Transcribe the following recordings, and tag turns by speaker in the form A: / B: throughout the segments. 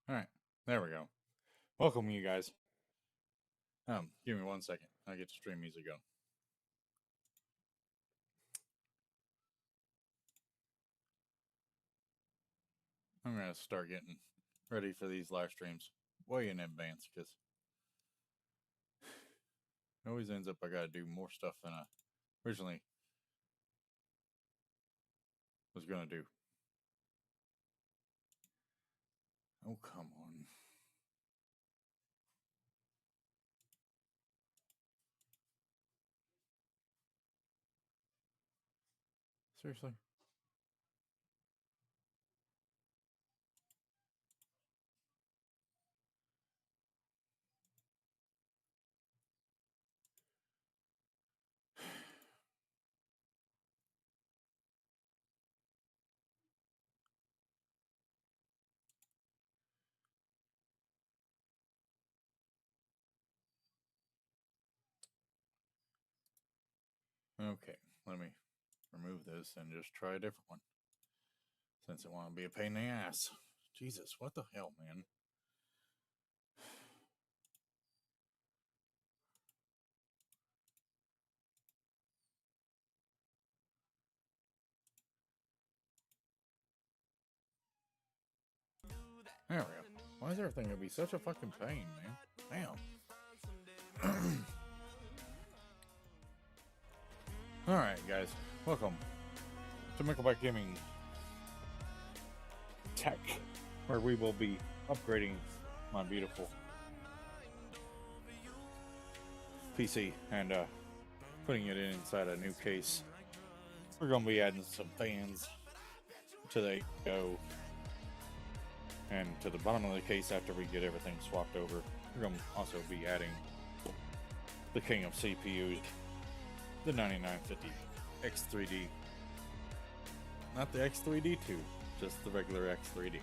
A: All right, there we go. Welcome, you guys. Give me 1 second. I get to stream music go. I'm gonna start getting ready for these live streams way in advance because it always ends up I gotta do more stuff than I originally was gonna do. Oh, come on. Seriously? Okay, let me remove this and just try a different one. Since it won't be a pain in the ass. Jesus, what the hell, man? There we go. Why is everything gonna be such a fucking pain, man? Damn. Alright, guys. Welcome to Nickelback Gaming Tech, where we will be upgrading my beautiful PC and putting it inside a new case. We're going to be adding some fans to the go and to the bottom of the case after we get everything swapped over. We're going to also be adding the king of CPUs, the 9950 X3D. Not the X3D2, just the regular X3D.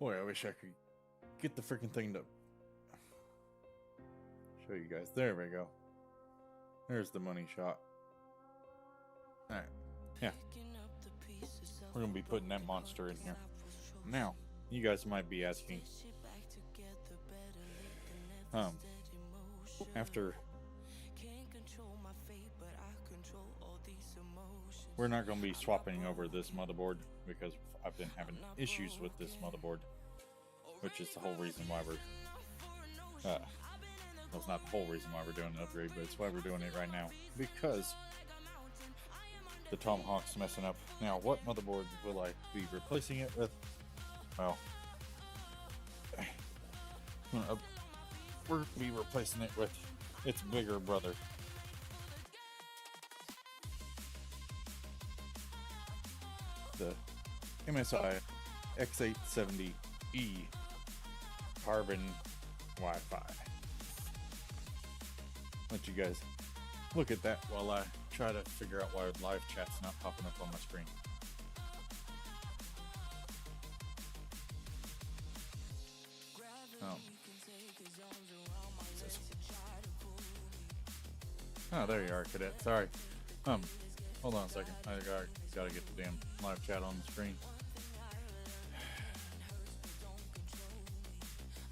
A: Boy, I wish I could get the freaking thing to show you guys. There we go. There's the money shot. Alright. Yeah. We're going to be putting that monster in here. Now, you guys might be asking, after we're not going to be swapping over this motherboard because I've been having issues with this motherboard, which is the whole reason why we're well, it's not the whole reason why we're doing an upgrade, but it's why we're doing it right now, because the Tomahawk's messing up. Now, what motherboard will I be replacing it with? Well, we're going to be replacing it with its bigger brother. The MSI X870E Carbon Wi-Fi. Let you guys look at that while I try to figure out why live chat's not popping up on my screen. Oh, there you are, Cadet. Sorry. Hold on a second. I gotta get the damn live chat on the screen.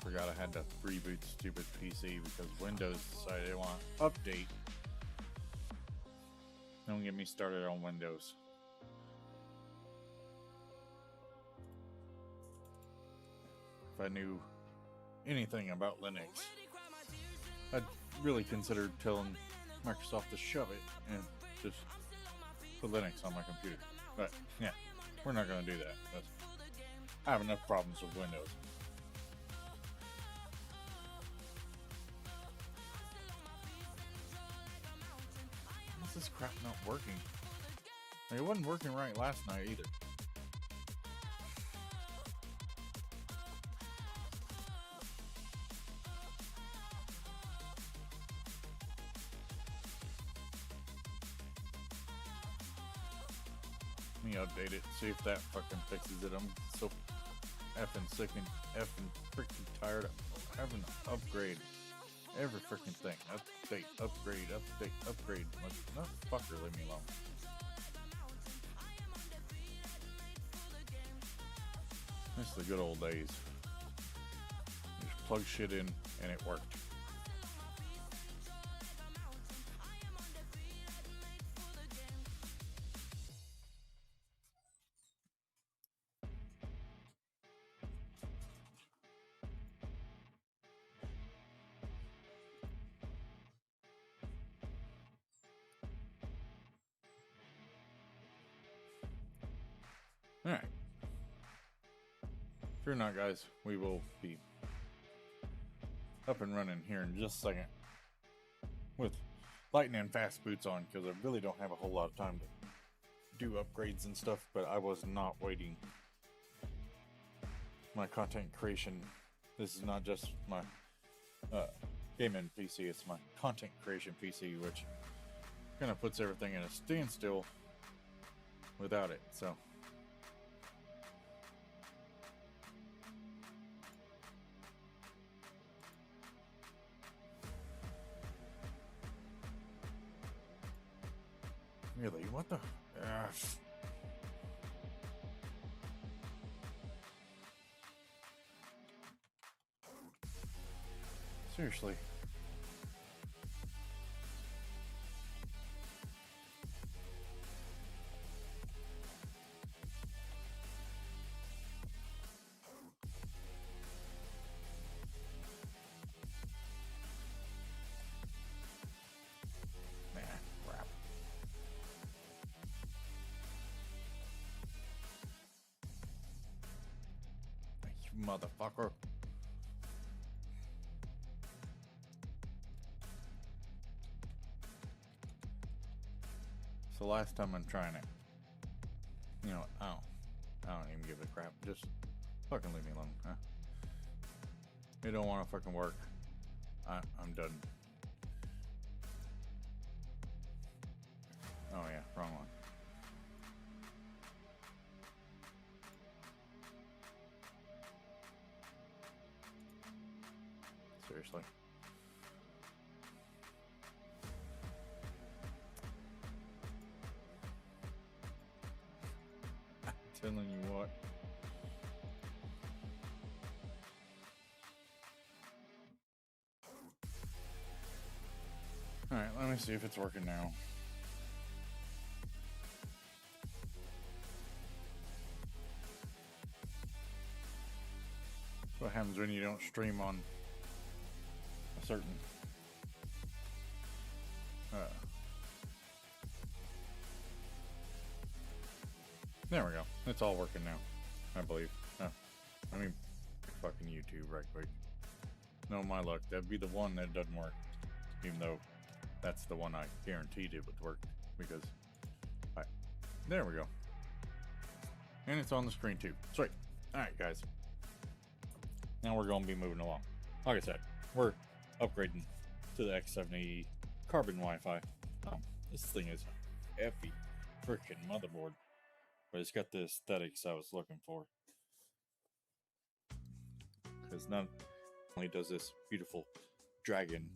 A: Forgot I had to reboot the stupid PC because Windows decided they want to update. Don't get me started on Windows. If I knew anything about Linux, I'd really consider telling Microsoft to shove it and just put Linux on my computer. But yeah, we're not going to do that. I have enough problems with Windows. Why is this crap not working? Like, it wasn't working right last night either. Let me update it, see if that fucking fixes it. I'm so effing sick and effing freaking tired of having to upgrade every freaking thing. Update, upgrade, update, upgrade. Like, no, fucker, leave me alone. This is the good old days. Just plug shit in and it worked. Alright. Fear not, guys. We will be up and running here in just a second with lightning fast boots on, because I really don't have a whole lot of time to do upgrades and stuff, but I was not waiting my content creation. This is not just my gaming PC, it's my content creation PC, which kind of puts everything in a standstill without it. So really, what the? Seriously. Man, crap. You motherfucker. So last time I'm trying it, you know, I don't even give a crap. Just fucking leave me alone, huh? You don't want to fucking work. I'm done. Oh yeah, wrong one. Seriously. I'm telling you what. Alright, let me see if it's working now. What happens when you don't stream on a certain there we go. It's all working now, I believe. I mean, fucking YouTube right quick. No, my luck, that'd be the one that doesn't work. Even though that's the one I guaranteed it would work, because there we go. And it's on the screen too. Sweet. Alright guys. Now we're gonna be moving along. Like I said, we're upgrading to the X780 carbon Wi-Fi. This thing is heavy freaking motherboard. But it's got the aesthetics I was looking for. Because not only does this beautiful dragon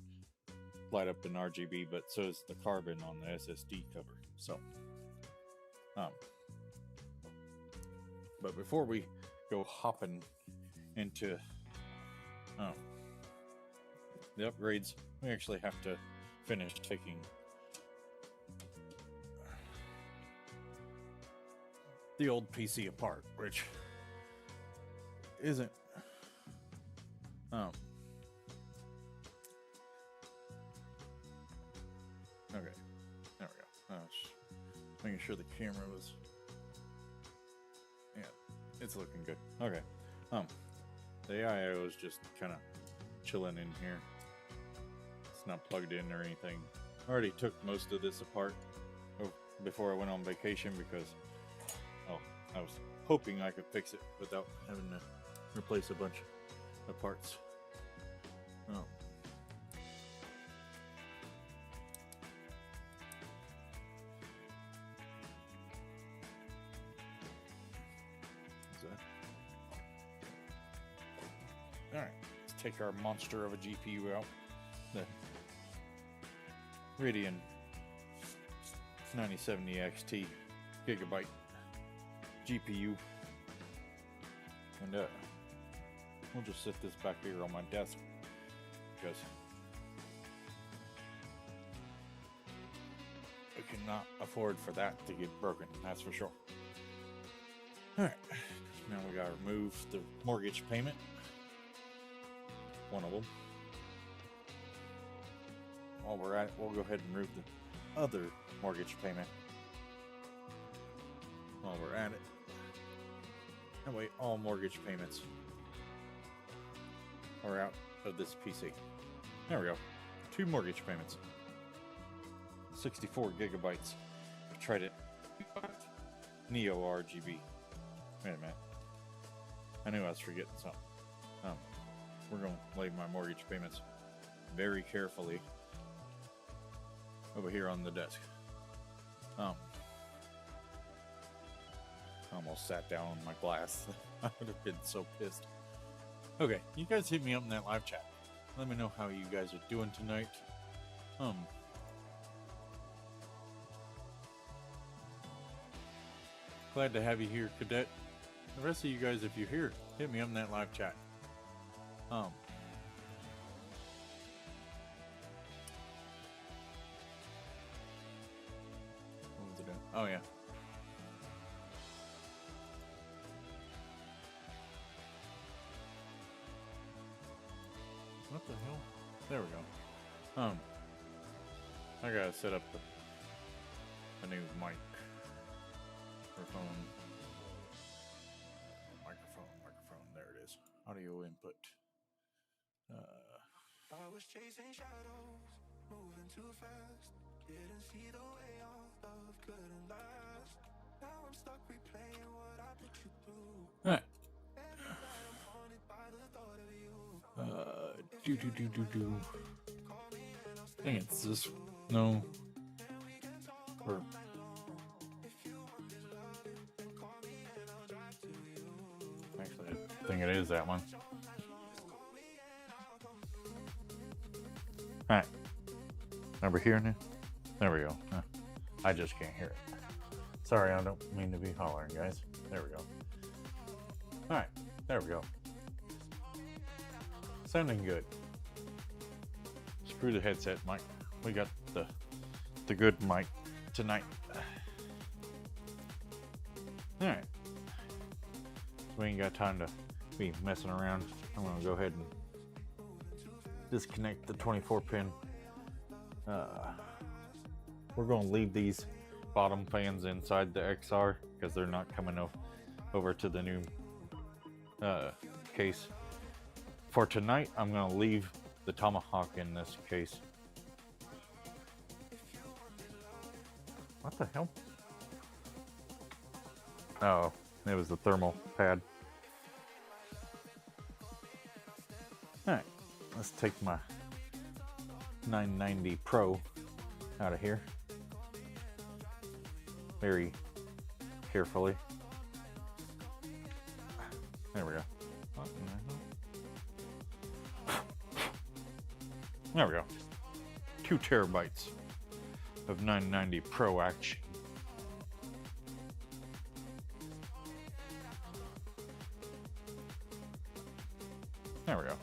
A: light up in RGB, but so is the carbon on the SSD cover. So, but before we go hopping into the upgrades, we actually have to finish taking the old PC apart, which isn't okay, there we go. Just making sure the camera was, yeah, it's looking good. Okay, the IO is just kind of chilling in here. It's not plugged in or anything. I already took most of this apart before I went on vacation because I was hoping I could fix it without having to replace a bunch of parts. Alright, let's take our monster of a GPU out. The Radeon 9070 XT gigabyte GPU. And we'll just set this back here on my desk because we cannot afford for that to get broken, that's for sure. Alright, now we gotta remove the mortgage payment. One of them. While we're at it, we'll go ahead and remove the other mortgage payment. While we're at it. That way all mortgage payments are out of this PC. There we go. 2 mortgage payments. 64 gigabytes. I've tried it. Neo RGB. Wait a minute. I knew I was forgetting something. We're going to lay my mortgage payments very carefully. over here on the desk. I almost sat down on my glass. I would have been so pissed. Okay, you guys hit me up in that live chat. Let me know how you guys are doing tonight. Glad to have you here, Cadet. The rest of you guys, if you're here, hit me up in that live chat. What was it doing? Oh yeah. What the hell? There we go. I gotta set up a new microphone. There it is. Audio input.
B: I was chasing shadows, moving too fast. Didn't see the way our love couldn't last. Now I'm stuck replaying what I put you through.
A: All right.
B: I'm haunted by the thought of you.
A: I think it's this. No. Or. Actually, I think it is that one. Alright. Over here now? There we go. I just can't hear it. Sorry, I don't mean to be hollering, guys. There we go. Alright. There we go. Sounding good. Screw the headset mic. We got the good mic tonight. Alright. So we ain't got time to be messing around. I'm gonna go ahead and disconnect the 24 pin. We're gonna leave these bottom fans inside the XR because they're not coming over to the new case. For tonight, I'm gonna leave the Tomahawk in this case. What the hell? Oh, it was the thermal pad. Alright, let's take my 990 Pro out of here. Very carefully. There we go. There we go. 2 terabytes of 990 Pro action. There we go.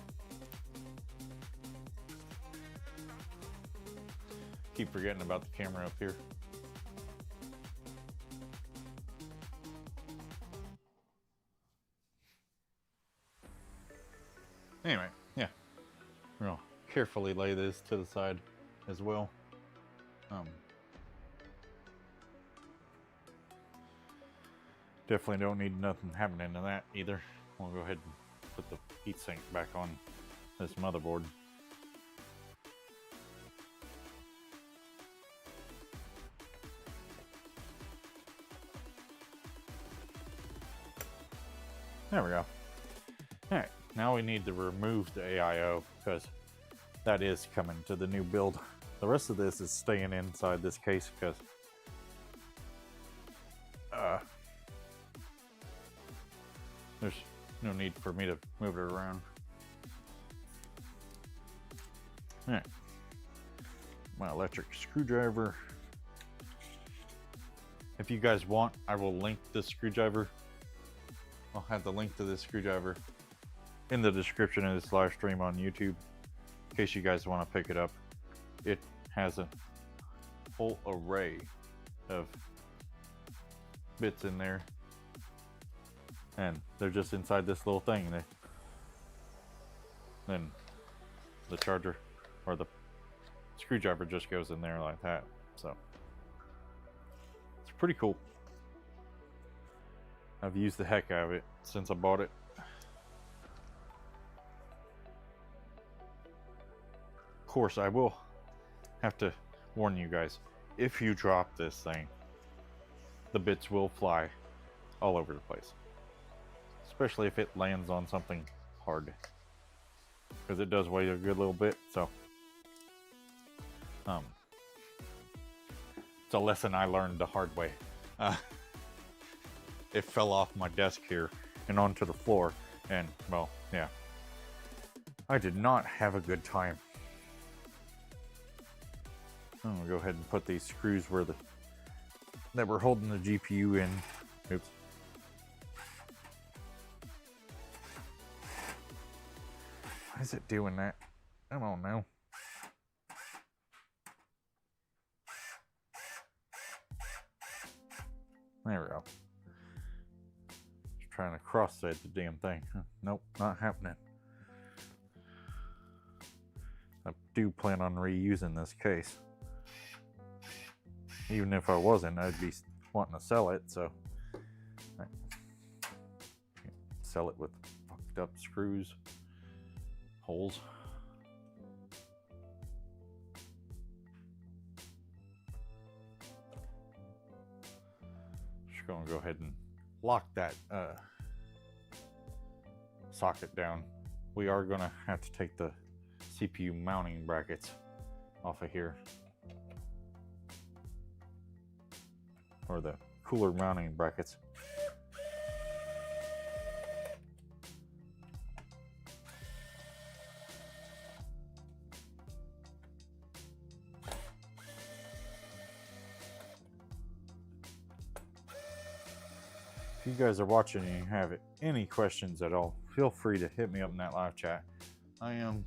A: Keep forgetting about the camera up here. Anyway, yeah. We'll carefully lay this to the side as well. Definitely don't need nothing happening to that either. We'll go ahead and put the heatsink back on this motherboard. There we go. Alright, now we need to remove the AIO because that is coming to the new build. The rest of this is staying inside this case because there's no need for me to move it around. Alright. My electric screwdriver. If you guys want, I will link this screwdriver. I'll have the link to this screwdriver in the description of this live stream on YouTube in case you guys want to pick it up. It has a whole array of bits in there, and they're just inside this little thing. Then the charger or the screwdriver just goes in there like that. So it's pretty cool. I've used the heck out of it since I bought it. Of course, I will have to warn you guys, if you drop this thing, the bits will fly all over the place. Especially if it lands on something hard. Because it does weigh a good little bit, so It's a lesson I learned the hard way. It fell off my desk here and onto the floor, and well, yeah. I did not have a good time. I'm gonna go ahead and put these screws where that were holding the GPU in. Oops. Why is it doing that? I don't know. There we go. Just trying to cross-thread the damn thing. Nope, not happening. I do plan on reusing this case. Even if I wasn't, I'd be wanting to sell it, so I sell it with fucked up screws, holes. Just gonna go ahead and lock that socket down. We are gonna have to take the CPU mounting brackets off of here, or the cooler mounting brackets. If you guys are watching and you have any questions at all, feel free to hit me up in that live chat. I am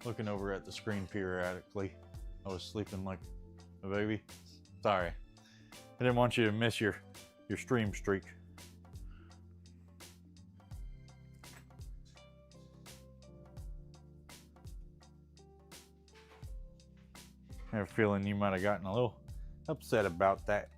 A: looking over at the screen periodically. I was sleeping like a baby. Sorry. I didn't want you to miss your stream streak. I have a feeling you might have gotten a little upset about that.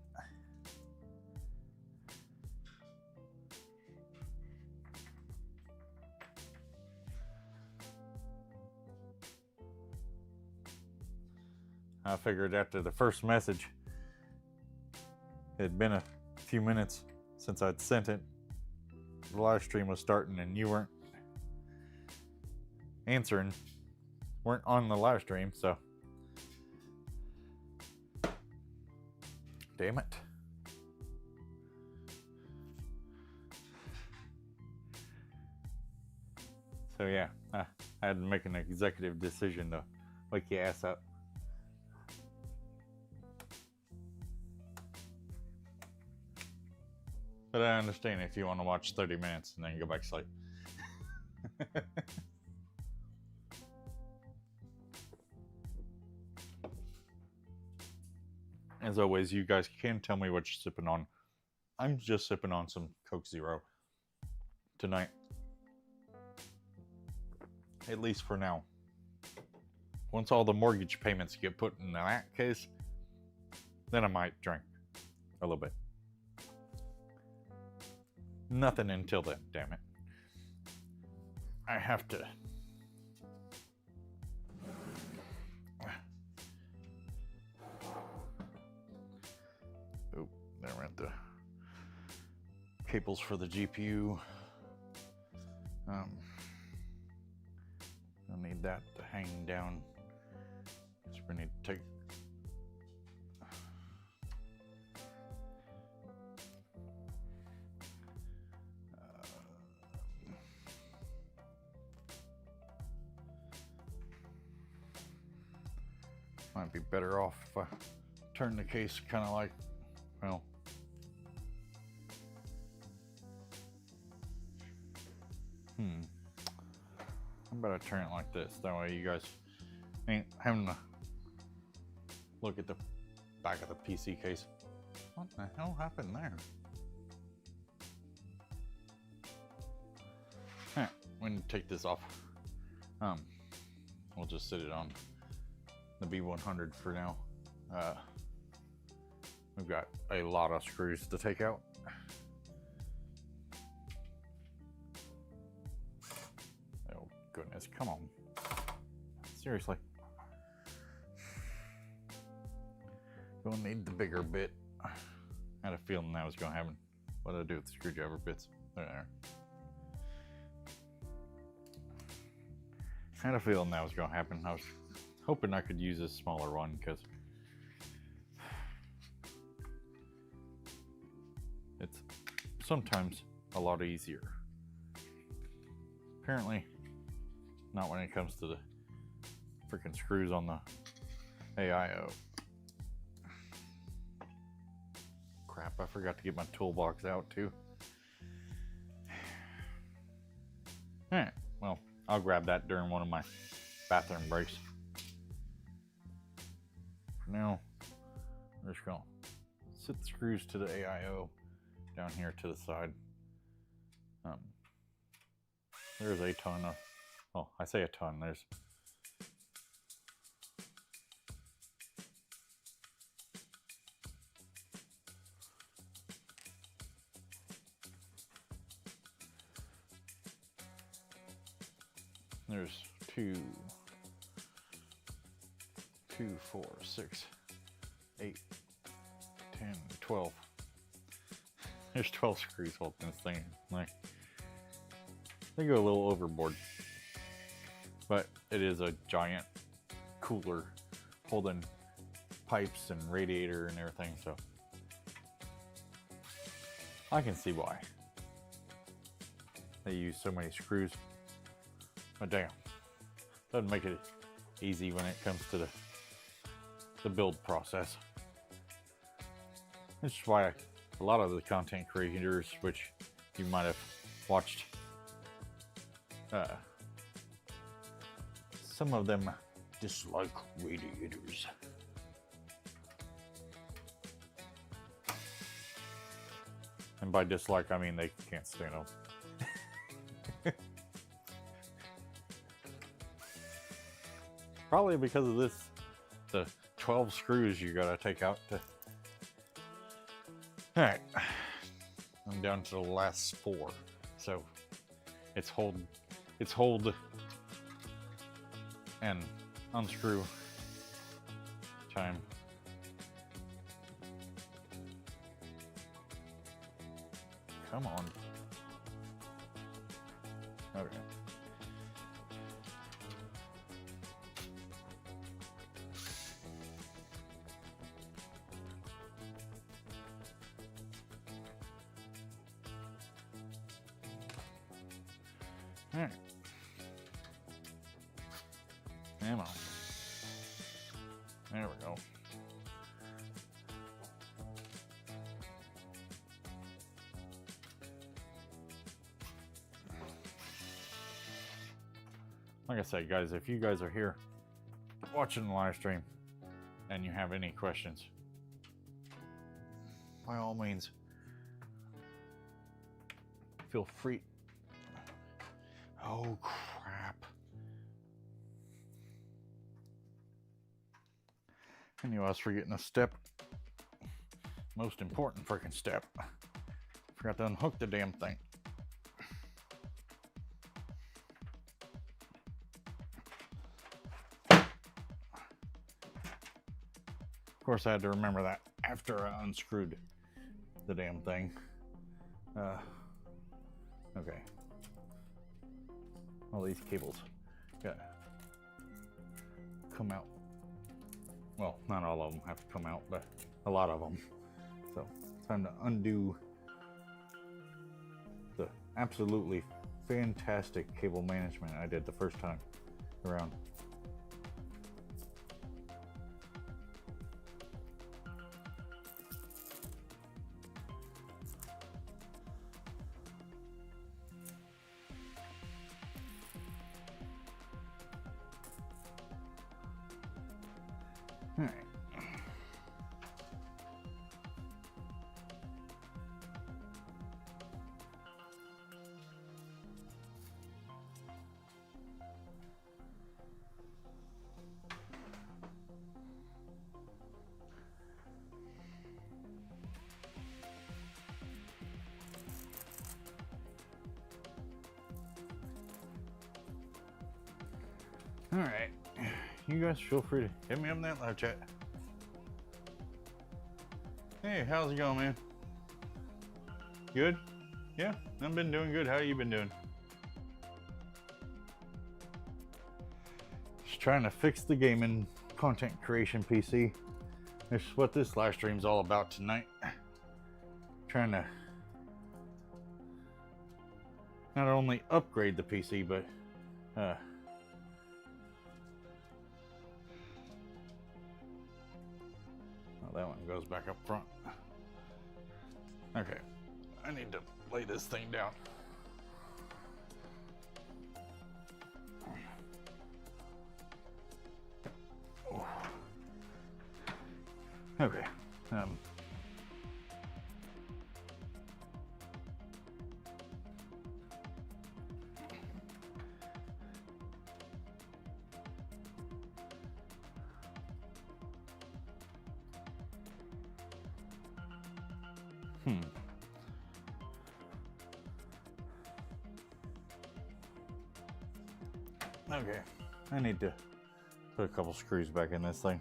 A: I figured after the first message, it had been a few minutes since I'd sent it. The live stream was starting and you weren't answering, weren't on the live stream, so damn it. So yeah, I had to make an executive decision to wake your ass up. But I understand if you want to watch 30 minutes and then go back to sleep. As always, you guys can tell me what you're sipping on. I'm just sipping on some Coke Zero tonight. At least for now. Once all the mortgage payments get put in that case, then I might drink a little bit. Nothing until then, damn it. I have to. Oh, there went the cables for the GPU. I'll need that to hang down. So we need to take. Might be better off if I turn the case kind of like, well, how about I turn it like this? That way you guys ain't having to look at the back of the PC case. What the hell happened there? We need to take this off. We'll just sit it on the B100 for now. We've got a lot of screws to take out. Oh goodness, come on. Seriously. Gonna need the bigger bit. I had a feeling that was gonna happen. What did I do with the screwdriver bits? There. I had a feeling that was gonna happen. I was hoping I could use a smaller one because sometimes a lot easier. Apparently, not when it comes to the freaking screws on the AIO. Crap, I forgot to get my toolbox out too. Alright, well, I'll grab that during one of my bathroom breaks. For now, we're just gonna sit the screws to the AIO down here to the side. There's a ton of, well, I say a ton, there's 2, 4, 6, 8, 10, 12. There's 12 screws holding this thing. Like, they go a little overboard, but it is a giant cooler holding pipes and radiator and everything, so I can see why they use so many screws. But damn, doesn't make it easy when it comes to the build process. This is why a lot of the content creators, which you might have watched, some of them dislike radiators. And by dislike, I mean they can't stand them. Probably because of this, the 12 screws you gotta take out to... Alright, I'm down to the last 4, so it's hold and unscrew time. Come on. Okay. All right. Come on. There we go. Like I said, guys, if you guys are here watching the live stream and you have any questions, by all means, feel free. Oh, crap. I knew I was forgetting a step. Most important freaking step. Forgot to unhook the damn thing. Of course, I had to remember that after I unscrewed the damn thing. Okay. All these cables gotta come out. Well, not all of them have to come out, but a lot of them. So, time to undo the absolutely fantastic cable management I did the first time around. All right. All right, you guys feel free to hit me up in that live chat. Hey, how's it going, man? Good? Yeah, I've been doing good. How you been doing? Just trying to fix the gaming content creation PC. That's what this live stream's all about tonight. Trying to not only upgrade the PC, but oh, that one goes back up front. Okay, I need to lay this thing down. Okay. Okay, I need to put a couple screws back in this thing.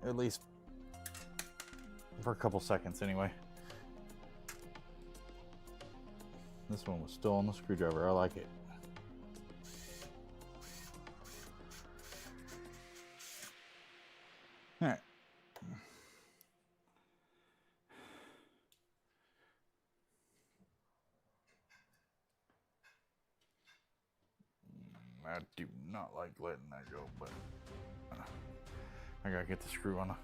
A: At least for a couple seconds anyway. This one was still on the screwdriver. I like it. All right. I do not like letting that go, but I gotta get the screw on the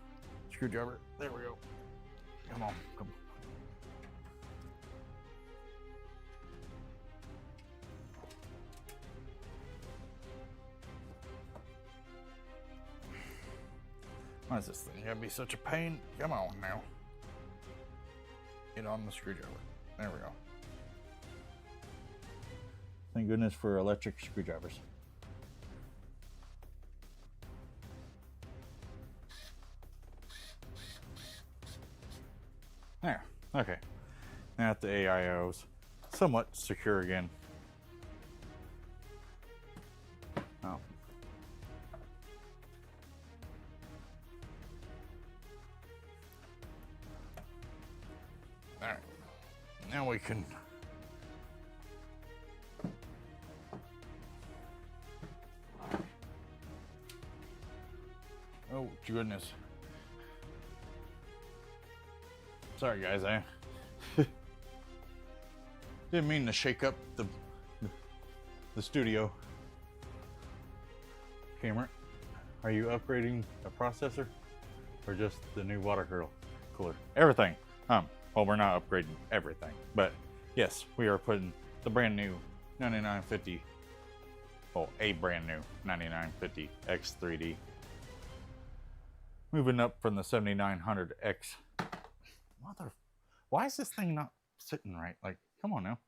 A: screwdriver. There we go. Come on, come on. Why is this thing gotta be such a pain? Come on now. Get on the screwdriver. There we go. Thank goodness for electric screwdrivers. There. Okay. Now that the AIO's somewhat secure again. Oh. Alright. Now we can oh goodness. Sorry guys, I didn't mean to shake up the studio. Camera, are you upgrading the processor or just the new water cooler? Everything. Well, we're not upgrading everything, but yes, we are putting the brand new 9950, well, a brand new 9950 X3D. Moving up from the 7900X. Why is this thing not sitting right? Like, come on now.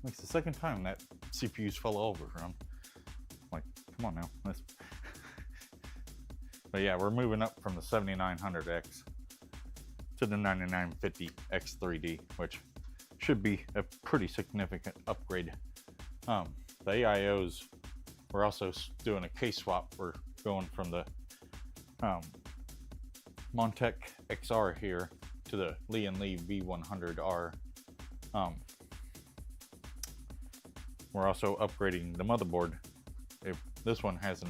A: It's the second time that CPU's fell over from. Like, come on now. But yeah, we're moving up from the 7900X to the 9950 X3D, which should be a pretty significant upgrade. The AIOs, we're also doing a case swap. We're going from the Montec XR here to the Lian V100R. We're also upgrading the motherboard. This one has an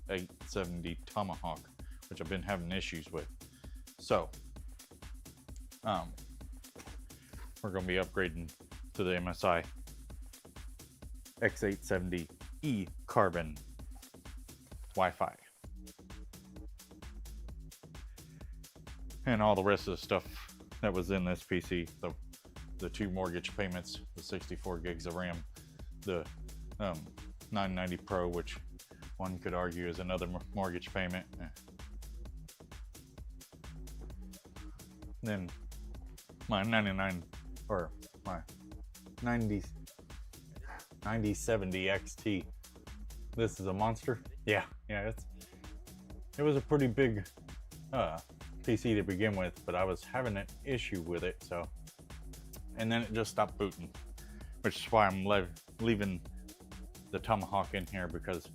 A: X870 Tomahawk, which I've been having issues with. So, we're going to be upgrading to the MSI X870E Carbon Wi-Fi. And all the rest of the stuff that was in this PC, the 2 mortgage payments, the 64 gigs of RAM, the 990 Pro, which one could argue is another mortgage payment. Then my 9070 XT. This is a monster. Yeah, it was a pretty big PC to begin with, but I was having an issue with it, so, and then it just stopped booting, which is why I'm leaving the Tomahawk in here, because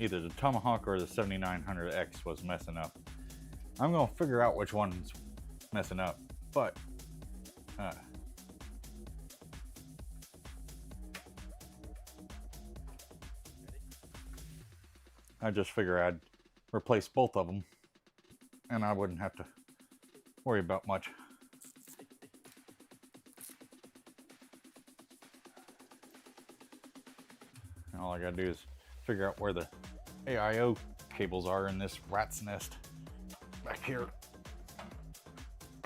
A: either the Tomahawk or the 7900X was messing up. I'm gonna figure out which one's messing up, but I just figure I'd replace both of them and I wouldn't have to worry about much. And all I gotta do is figure out where the AIO cables are in this rat's nest back here.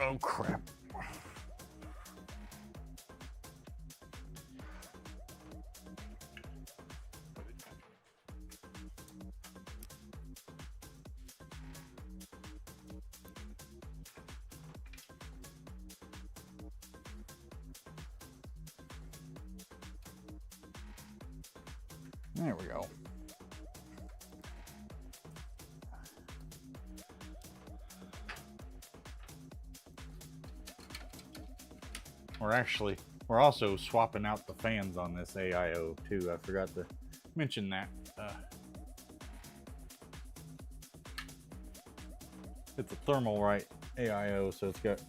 A: Oh crap. There we go. We're also swapping out the fans on this AIO too. I forgot to mention that. It's a Thermalright AIO, so it's got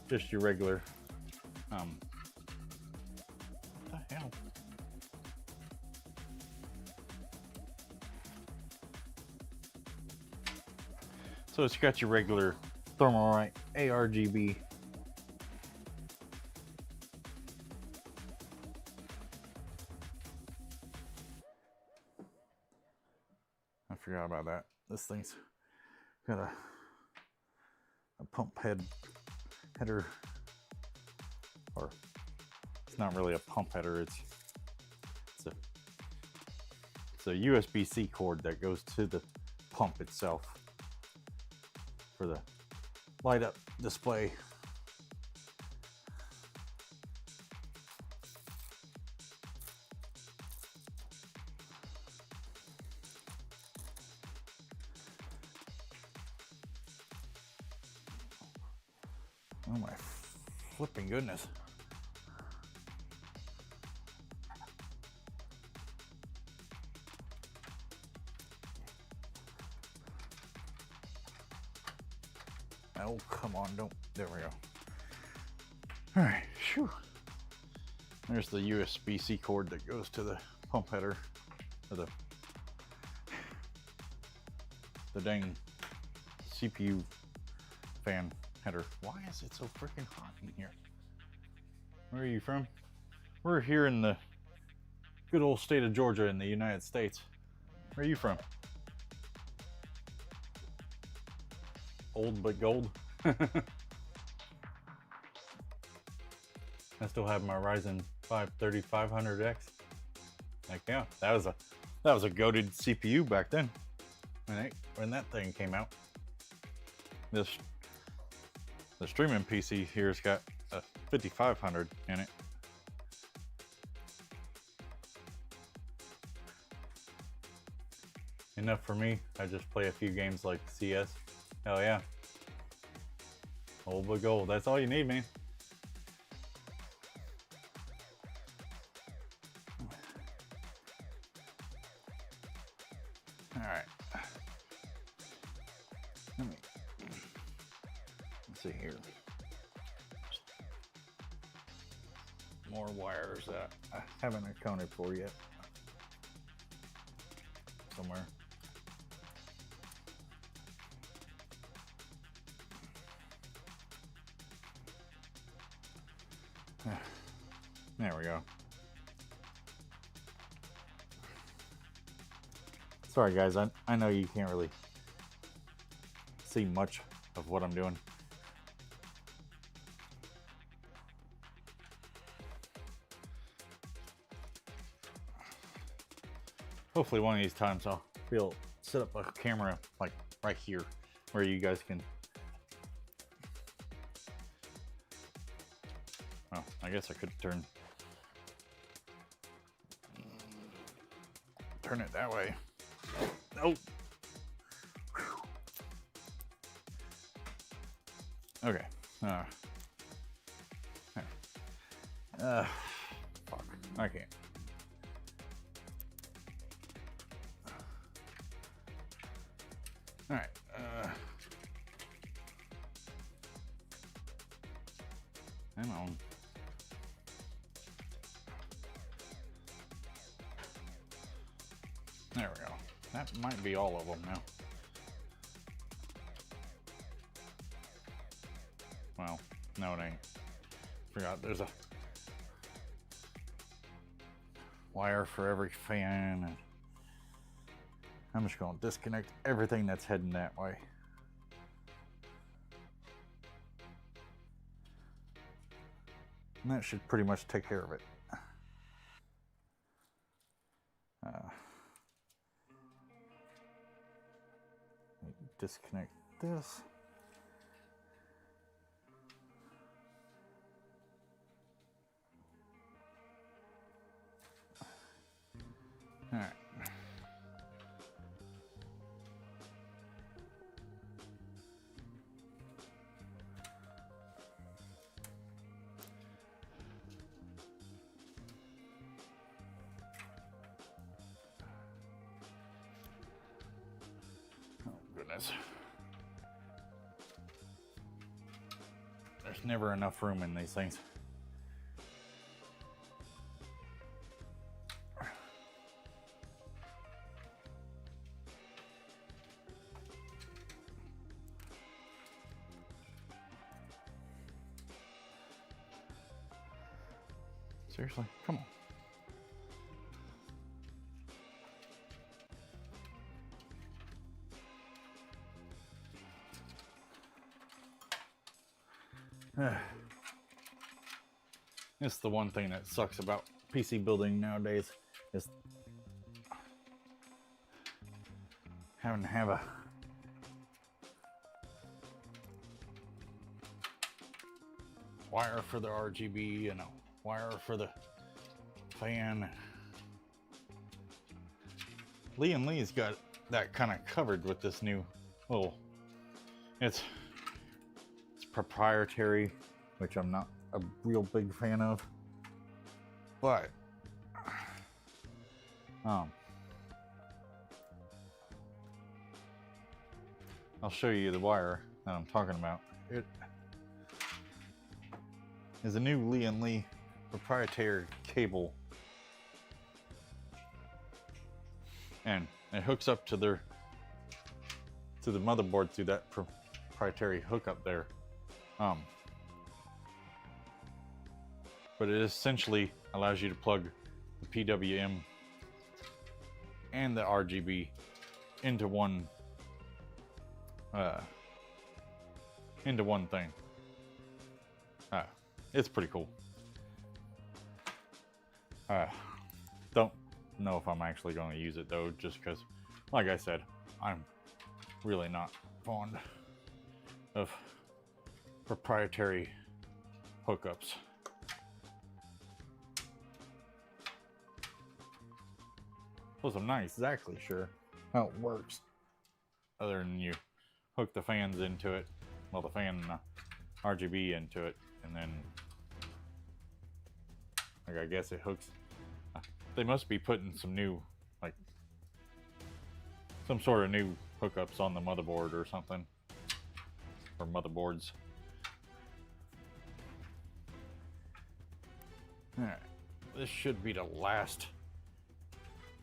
A: just your regular, what the hell? So it's got your regular Thermalright ARGB. I forgot about that. This thing's got a pump header, or it's not really a pump header. It's a USB-C cord that goes to the pump itself for the light up display. Oh my flipping goodness. Oh, come on, don't. There we go. All right, phew. There's the USB-C cord that goes to the pump header, or the dang CPU fan header. Why is it so freaking hot in here? Where are you from? We're here in the good old state of Georgia in the United States. Where are you from? Old but gold. I still have my Ryzen 5 3500X. Like, yeah, that was a goated CPU back then when that thing came out. The streaming PC here's got a 5500 in it. Enough for me. I just play a few games like CS. Hell yeah. Old but gold. That's all you need, man. All right. Let's see here. More wires that I haven't accounted for yet. Somewhere. There we go. Sorry guys, I know you can't really see much of what I'm doing. Hopefully one of these times I'll be able to set up a camera like right here where you guys can. Well, I guess I could turn it that way. Nope. Okay. Fuck. I can't. All right. Hang on. There we go. That might be all of them now. Well, no, it ain't. Forgot there's a wire for every fan. And I'm just going to disconnect everything that's heading that way. And that should pretty much take care of it. Disconnect this. All right. Oh, goodness. There's never enough room in these things. Seriously, come on. It's the one thing that sucks about PC building nowadays is having to have a wire for the RGB and a wire for the fan. Lian Li's got that kind of covered with this new little, it's proprietary, which I'm not a real big fan of, but I'll show you the wire that I'm talking about. It is a new Lian Li proprietary cable, and it hooks up to the motherboard through that proprietary hookup there. But it essentially allows you to plug the PWM and the RGB into one thing. It's pretty cool. Don't know if I'm actually going to use it though, just because, like I said, I'm really not fond of proprietary hookups. Plus, I'm not exactly sure how it works, other than you hook the fans into it, well, the fan and the RGB into it, and then, like, I guess it hooks. They must be putting some new, like, some sort of new hookups on the motherboard or something, or motherboards. Alright, this should be the last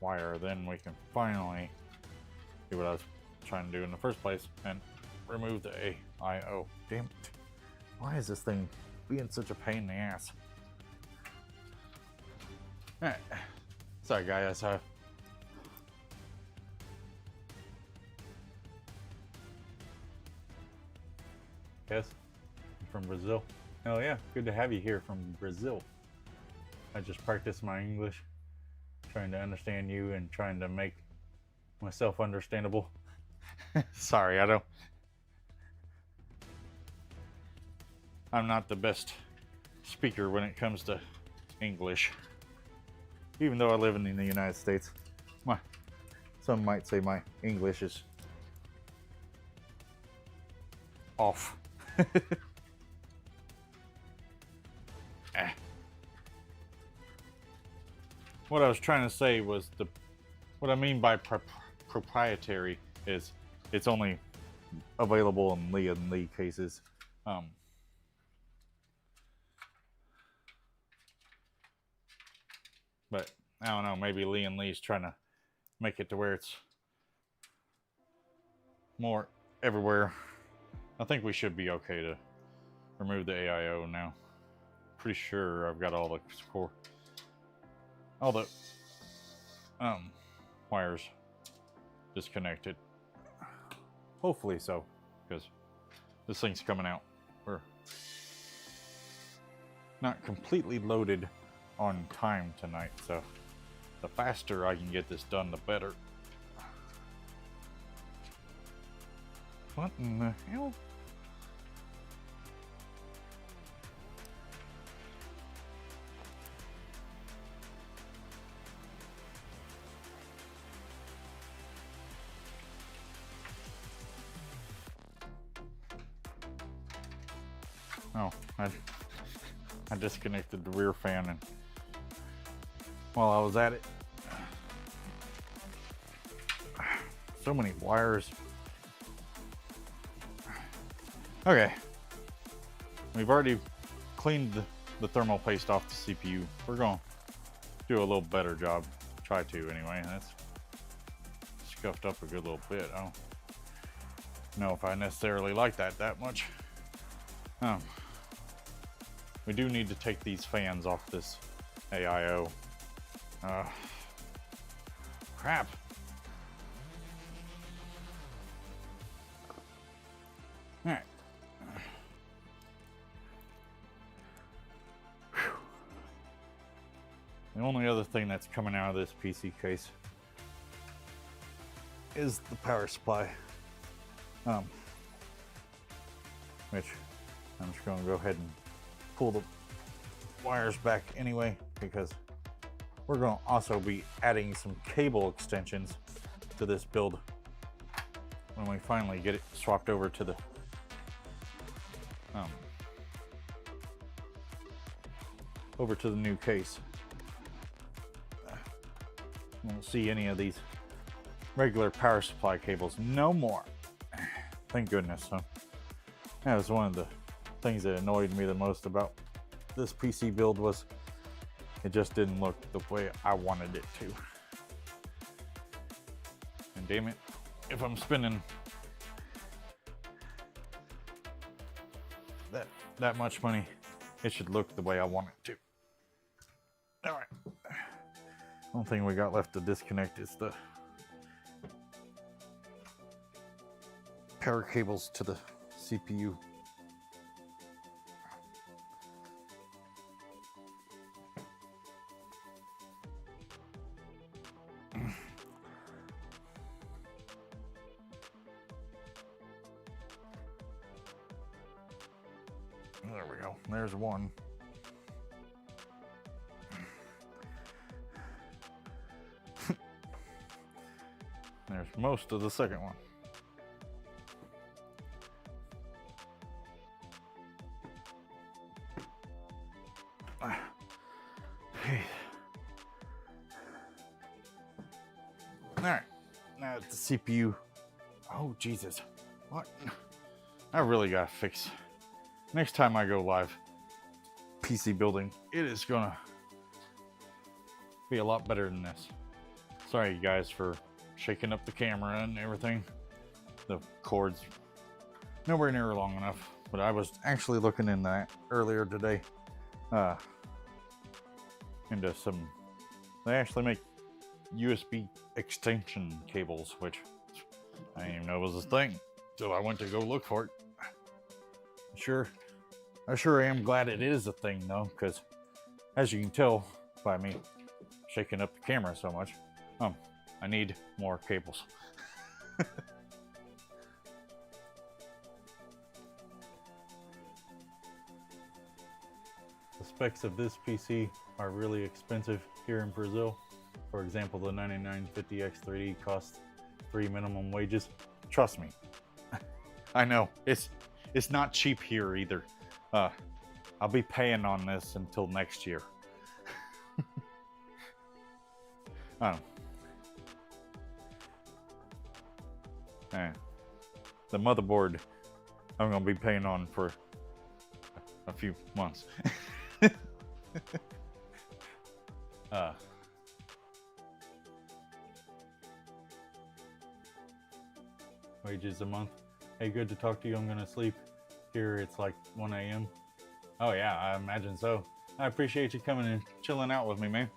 A: wire, then we can finally do what I was trying to do in the first place and remove the AIO. Damn it. Why is this thing being such a pain in the ass? Alright. Sorry guys, yes, I'm from Brazil. Oh yeah, good to have you here from Brazil. I just practiced my English, trying to understand you and trying to make myself understandable. Sorry, I'm not the best speaker when it comes to English. Even though I live in the United States, some might say my English is off. What I was trying to say was what I mean by proprietary is it's only available in Lian Li cases. But I don't know, maybe Lian Li's trying to make it to where it's more everywhere. I think we should be okay to remove the AIO now. Pretty sure I've got all the wires disconnected. Hopefully so, because this thing's coming out. We're not completely loaded on time tonight, so the faster I can get this done, the better. What in the hell? Oh, I disconnected the rear fan, and while I was at it, so many wires. Okay, we've already cleaned the thermal paste off the CPU. We're going to do a little better job. Try to anyway. That's scuffed up a good little bit. I don't know if I necessarily like that much. We do need to take these fans off this AIO. Crap. All right. The only other thing that's coming out of this PC case is the power supply, which I'm just going to go ahead and pull the wires back anyway, because we're going to also be adding some cable extensions to this build when we finally get it swapped over to the new case. Won't see any of these regular power supply cables no more. Thank goodness. So that was one of the things that annoyed me the most about this PC build, was it just didn't look the way I wanted it to. And damn it, if I'm spending that much money, it should look the way I want it to. All right. One thing we got left to disconnect is the power cables to the CPU. There we go. There's one. There's most of the second one. All right, now it's the CPU. Oh, Jesus. What? I really gotta fix. Next time I go live PC building, it is gonna be a lot better than this. Sorry, you guys, for shaking up the camera and everything. The cord's nowhere near long enough, but I was actually looking in that earlier today into some, they actually make USB extension cables, which I didn't even know was a thing until I went to go look for it. I sure am glad it is a thing though, because as you can tell by me shaking up the camera so much, I need more cables. The specs of this PC are really expensive here in Brazil. For example, the 9950 X3 costs 3 minimum wages. Trust me. I know it's not cheap here either. I'll be paying on this until next year. The motherboard I'm gonna be paying on for a few months. Wages a month. Hey, good to talk to you. I'm gonna sleep. Here it's like 1 a.m. Oh yeah, I imagine so. I appreciate you coming and chilling out with me, man.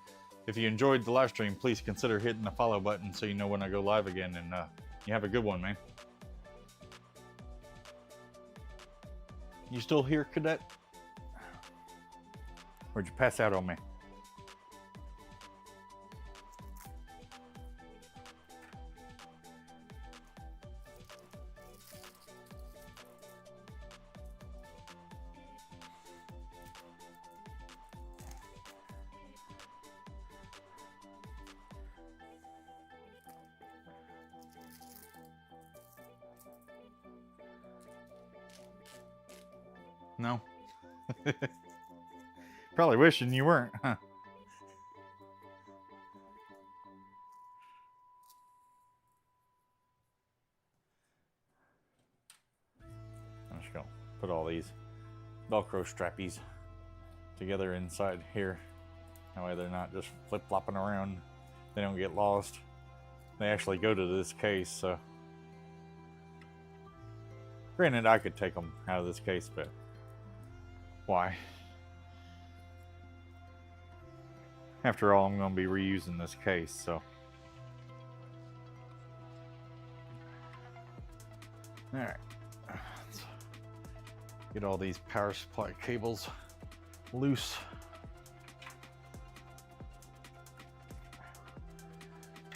A: If you enjoyed the live stream, please consider hitting the follow button so you know when I go live again. And you have a good one, man. You still here, Cadet? Where'd you pass out on me? No? Probably wishing you weren't, huh? I'm just gonna put all these Velcro strappies together inside here. That way they're not just flip-flopping around. They don't get lost. They actually go to this case, so. Granted, I could take them out of this case, but why? After all, I'm going to be reusing this case, so. Alright. Let's get all these power supply cables loose.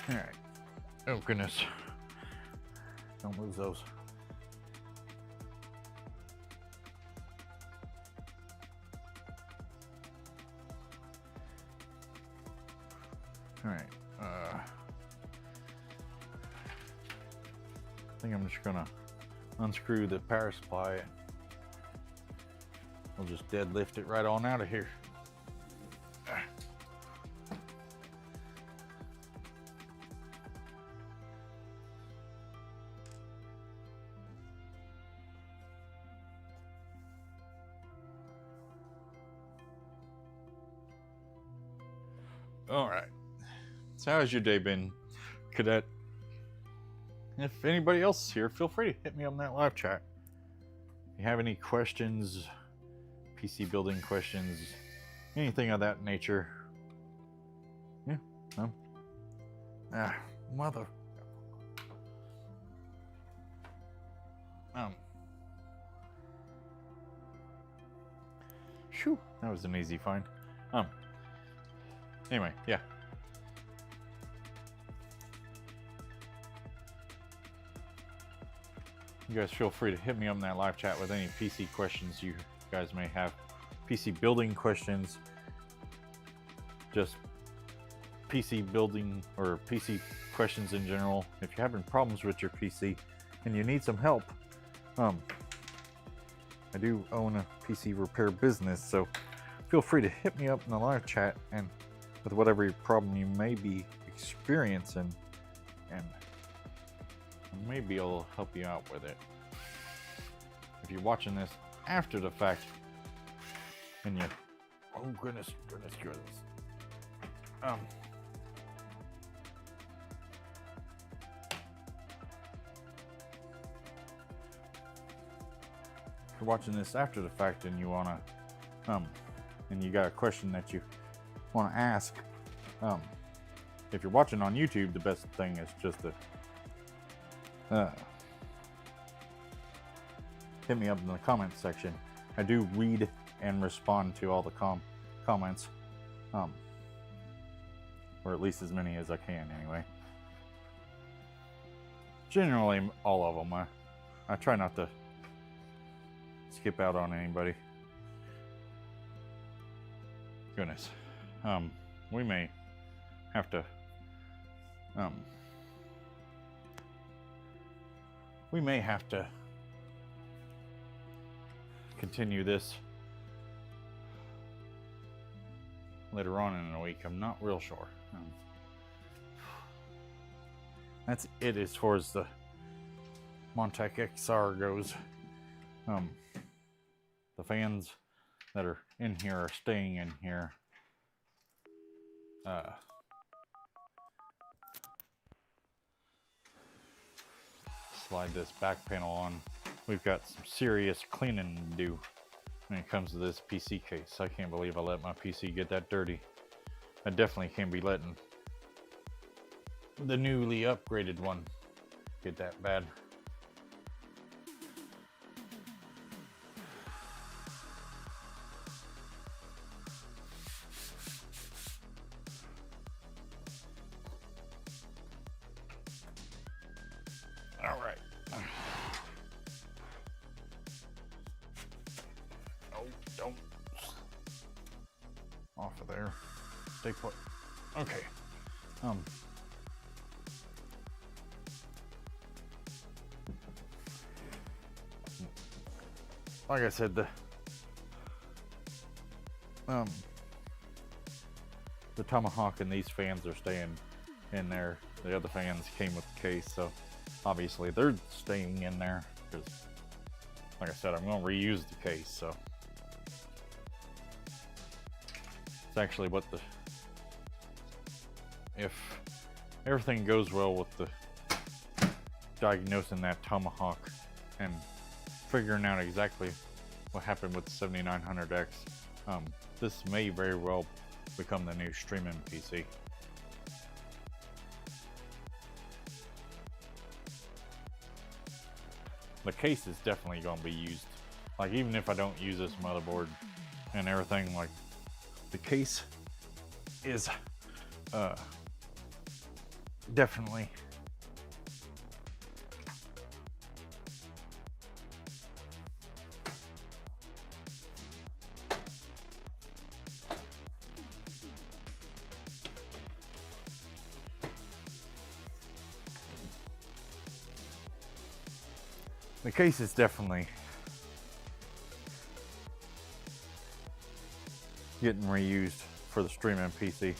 A: Alright. Oh, goodness. Don't lose those. Alright, I think I'm just gonna unscrew the power supply. We'll just deadlift it right on out of here. Alright. So how's your day been, Cadet? If anybody else is here, feel free to hit me up in that live chat. If you have any questions, PC building questions, anything of that nature. Yeah, mother. Phew, that was an easy find. Anyway, yeah. You guys feel free to hit me up in that live chat with any PC questions you guys may have. PC building questions, just PC building or PC questions in general. If you're having problems with your PC and you need some help, I do own a PC repair business, so feel free to hit me up in the live chat and with whatever problem you may be experiencing, and maybe I'll help you out with it. If you're watching this after the fact and you, oh goodness, if you're watching this after the fact and you wanna and you got a question that you want to ask, if you're watching on YouTube, the best thing is just to hit me up in the comments section. I do read and respond to all the comments, or at least as many as I can anyway. Generally all of them. I try not to skip out on anybody. Goodness. We may have to continue this later on in the week. I'm not real sure. That's it as far as the Montec XR goes. The fans that are in here are staying in here. Slide this back panel on. We've got some serious cleaning to do when it comes to this PC case. I can't believe I let my PC get that dirty. I definitely can't be letting the newly upgraded one get that bad. All right. Oh, don't. Off of there. Stay put. Okay. Like I said, the Tomahawk and these fans are staying in there. The other fans came with the case, so obviously they're staying in there because, like I said, I'm going to reuse the case. So it's actually what if everything goes well with the diagnosing that Tomahawk and figuring out exactly what happened with the 7900X, this may very well become the new streaming PC. The case is definitely going to be used. Like, even if I don't use this motherboard and everything, like, the case is definitely getting reused for the streaming PC.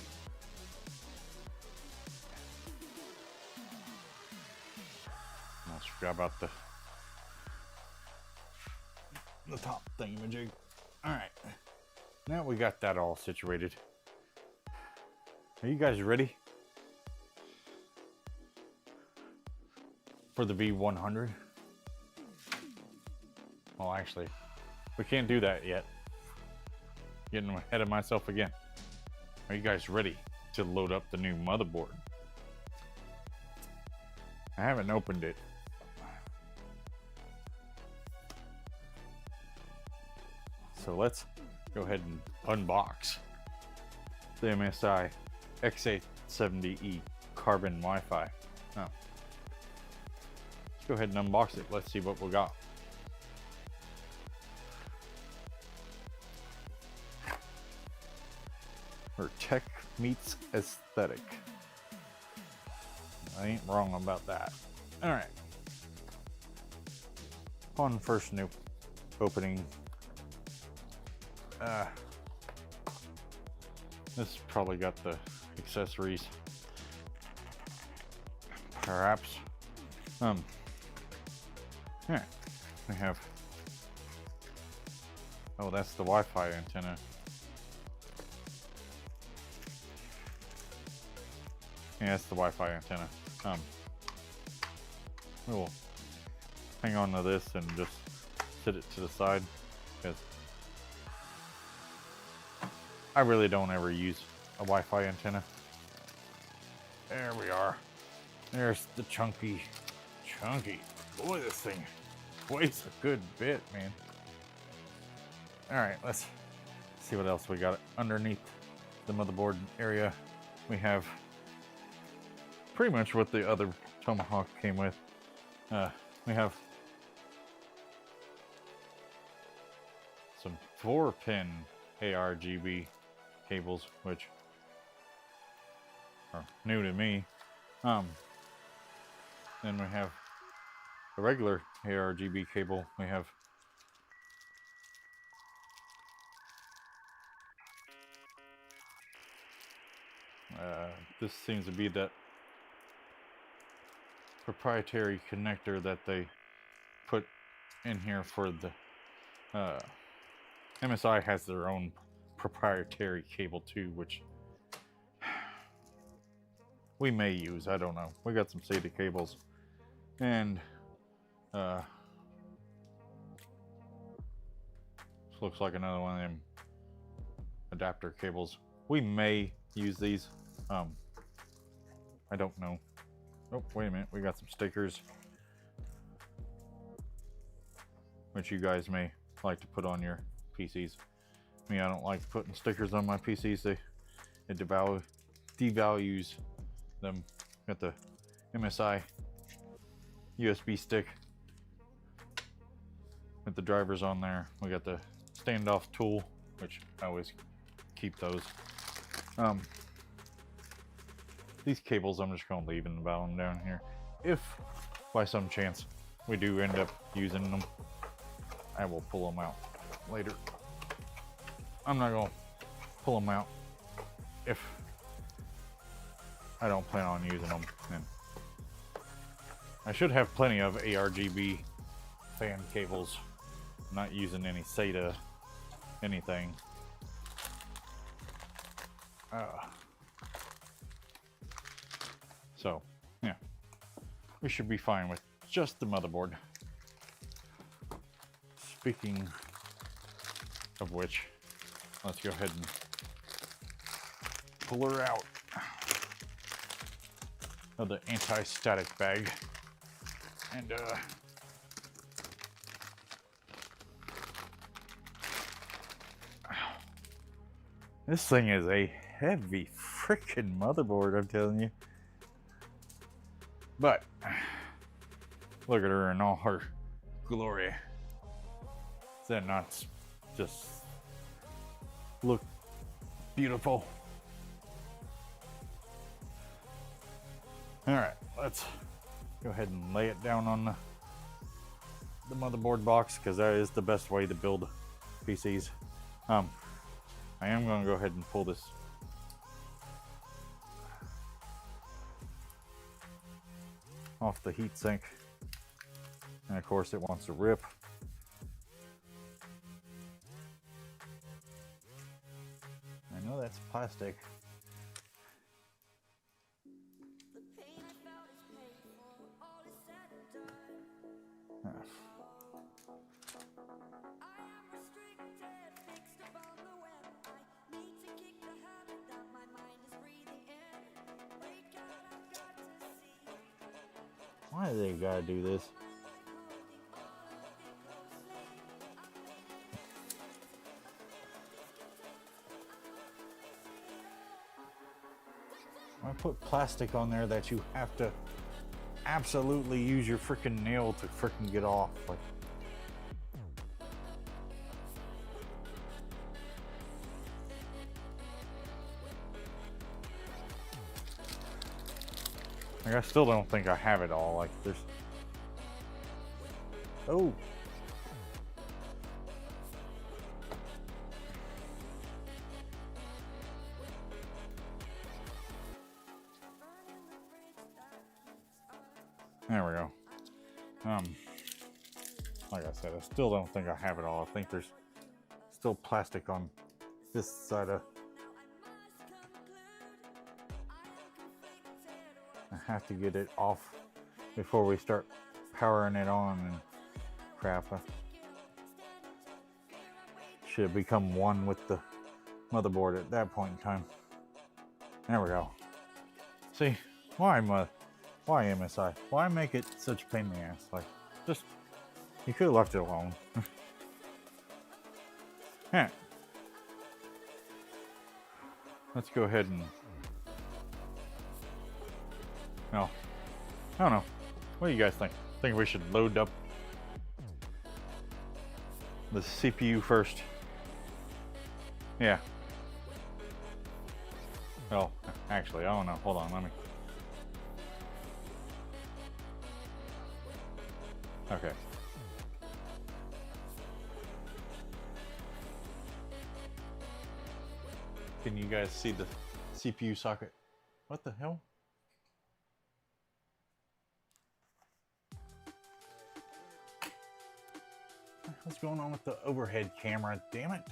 A: I forgot about the top thingamajig. All right, now we got that all situated. Are you guys ready for the V100? Well, actually, we can't do that yet. Getting ahead of myself again. Are you guys ready to load up the new motherboard? I haven't opened it. So let's go ahead and unbox the MSI X870E Carbon Wi-Fi. Oh. Let's go ahead and unbox it. Let's see what we got. Or tech meets aesthetic. I ain't wrong about that. All right. On first new opening, this probably got the accessories. Perhaps. All right. We have. Oh, that's the Wi-Fi antenna. Yeah, that's the Wi-Fi antenna. We'll hang on to this and just sit it to the side because I really don't ever use a Wi-Fi antenna. There we are. There's the chunky. Boy, this thing weighs a good bit, man. All right, let's see what else we got underneath the motherboard area. We have pretty much what the other Tomahawk came with. We have some 4-pin ARGB cables, which are new to me. Then we have the regular ARGB cable. We have this seems to be that proprietary connector that they put in here for the MSI has their own proprietary cable too, which we may use. I don't know. We got some SATA cables and this looks like another one of them adapter cables. We may use these. I don't know. Oh, wait a minute. We got some stickers, which you guys may like to put on your PCs. Me, I don't like putting stickers on my PCs. It devalues them. Got the MSI USB stick with the drivers on there. We got the standoff tool, which I always keep those. These cables I'm just going to leave in the bottom down here. If by some chance we do end up using them, I will pull them out later. I'm not going to pull them out if I don't plan on using them. And I should have plenty of ARGB fan cables. I'm not using any SATA anything. So, yeah, we should be fine with just the motherboard. Speaking of which, let's go ahead and pull her out of the anti-static bag. And, this thing is a heavy freaking motherboard, I'm telling you. But look at her in all her glory. Does that not just look beautiful? All right, let's go ahead and lay it down on the motherboard box, because that is the best way to build PCs. I am going to go ahead and pull this off the heatsink, and of course it wants to rip. I know that's plastic. Why do they gotta do this? I put plastic on there that you have to absolutely use your freaking nail to freaking get off. Like, I still don't think I have it all. Like, there's... Oh! There we go. Like I said, I still don't think I have it all. I think there's still plastic on this side of... I have to get it off before we start powering it on and crap. I should have become one with the motherboard at that point in time. There we go. See, why MSI? Why make it such a pain in the ass? Like, just, you could have left it alone. Yeah. Let's go ahead and... No, I don't know. What do you guys think? Think we should load up the CPU first? Yeah. Oh, actually, I don't know. Hold on, let me... Okay. Can you guys see the CPU socket? What the hell? What's going on with the overhead camera? Damn it.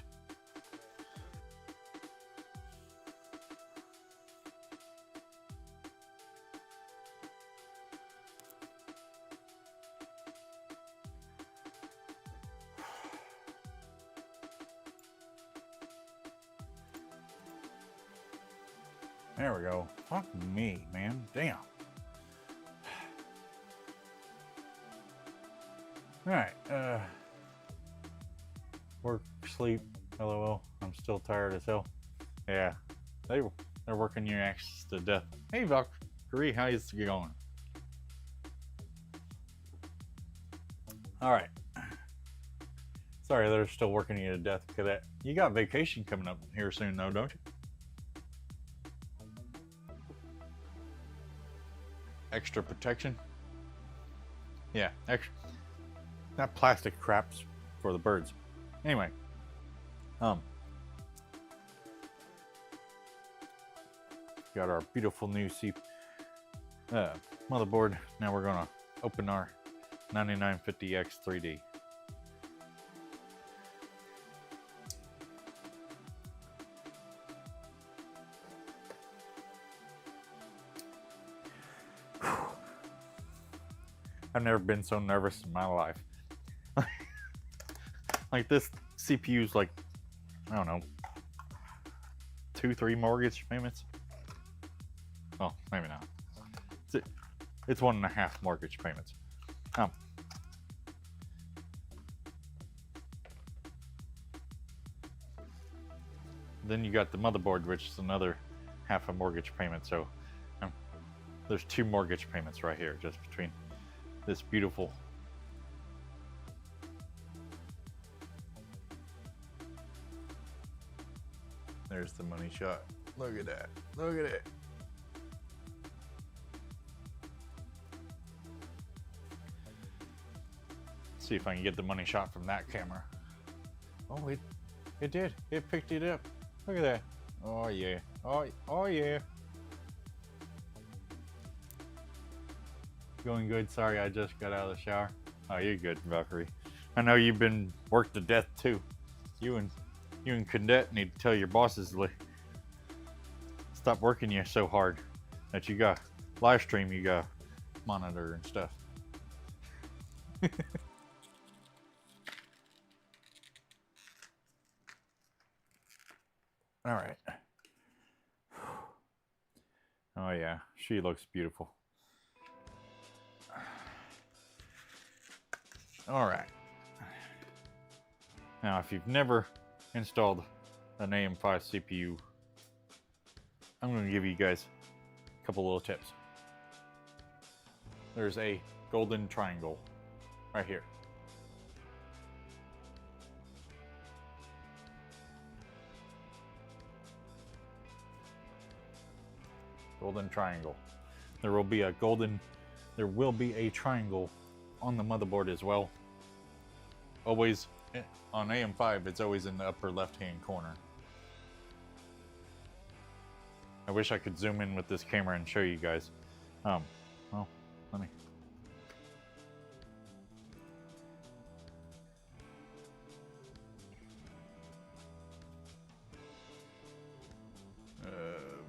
A: There we go. Fuck me, man. Damn. Alright, work, sleep, LOL. I'm still tired as hell. Yeah, they're working your asses to death. Hey Valkyrie, how's it going? Alright. Sorry, they're still working you to death, cadet. You got vacation coming up here soon though, don't you? Extra protection? Yeah, extra. That plastic crap's for the birds. Anyway, got our beautiful new motherboard. Now we're gonna open our 9950X3D. I've never been so nervous in my life. Like this CPU's like, I don't know, 2-3 mortgage payments. Oh, maybe not. It's 1.5 mortgage payments. Then you got the motherboard, which is another half a mortgage payment. So there's 2 mortgage payments right here, just between this beautiful. There's the money shot. Look at that. Look at it. See if I can get the money shot from that camera. Oh, it did. It picked it up. Look at that. Oh yeah. Oh yeah. Going good. Sorry, I just got out of the shower. Oh, you're good, Valkyrie. I know you've been worked to death too. You and Cadet need to tell your bosses to stop working you so hard that you got live stream, you got monitor and stuff. All right. Oh yeah, she looks beautiful. All right. Now, if you've never installed an AM5 CPU, I'm going to give you guys a couple little tips. There's a golden triangle right here. Golden triangle. There will be a triangle on the motherboard as well. Always on AM5, it's always in the upper left-hand corner. I wish I could zoom in with this camera and show you guys. Well, let me.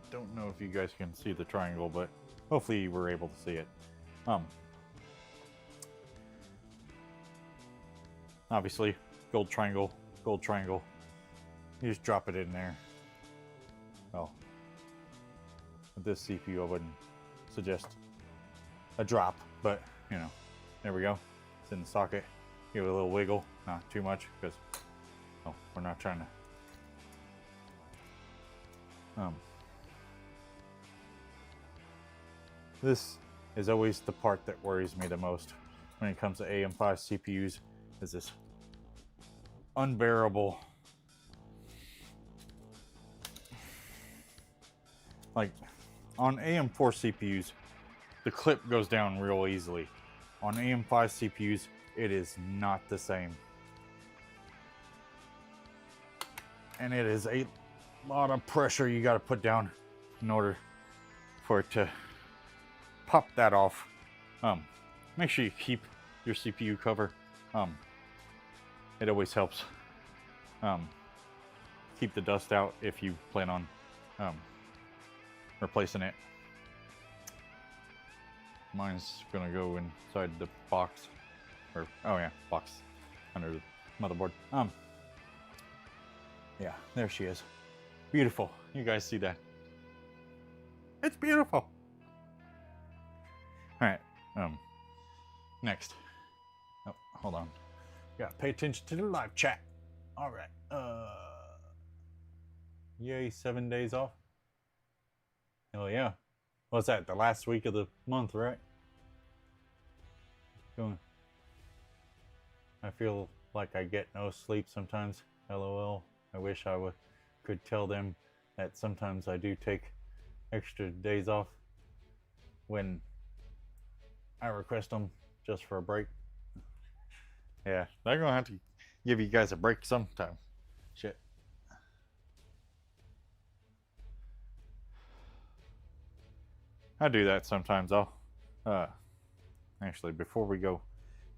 A: Don't know if you guys can see the triangle, but hopefully you were able to see it. Obviously, gold triangle, gold triangle. You just drop it in there. Well, with this CPU, I wouldn't suggest a drop, but you know, there we go. It's in the socket. Give it a little wiggle, not too much, because we're not trying to. This is always the part that worries me the most when it comes to AM5 CPUs. Is this unbearable, like on AM4 CPUs the clip goes down real easily. On AM5 CPUs it is not the same, and it is a lot of pressure you got to put down in order for it to pop that off. Make sure you keep your CPU cover. It always helps keep the dust out if you plan on replacing it. Mine's gonna go inside the box, or oh yeah, box under the motherboard. Yeah, there she is. Beautiful. You guys see that? It's beautiful. All right. Next. Oh, hold on. Gotta pay attention to the live chat. All right. Yay, 7 days off. Hell yeah. What's that? The last week of the month, right? Going. I feel like I get no sleep sometimes. LOL. I wish I could tell them that sometimes I do take extra days off when I request them just for a break. Yeah, they're gonna have to give you guys a break sometime. Shit. I do that sometimes. I'll actually, before we go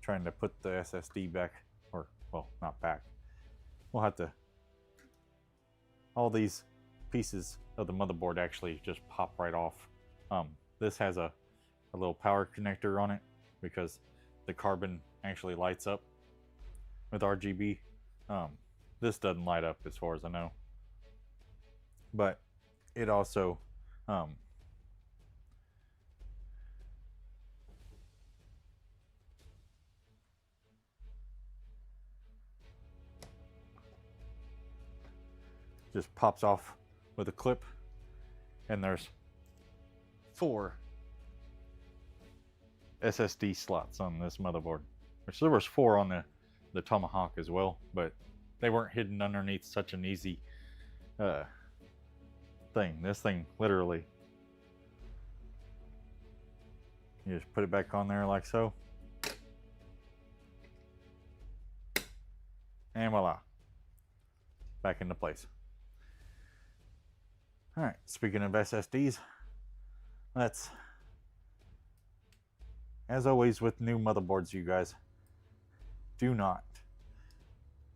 A: trying to put the SSD back, or well, not back, we'll have to, all these pieces of the motherboard actually just pop right off. This has a little power connector on it because the carbon actually lights up with RGB. This doesn't light up as far as I know, but it also just pops off with a clip, and there's 4 SSD slots on this motherboard, which there was 4 on the Tomahawk as well, but they weren't hidden underneath such an easy thing. This thing literally, you just put it back on there like so, and voila, back into place. All right, speaking of SSDs, let's, as always with new motherboards, you guys, do not,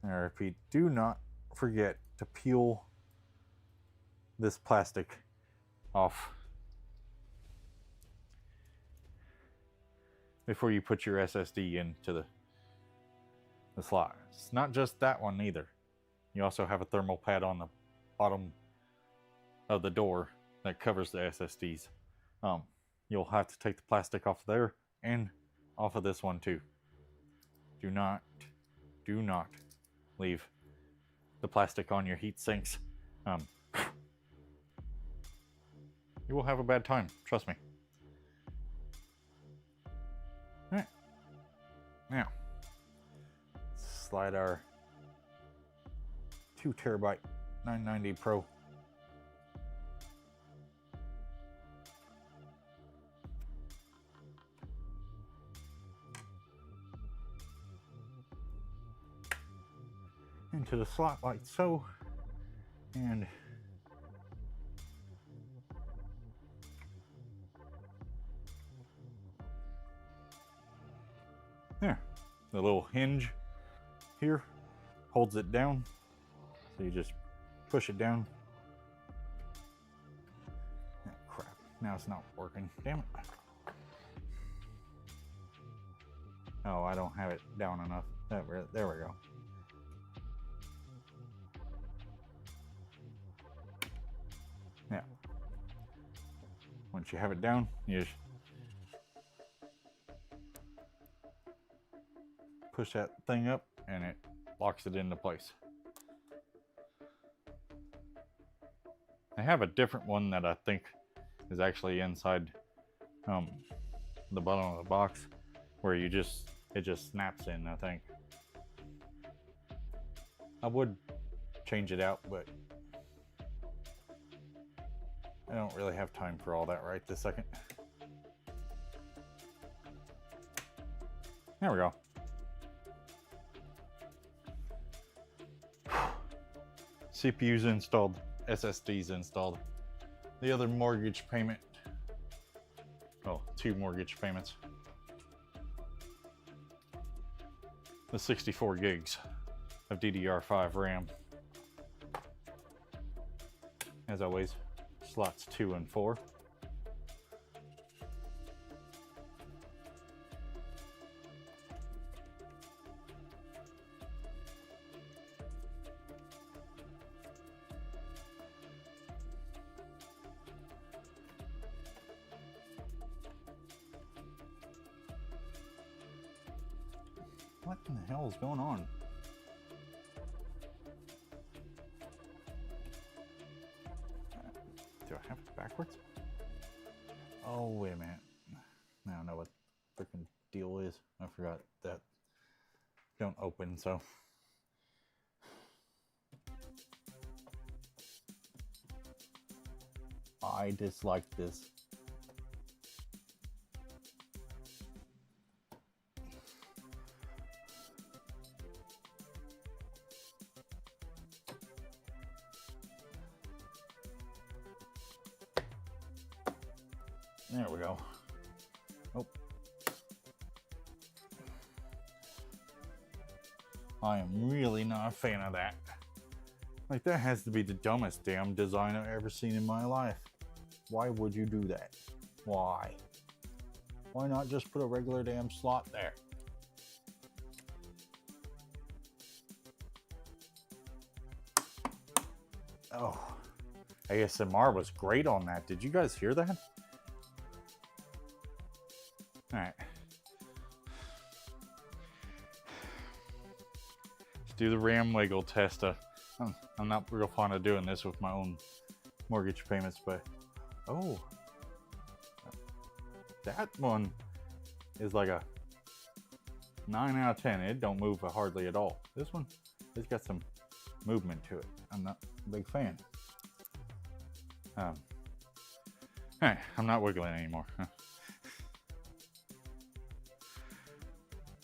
A: I repeat, do not forget to peel this plastic off before you put your SSD into the slot. It's not just that one either. You also have a thermal pad on the bottom of the door that covers the SSDs. You'll have to take the plastic off there and off of this one too. Do not leave the plastic on your heat sinks. You will have a bad time, trust me. All right, now slide our 2 terabyte 990 Pro into the slot like so, and there, the little hinge here holds it down, so you just push it down. Oh, crap, now it's not working, damn it. Oh, I don't have it down enough. There we go. Now, once you have it down, you just push that thing up and it locks it into place. I have a different one that I think is actually inside the bottom of the box, where it just snaps in, I think. I would change it out, but I don't really have time for all that right this second. There we go. CPU's installed, SSD's installed. The other mortgage payment, oh, 2 mortgage payments. The 64 gigs of DDR5 RAM. As always, slots 2 and 4. What in the hell is going on? Do I have it backwards? Oh, wait a minute. I don't know what the freaking deal is. I forgot that don't open, so. I dislike this. There we go. Oh. I am really not a fan of that. Like, that has to be the dumbest damn design I've ever seen in my life. Why would you do that? Why? Why not just put a regular damn slot there? Oh, ASMR was great on that. Did you guys hear that? All right. Let's do the RAM wiggle test. I'm not real fond of doing this with my own mortgage payments, but oh, that one is like a 9 out of 10. It don't move hardly at all. This one, it's got some movement to it. I'm not a big fan. All right, I'm not wiggling anymore.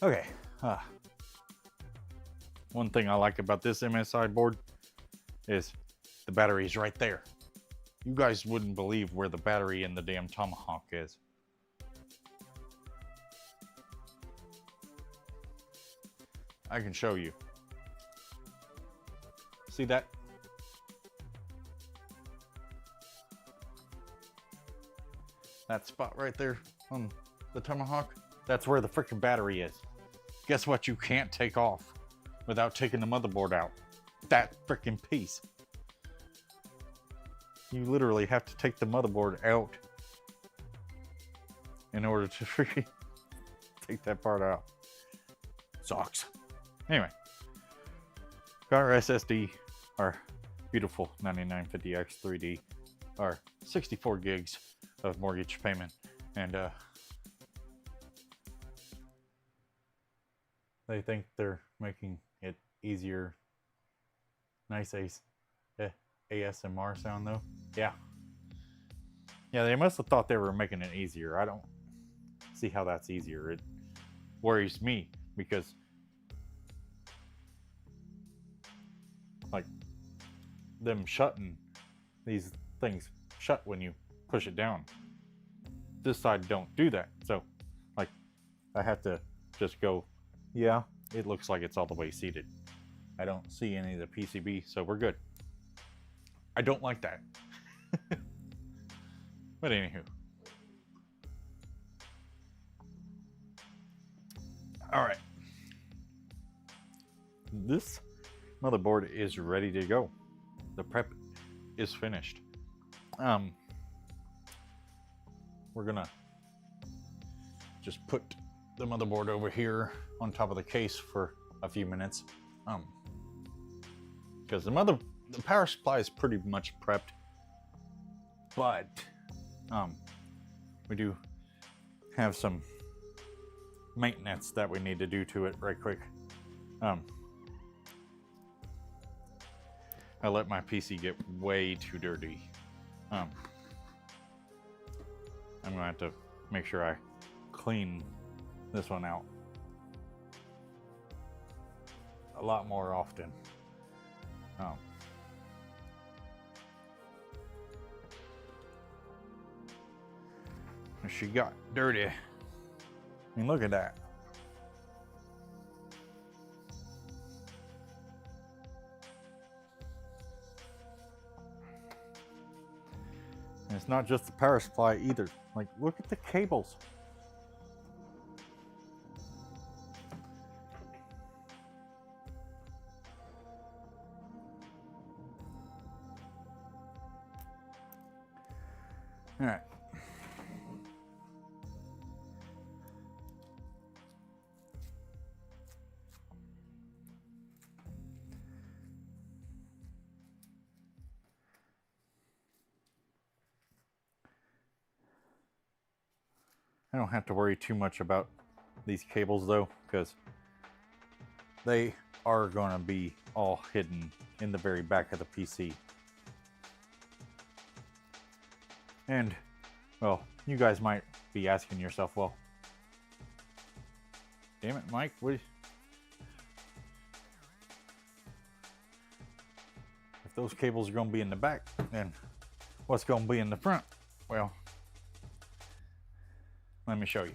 A: Okay. One thing I like about this MSI board is the battery's right there. You guys wouldn't believe where the battery in the damn Tomahawk is. I can show you. See that? That spot right there on the Tomahawk? That's where the freaking battery is. Guess what you can't take off without taking the motherboard out? That freaking piece. You literally have to take the motherboard out in order to freaking take that part out. Sucks. Anyway, got our SSD, our beautiful 9950 X3D, our 64 gigs of mortgage payment, and they think they're making it easier. Nice ASMR sound though. Yeah, they must have thought they were making it easier. I don't see how that's easier. It worries me because like them shutting, these things shut when you push it down. This side don't do that. So like I have to just go, yeah, it looks like it's all the way seated. I don't see any of the PCB, so we're good. I don't like that. But anywho. All right. This motherboard is ready to go. The prep is finished. We're gonna just put the motherboard over here on top of the case for a few minutes. Because the power supply is pretty much prepped, but we do have some maintenance that we need to do to it right quick. I let my PC get way too dirty. I'm gonna have to make sure I clean this one out a lot more often. She got dirty. I mean, look at that. And it's not just the power supply either. Like, look at the cables. All right. I don't have to worry too much about these cables though, because they are going to be all hidden in the very back of the PC. And, well, you guys might be asking yourself, well, damn it, Mike, what? If those cables are going to be in the back, then what's going to be in the front? Well, let me show you.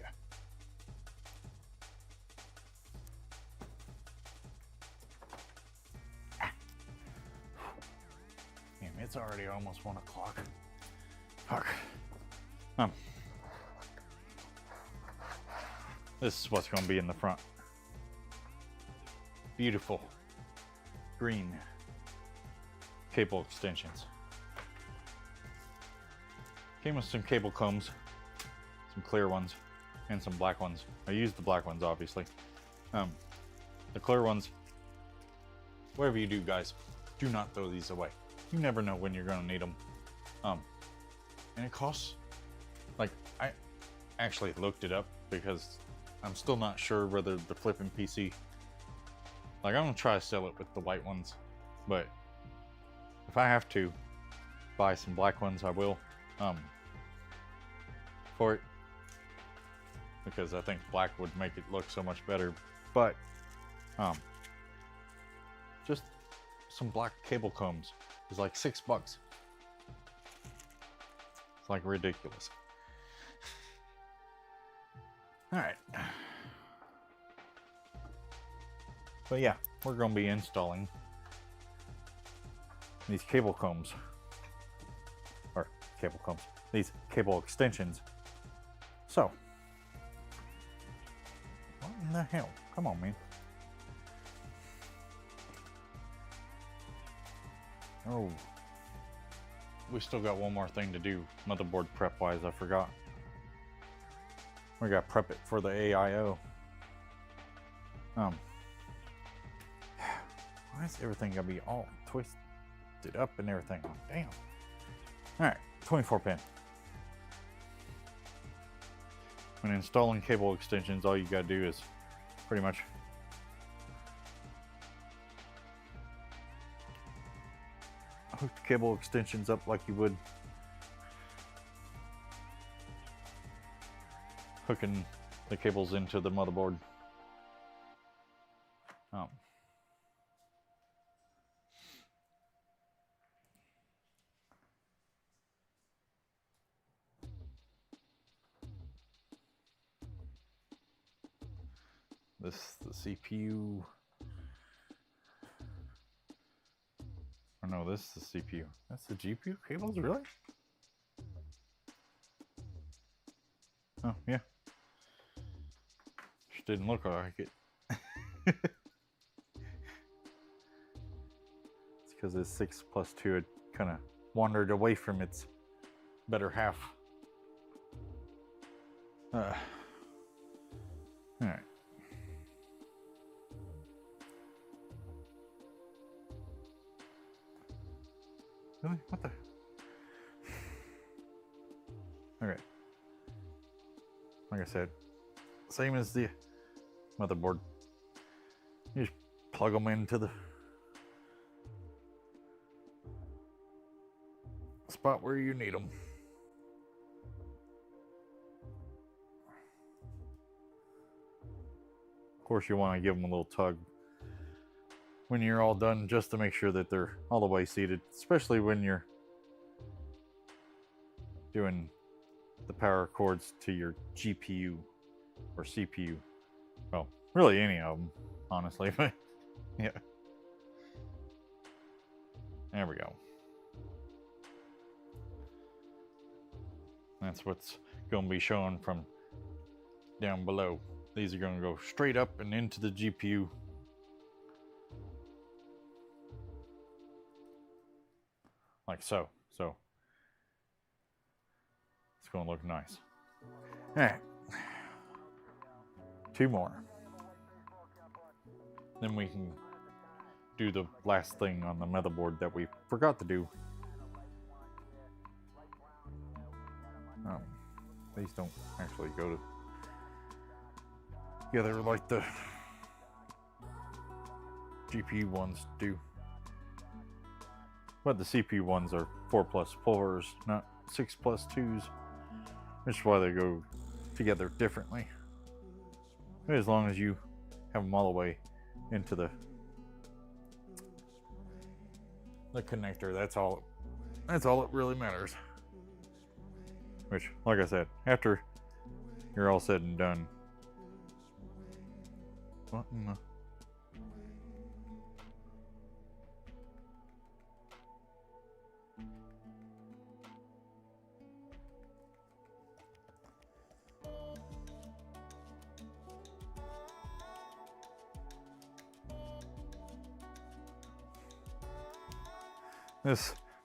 A: Damn, it's already almost 1 o'clock. Fuck. This is what's going to be in the front. Beautiful green cable extensions. Came with some cable combs, some clear ones, and some black ones. I used the black ones, obviously. The clear ones, whatever you do, guys, do not throw these away. You never know when you're going to need them. And it costs, like, I actually looked it up because I'm still not sure whether the flipping PC, like, I'm going to try to sell it with the white ones, but if I have to buy some black ones, I will, for it, because I think black would make it look so much better. But just some black cable combs is like $6. It's like ridiculous. All right. But yeah, we're going to be installing these cable combs, or cable combs, these cable extensions. So, what in the hell? Come on, man. Oh, we still got one more thing to do, motherboard prep wise. I forgot. We got to prep it for the AIO. Why is everything gonna be all twisted up and everything? Oh, damn. All right, 24 pin. When installing cable extensions, all you gotta do is pretty much hook the cable extensions up like you would hooking the cables into the motherboard. This is the CPU. Oh no, this is the CPU. That's the GPU cables, really? Oh yeah. Just didn't look like it. It's because this 6+2 had kind of wandered away from its better half. All right. Really? What the? Okay. Like I said, same as the motherboard. You just plug them into the spot where you need them. Of course, you want to give them a little tug when you're all done, just to make sure that they're all the way seated, especially when you're doing the power cords to your GPU or CPU. Well, really any of them, honestly, but yeah. There we go. That's what's going to be shown from down below. These are going to go straight up and into the GPU. Like so. So it's going to look nice. All right. 2 more. Then we can do the last thing on the motherboard that we forgot to do. these don't actually go together like the GPU ones do. But the CPU ones are 4+4s, not 6+2s, which is why they go together differently. But as long as you have them all the way into the connector, that's all it really matters. Which, like I said, after you're all said and done, what in the...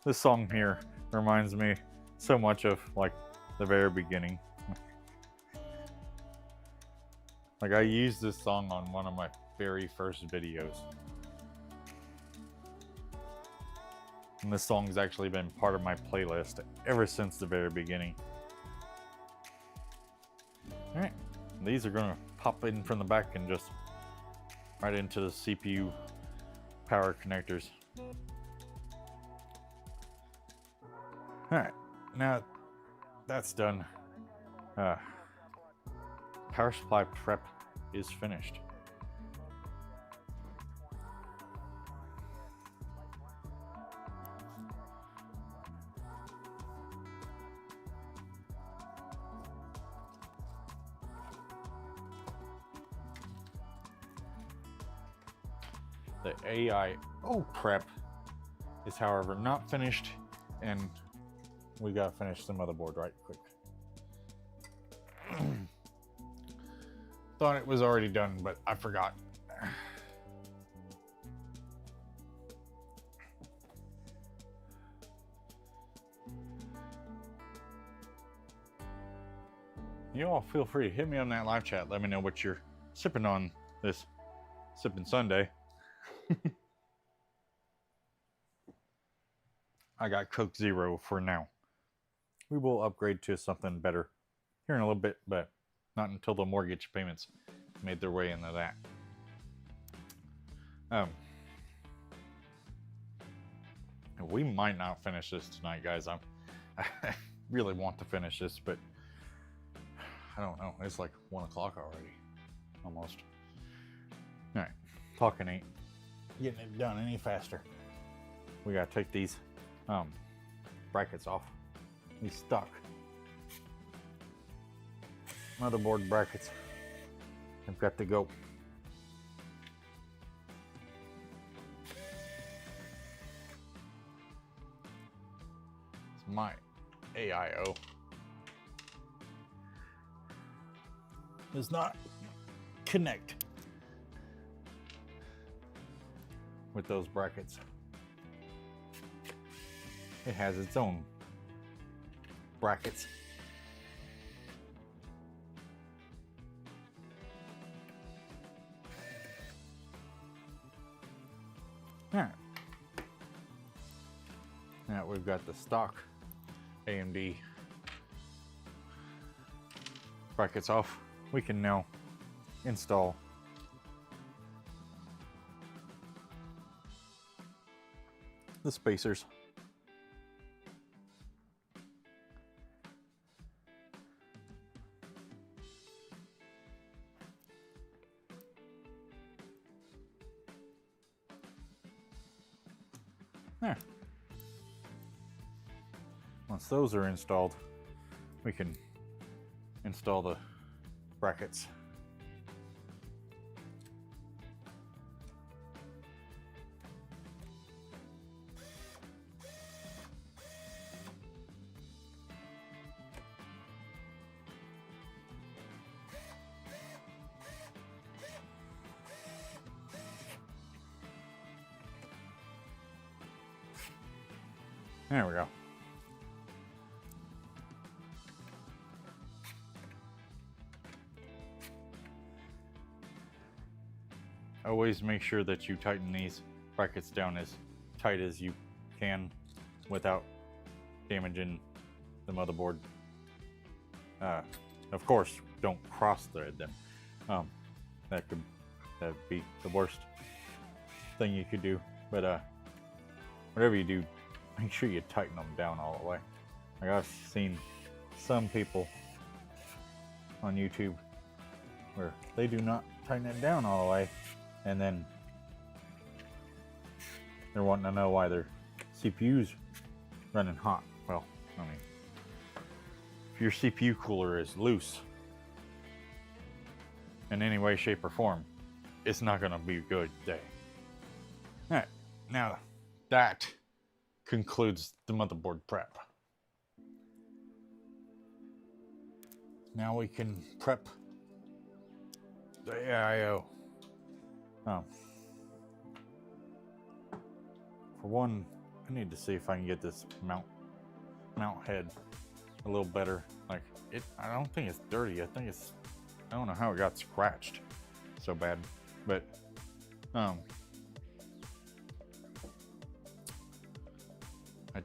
A: This song here reminds me so much of like the very beginning. Like I used this song on one of my very first videos. And this song's actually been part of my playlist ever since the very beginning. Alright, these are gonna pop in from the back and just right into the CPU power connectors. Alright, now that's done. Power supply prep is finished. The AIO prep is, however, not finished, and we gotta finish the motherboard right quick. Thought it was already done, but I forgot. You all feel free to hit me on that live chat. Let me know what you're sipping on this Sipping Sunday. I got Coke Zero for now. We will upgrade to something better here in a little bit, but not until the mortgage payments made their way into that. We might not finish this tonight, guys. I really want to finish this, but I don't know. It's like 1 o'clock already, almost. All right, talking ain't getting it done any faster. We gotta take these brackets off. These stuck motherboard brackets have got to go. It's my AIO. Does not connect with those brackets. It has its own brackets. All right. Now we've got the stock AMD brackets off. We can now install the spacers. There. Once those are installed, we can install the brackets. There we go. Always make sure that you tighten these brackets down as tight as you can without damaging the motherboard. Of course, don't cross thread them. That'd be the worst thing you could do. But whatever you do, make sure you tighten them down all the way. Like I've seen some people on YouTube where they do not tighten it down all the way, and then they're wanting to know why their CPU's running hot. Well, I mean, if your CPU cooler is loose in any way, shape, or form, it's not going to be a good day. Alright, now that concludes the motherboard prep. Now we can prep the AIO. For one, I need to see if I can get this mount head a little better. Like I don't think it's dirty. I don't know how it got scratched so bad, but I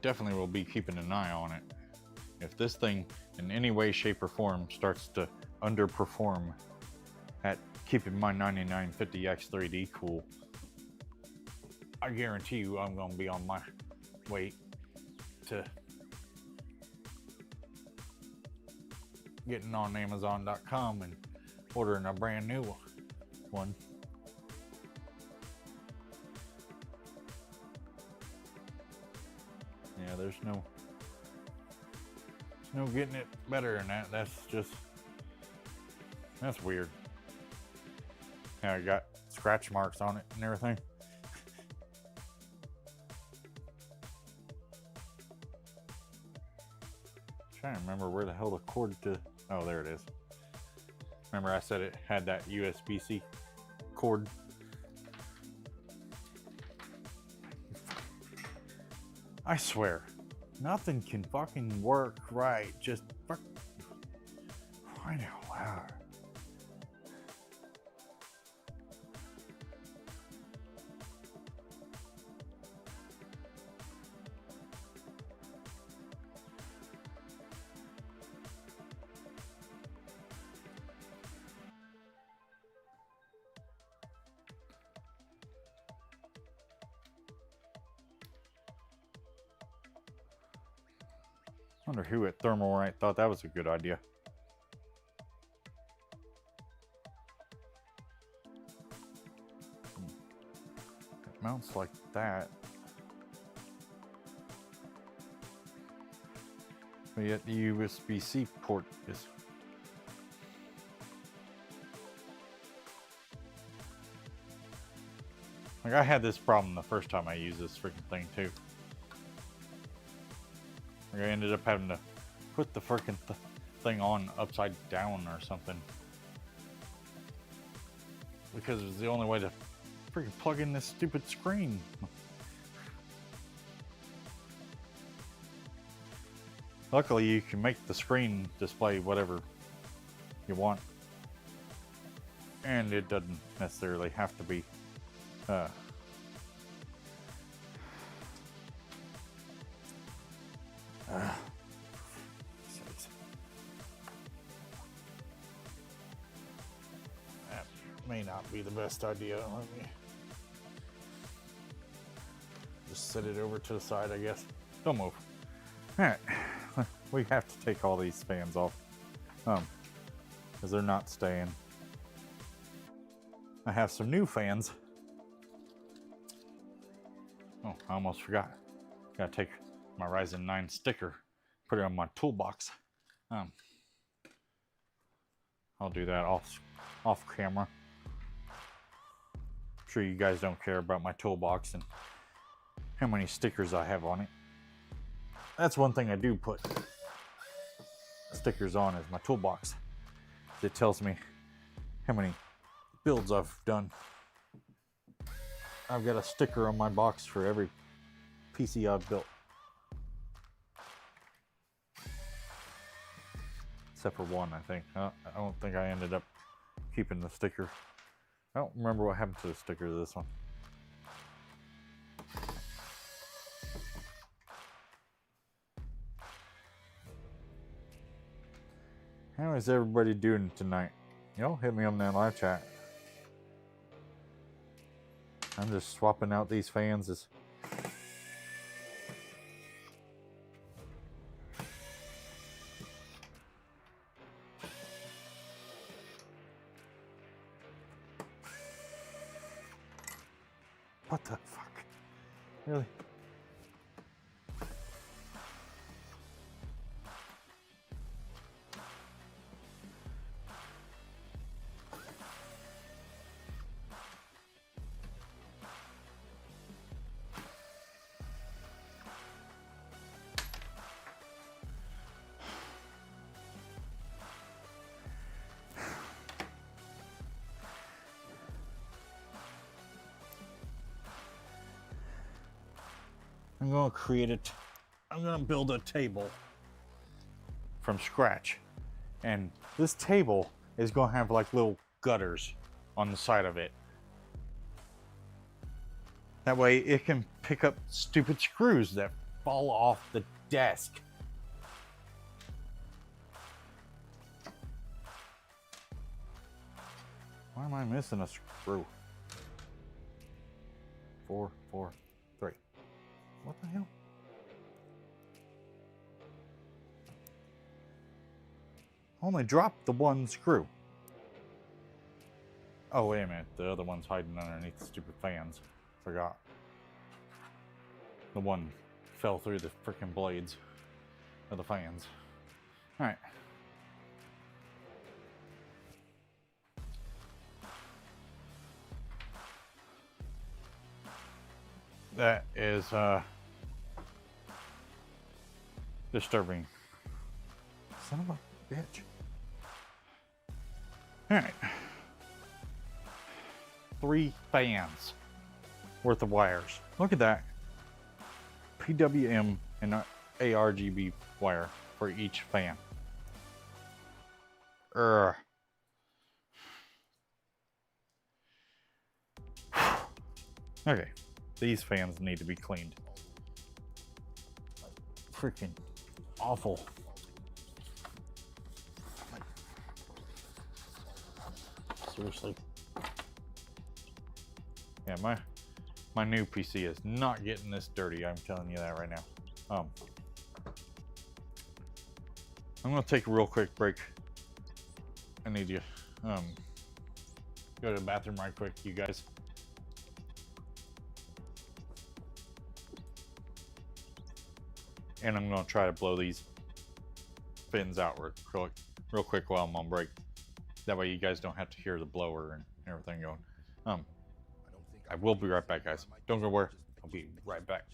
A: definitely will be keeping an eye on it. If this thing in any way, shape, or form starts to underperform at keeping my 9950 X3D cool, I guarantee you I'm going to be on my way to getting on Amazon.com and ordering a brand new one. Yeah, there's no getting it better than that. That's weird. Yeah, I got scratch marks on it and everything. Trying to remember where the hell the cord to. Oh, there it is. Remember I said it had that USB-C cord. I swear, nothing can fucking work right. Just fuck. Right out loud. Wonder who at Thermalright thought that was a good idea. It mounts like that. But yet the USB-C port is... Like I had this problem the first time I used this freaking thing too. I ended up having to put the freaking thing on upside down or something, because it was the only way to freaking plug in this stupid screen. Luckily, you can make the screen display whatever you want, and it doesn't necessarily have to be that may not be the best idea. Let me just set it over to the side, I guess. Don't move. Alright, we have to take all these fans off because they're not staying. I have some new fans. Oh, I almost forgot. Gotta take my Ryzen 9 sticker, put it on my toolbox. I'll do that off camera. I'm sure you guys don't care about my toolbox and how many stickers I have on it. That's one thing I do put stickers on, is my toolbox. It tells me how many builds I've done. I've got a sticker on my box for every PC I've built. Except for one, I think. I don't think I ended up keeping the sticker. I don't remember what happened to the sticker of this one. How is everybody doing tonight? Y'all hit me on that live chat. I'm just swapping out these fans as what the fuck? Really? I'm gonna create it. I'm gonna build a table from scratch. And this table is gonna have like little gutters on the side of it. That way it can pick up stupid screws that fall off the desk. Why am I missing a screw? 4, 4, 3. What the hell? Only dropped the one screw. Oh, wait a minute. The other one's hiding underneath the stupid fans. Forgot. The one fell through the freaking blades of the fans. Alright. That is disturbing. Son of a bitch. Alright. 3 fans worth of wires. Look at that. PWM and ARGB wire for each fan. Okay. These fans need to be cleaned. Freaking awful. Seriously. Yeah, my new PC is not getting this dirty. I'm telling you that right now. I'm gonna take a real quick break. I need you go to the bathroom right quick, you guys. And I'm gonna try to blow these fins out real quick while I'm on break. That way you guys don't have to hear the blower and everything going. I will be right back, guys. Don't go where. I'll be right back.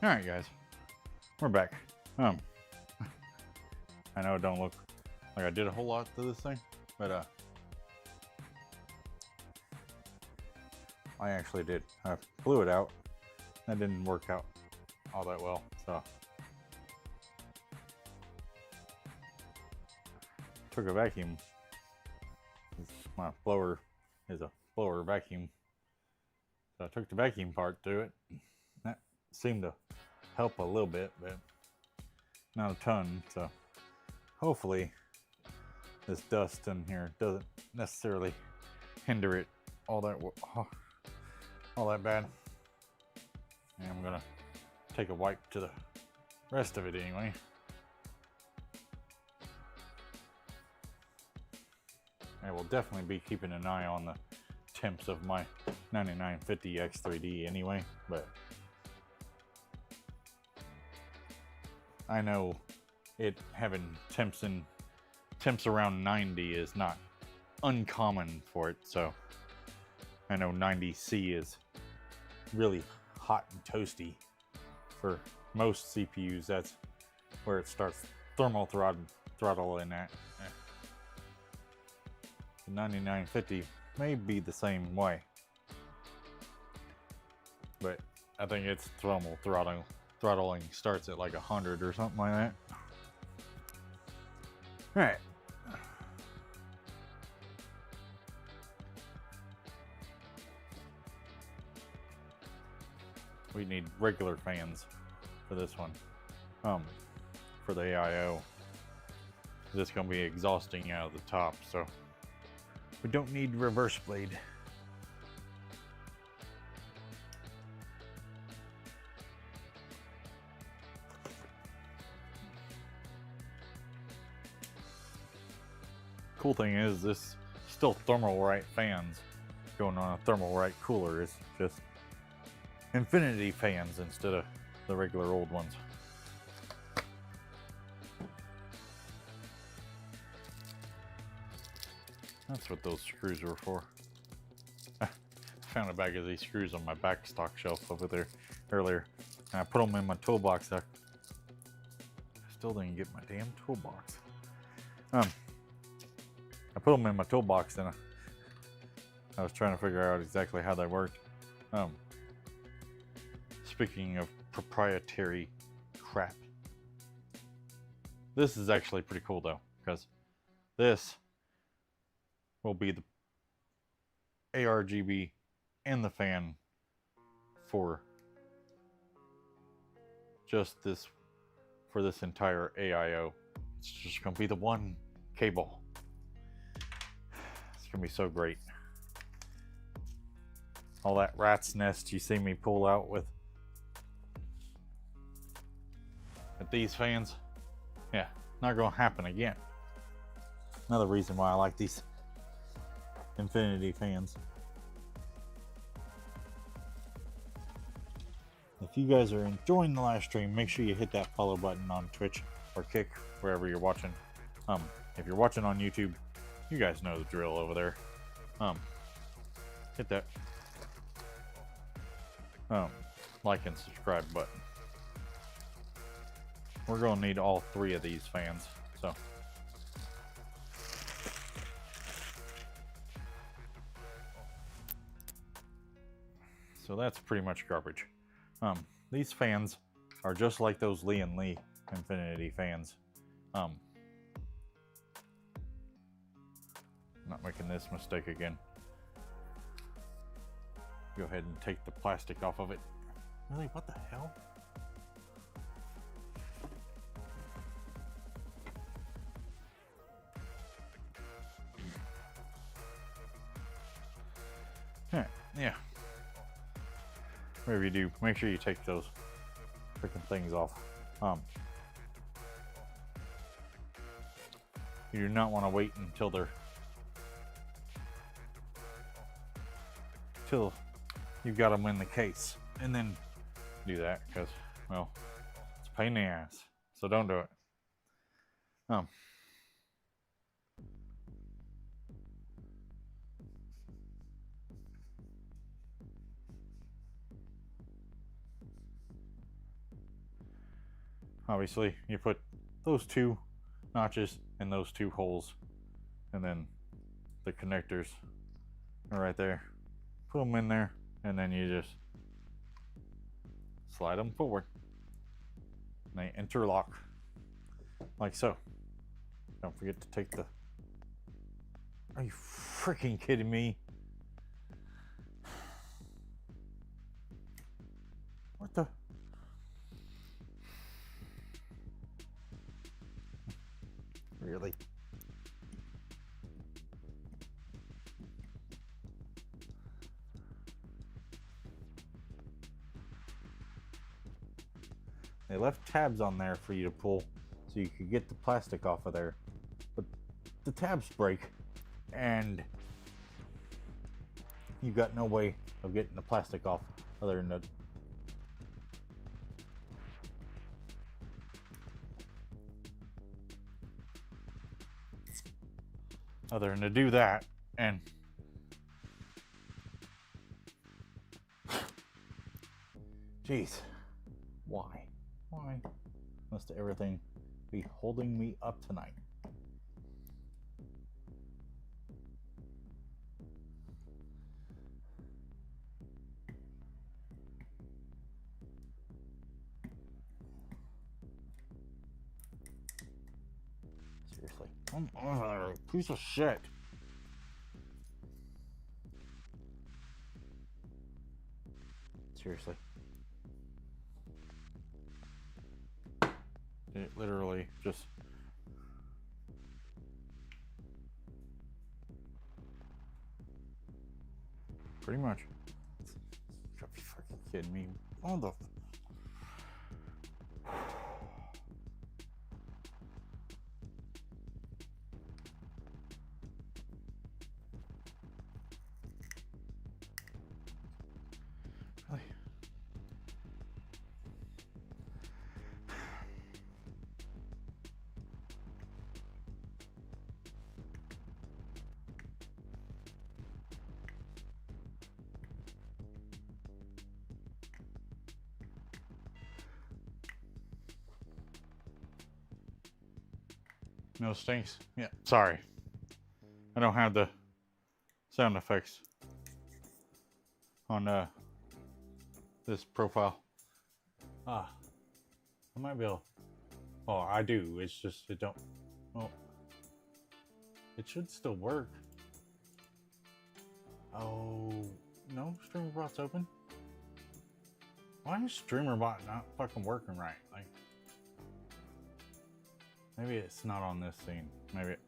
A: Alright guys, we're back. I know it don't look like I did a whole lot to this thing, but I actually did. I blew it out. That didn't work out all that well, so took a vacuum. My blower is a blower vacuum, so I took the vacuum part to it. That seemed to help a little bit, but not a ton. So hopefully this dust in here doesn't necessarily hinder it all that bad. And I'm gonna take a wipe to the rest of it anyway. I will definitely be keeping an eye on the temps of my 9950 X3D anyway, but I know it having temps around 90 is not uncommon for it, so I know 90C is really hot and toasty for most CPUs. That's where it starts thermal throttling at. The 9950 may be the same way, but I think its thermal throttling starts at like 100 or something like that. All right. We need regular fans for this one. For the AIO. This is gonna be exhausting out of the top, so we don't need reverse blade. Cool thing is this still Thermalright fans going on a Thermalright cooler. It's just infinity fans instead of the regular old ones. That's what those screws were for. I found a bag of these screws on my back stock shelf over there earlier, and I put them in my toolbox. I still didn't get my damn toolbox. I put them in my toolbox, and I was trying to figure out exactly how they worked. Speaking of proprietary crap, this is actually pretty cool though, because this will be the ARGB and the fan for just this, for this entire AIO. It's just gonna be the one cable. It's gonna be so great. All that rat's nest you see me pull out with these fans, yeah, not gonna happen again. Another reason why I like these infinity fans. If you guys are enjoying the live stream, make sure you hit that follow button on Twitch or Kick, wherever you're watching. If you're watching on YouTube, you guys know the drill over there. Hit that like and subscribe button. We're gonna need all three of these fans, so that's pretty much garbage. These fans are just like those Lian infinity fans. Not making this mistake again. Go ahead and take the plastic off of it. Really, what the hell? Yeah. Whatever you do, make sure you take those freaking things off. You do not want to wait until you've got them in the case and then do that, because, well, it's a pain in the ass. So don't do it. obviously you put those two notches in those two holes, and then the connectors are right there. Put them in there, and then you just slide them forward. And they interlock like so. Don't forget to take the... Are you freaking kidding me? What the? Really? They left tabs on there for you to pull so you could get the plastic off of there. But the tabs break and you've got no way of getting the plastic off other than to do that. And jeez, why must everything be holding me up tonight? Seriously, come on, piece of shit. Seriously. It literally just... Pretty much. You gotta be fucking kidding me. All the... Really? No stinks. Yeah, sorry. I don't have the sound effects on this profile. I might be able... Oh, I do. It's just it don't... Oh, it should still work. Oh, no, StreamerBot's open. Why is StreamerBot not fucking working right? Like, maybe it's not on this scene. Maybe it...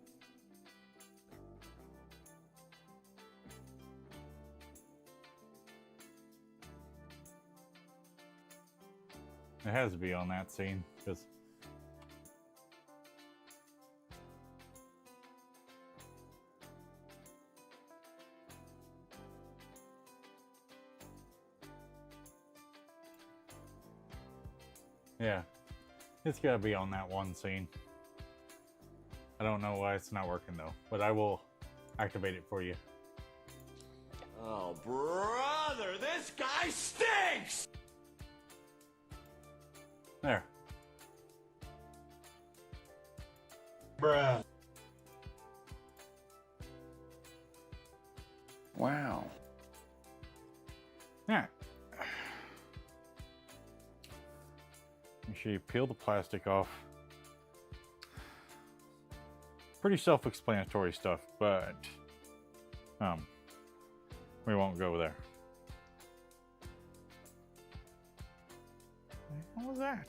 A: It has to be on that scene, because... Yeah, it's gotta be on that one scene. I don't know why it's not working though, but I will activate it for you.
C: Oh, brother, this guy stinks!
A: There.
C: Bruh.
D: Wow.
A: Yeah. Make sure you peel the plastic off. Pretty self-explanatory stuff, but we won't go there. What was that?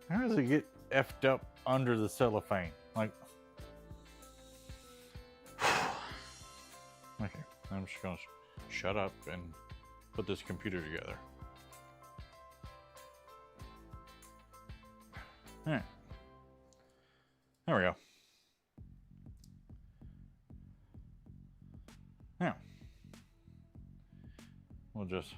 A: How does it get effed up under the cellophane? Like, okay, I'm just gonna shut up and put this computer together. Yeah. There we go. Now, we'll just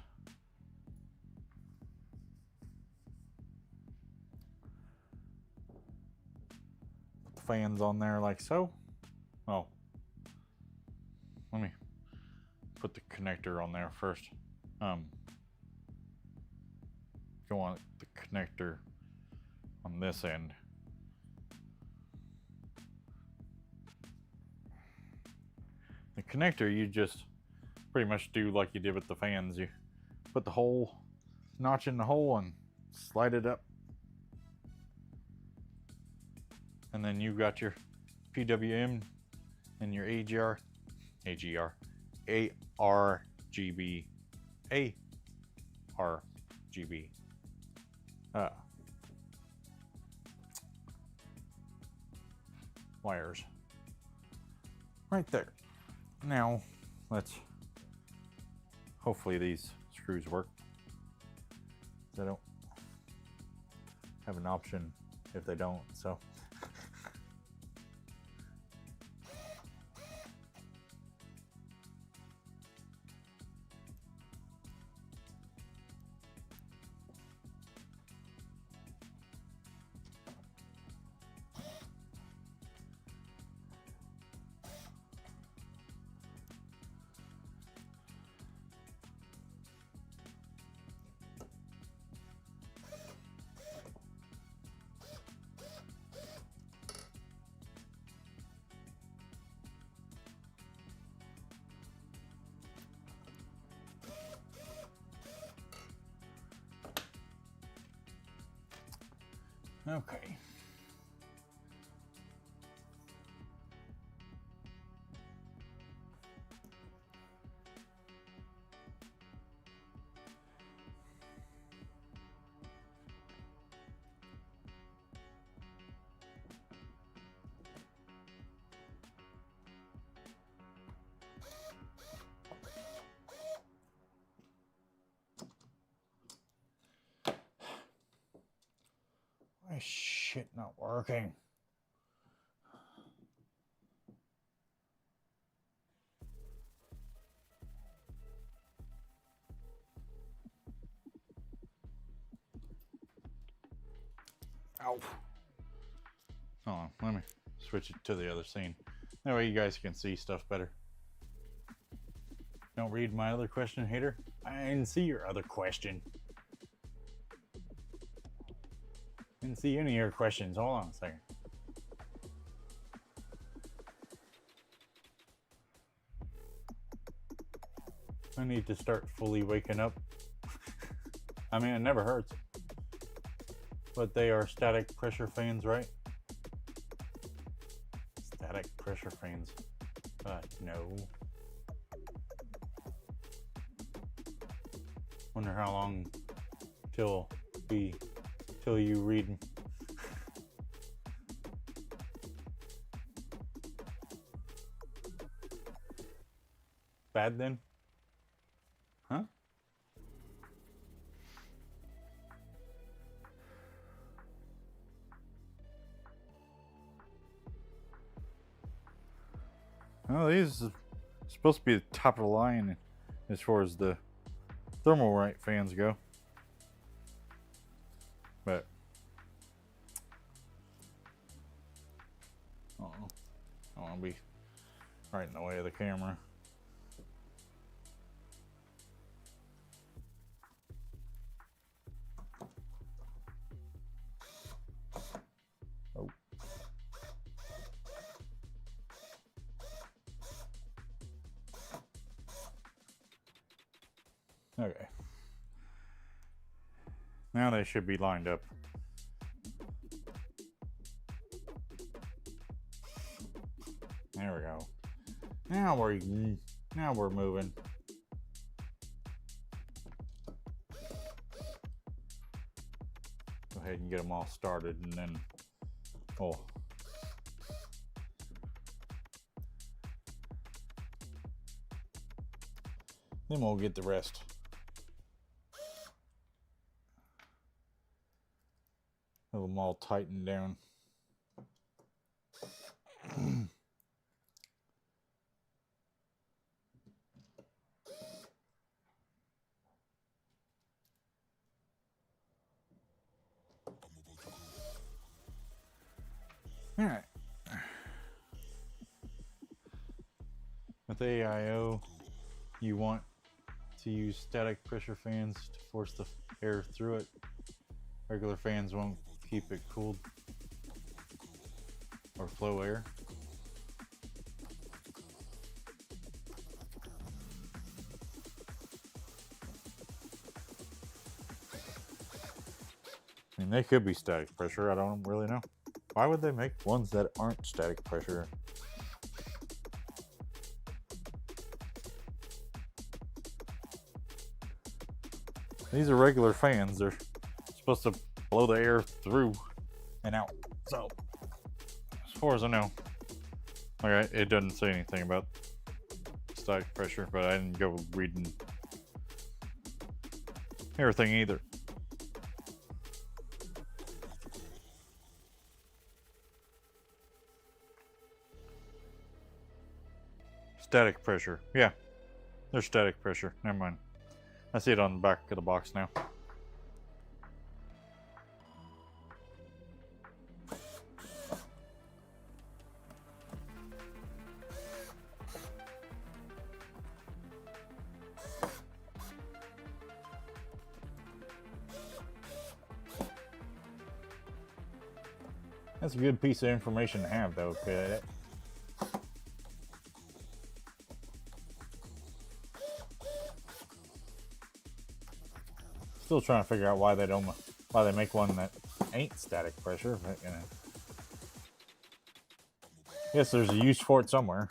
A: put the fans on there like so. Oh, let me put the connector on there first. Go on the connector on this end. The connector, you just pretty much do like you did with the fans. You put the hole, notch in the hole and slide it up. And then you got your PWM and your ARGB, wires right there. Now let's, hopefully these screws work. They don't have an option if they don't, so okay. My shit not working. Ow. Hold on, let me switch it to the other scene. That way you guys can see stuff better. Don't read my other question, hater. I didn't see your other question. Didn't see any of your questions. Hold on a second. I need to start fully waking up. I mean, it never hurts. But they are static pressure fans, right? Static pressure fans. No. Wonder how long till you read. Bad then? Huh? Oh, these are supposed to be the top of the line as far as the Thermalright fans go. But I don't want to be right in the way of the camera. Oh. Okay. Now they should be lined up. There we go. Now we're moving. Go ahead and get them all started, and then then we'll get the rest. Have them all tightened down. All right. With AIO, you want to use static pressure fans to force the air through it. Regular fans won't keep it cooled or flow air. I mean, they could be static pressure, I don't really know. Why would they make ones that aren't static pressure? These are regular fans. They're supposed to blow the air through and out. So, as far as I know, like it doesn't say anything about static pressure, but I didn't go reading everything either. Static pressure. Yeah, there's static pressure. Never mind. I see it on the back of the box now. That's a good piece of information to have, though. Still trying to figure out why they make one that ain't static pressure, but you know. Yes, there's a use for it somewhere.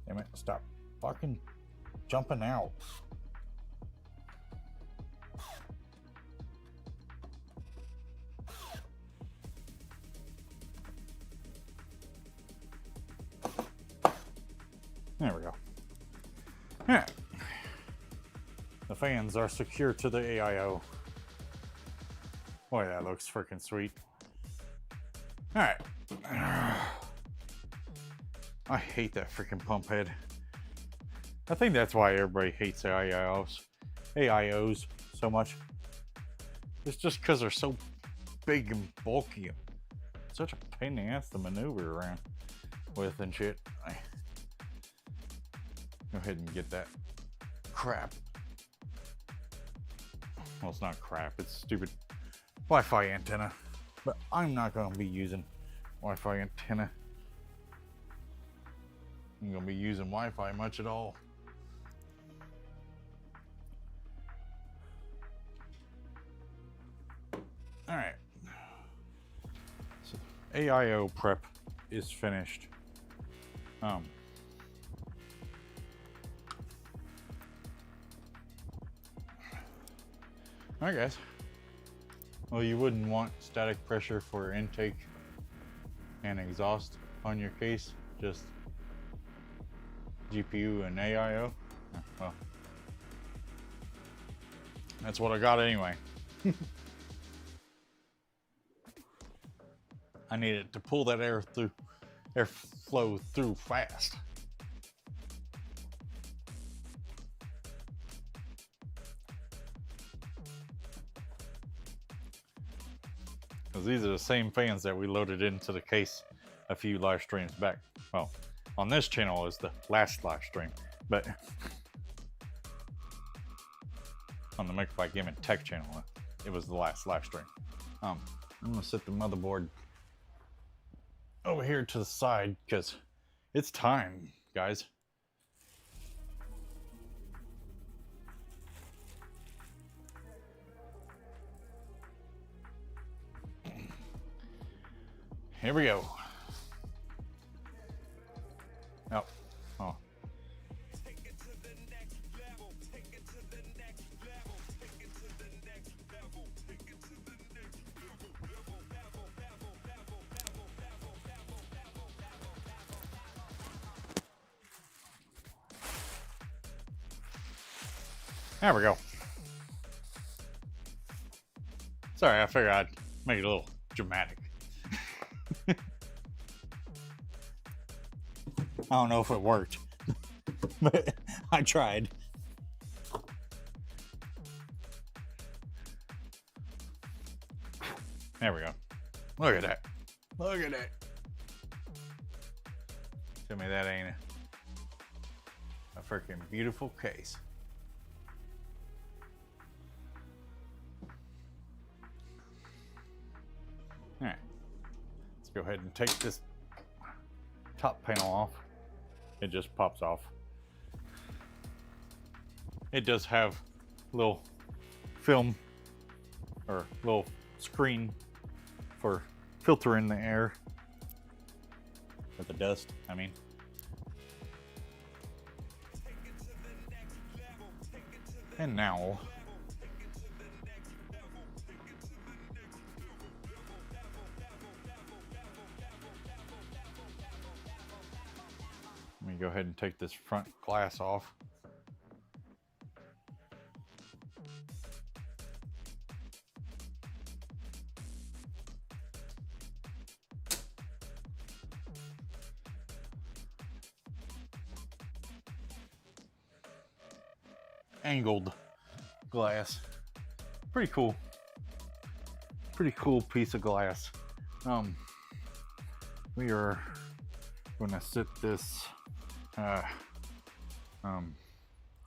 A: Damn it, stop fucking jumping out. There we go. Yeah. The fans are secure to the AIO. Boy, that looks freaking sweet. Alright. I hate that freaking pump head. I think that's why everybody hates AIOs so much. It's just because they're so big and bulky. Such a pain in the ass to maneuver around with and shit. Go ahead and get that crap. Well, it's not crap, it's stupid Wi-Fi antenna. But I'm not going to be using Wi-Fi antenna. I'm going to be using Wi-Fi much at all. Alright. So AIO prep is finished. Alright guys. Well, you wouldn't want static pressure for intake and exhaust on your case, just GPU and AIO. Well, that's what I got anyway. I needed to pull that airflow through fast. Because these are the same fans that we loaded into the case a few live streams back. Well, on this channel is the last live stream, but on the Megabyte Gaming Tech channel, it was the last live stream. I'm gonna set the motherboard over here to the side because it's time, guys. Here we go. Oh. Oh. There we go. Sorry, I figured I'd make it a little dramatic. I don't know if it worked, but I tried. There we go. Look at that. Look at that. Tell me that ain't a freaking beautiful case. All right. Let's go ahead and take this top panel off. It just pops off. It does have a little film or little screen for filtering the air or the dust, I mean. And now let me go ahead and take this front glass off. Angled glass. Pretty cool. Pretty cool piece of glass. We are going to sit this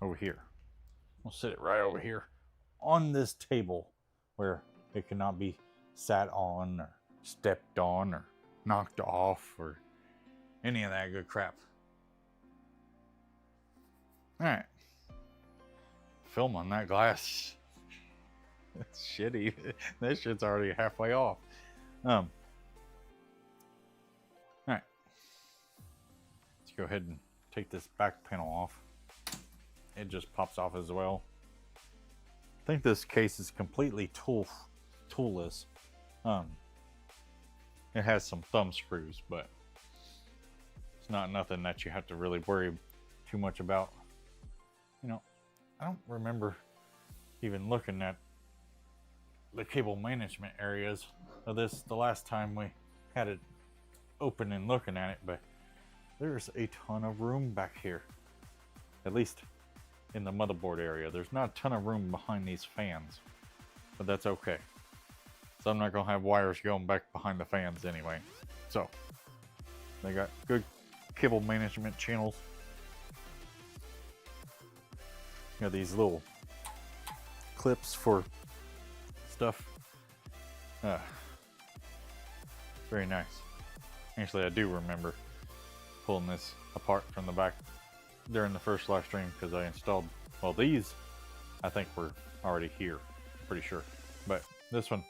A: over here. We'll sit it right over here on this table where it cannot be sat on or stepped on or knocked off or any of that good crap. All right. Film on that glass. That's shitty. That shit's already halfway off. All right. Let's go ahead and take this back panel off. It just pops off as well. I think this case is completely toolless. It has some thumb screws, but it's not nothing that you have to really worry too much about. You know, I don't remember even looking at the cable management areas of this the last time we had it open and looking at it, but there's a ton of room back here, at least in the motherboard area. There's not a ton of room behind these fans, but that's okay. So I'm not gonna have wires going back behind the fans anyway. So they got good cable management channels. Got these little clips for stuff. Very nice. Actually, I do remember pulling this apart from the back during the first live stream because I installed, well, these I think were already here, I'm pretty sure. But this one,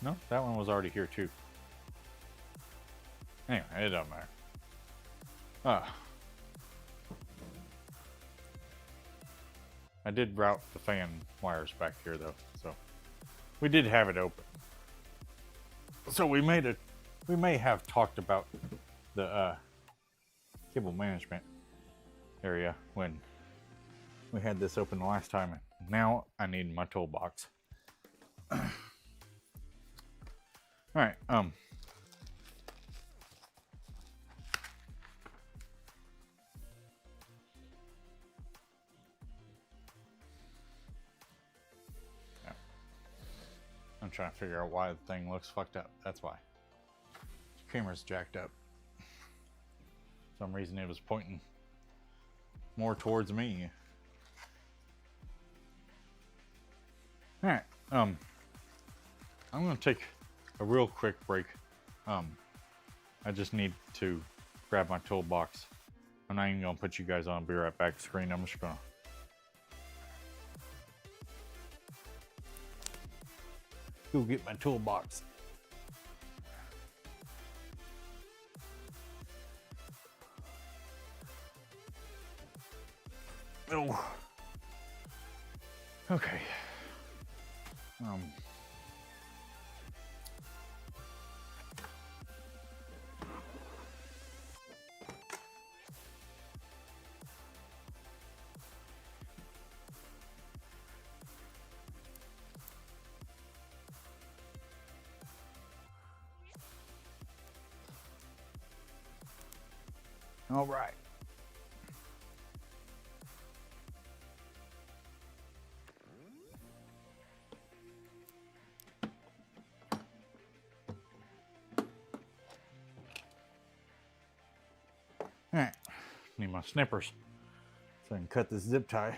A: no, that one was already here too. Anyway, it doesn't matter. I did route the fan wires back here though, so we did have it open. So we may have talked about the cable management area when we had this open the last time. Now I need my toolbox. All right, I'm trying to figure out why the thing looks fucked up. That's why. The camera's jacked up. For some reason it was pointing more towards me. Alright, I'm gonna take a real quick break. I just need to grab my toolbox. I'm not even gonna put you guys on a be right back screen. I'm just gonna go get my toolbox. Oh. Okay. All right. All right, need my snippers so I can cut this zip tie.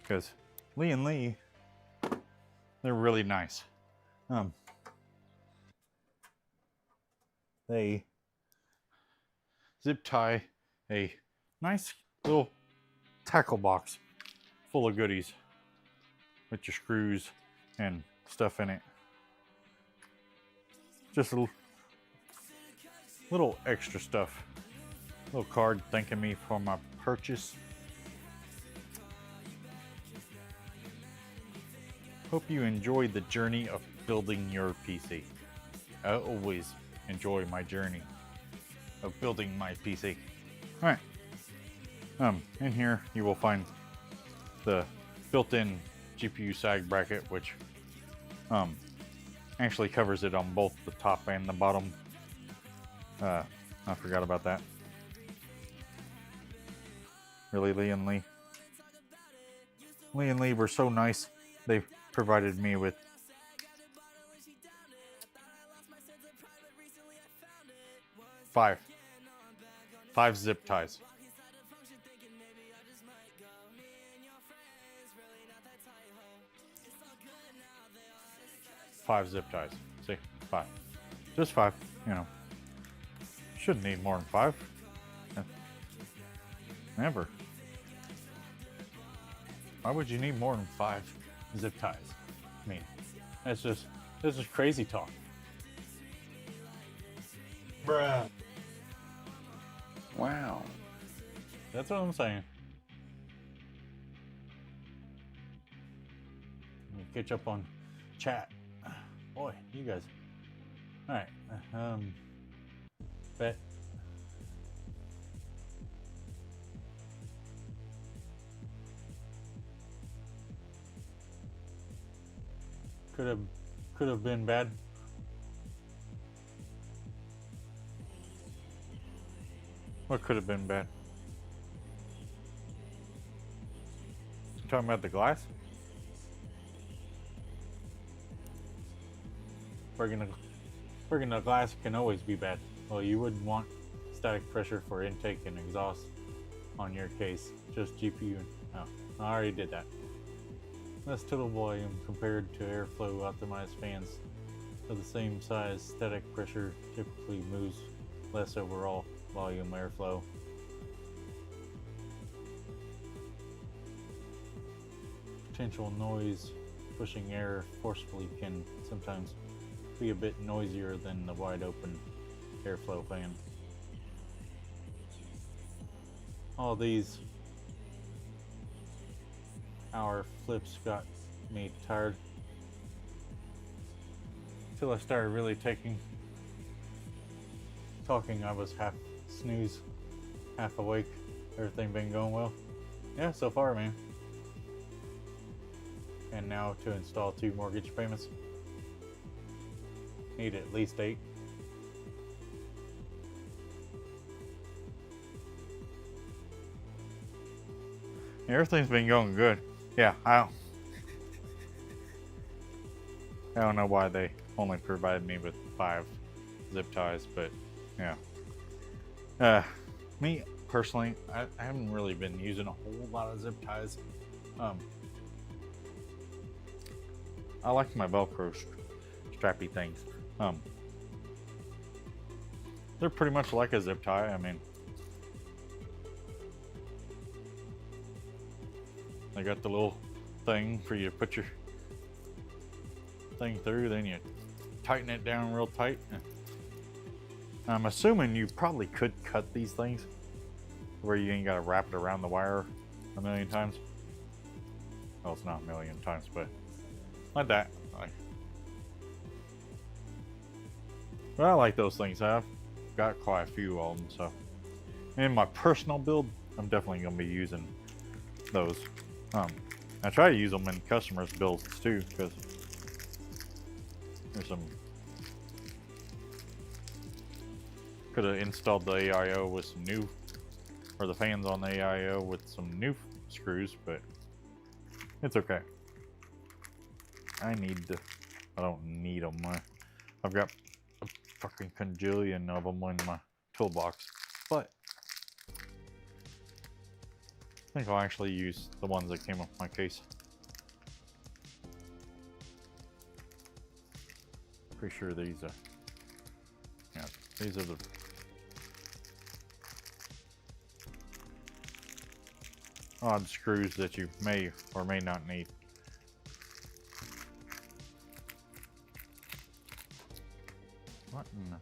A: Because Lian Li, they're really nice. They zip tie a nice little tackle box full of goodies with your screws and stuff in it. Just a little extra stuff. Little card thanking me for my purchase. Hope you enjoyed the journey of building your PC. I always enjoy my journey of building my PC. All right. In here you will find the built-in GPU sag bracket, which actually covers it on both the top and the bottom. I forgot about that. Really, Lian Li? Lian Li were so nice. They provided me with 5 zip ties. 5 zip ties. See, 5. Just 5, you know. Shouldn't need more than 5. Never. Why would you need more than 5 zip ties? I mean, this is crazy talk.
C: Bruh.
A: Wow. That's what I'm saying. Let me catch up on chat. Boy, you guys. Alright. Bet. Could have been bad. What could have been bad? You talking about the glass? Breaking the glass can always be bad. Well, you wouldn't want static pressure for intake and exhaust on your case. Just GPU. Oh, I already did that. Less total volume compared to airflow optimized fans of the same size. Static pressure typically moves less overall volume airflow. Potential noise pushing air forcefully can sometimes be a bit noisier than the wide open airflow fan. All these hour flips got me tired till I started really talking. I was half snooze, half awake. Everything been going well? Yeah, so far, man. And now to install 2 mortgage payments. Need at least 8. Everything's been going good. Yeah, I don't know why they only provided me with 5 zip ties, but yeah. Me personally, I haven't really been using a whole lot of zip ties. I like my Velcro strappy things. They're pretty much like a zip tie. I mean, they got the little thing for you to put your thing through, then you tighten it down real tight. I'm assuming you probably could cut these things where you ain't got to wrap it around the wire a million times. Well, it's not a million times, but like that. But I like those things. I've got quite a few of them, so in my personal build, I'm definitely going to be using those. I try to use them in customers' builds too, because there's some Could have installed the AIO with some new, or the fans on the AIO with some new screws, but it's okay. I don't need them. I've got a fucking cajillion of them in my toolbox, but I think I'll actually use the ones that came with my case. Pretty sure these are, yeah, these are the odd screws that you may or may not need. What in the...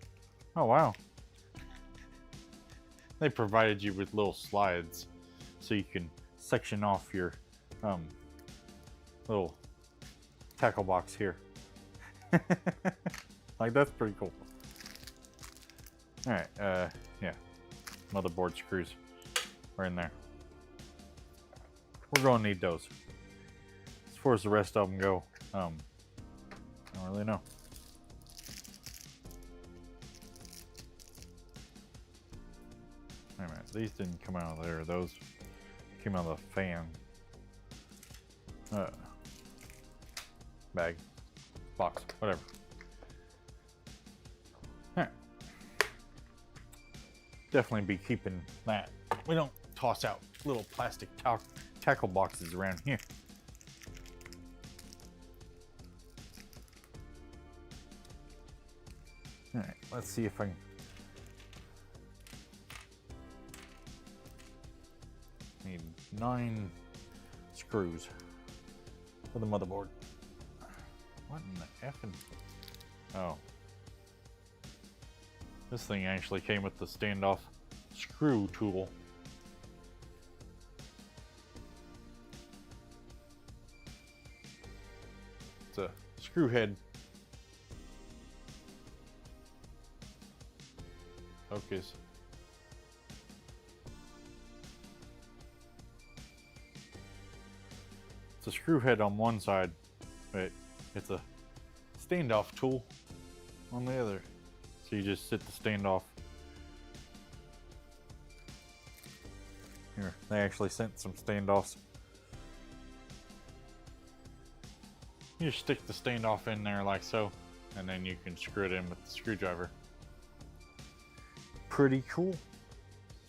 A: Oh wow. They provided you with little slides so you can section off your little tackle box here. Like, that's pretty cool. Alright, yeah. Motherboard screws are in there. We're gonna need those. As far as the rest of them go, I don't really know. Wait a minute, these didn't come out of there. Those came out of the fan. Bag. Box. Whatever. Alright. Definitely be keeping that. We don't toss out little plastic tackle boxes around here. Alright, let's see if I can... Need 9 screws for the motherboard. What in the effing... Oh. This thing actually came with the standoff screw tool. It's a screw head. Focus. It's a screw head on one side, but it's a standoff tool on the other. So you just sit the standoff. Here, they actually sent some standoffs. You just stick the standoff in there like so, and then you can screw it in with the screwdriver. Pretty cool.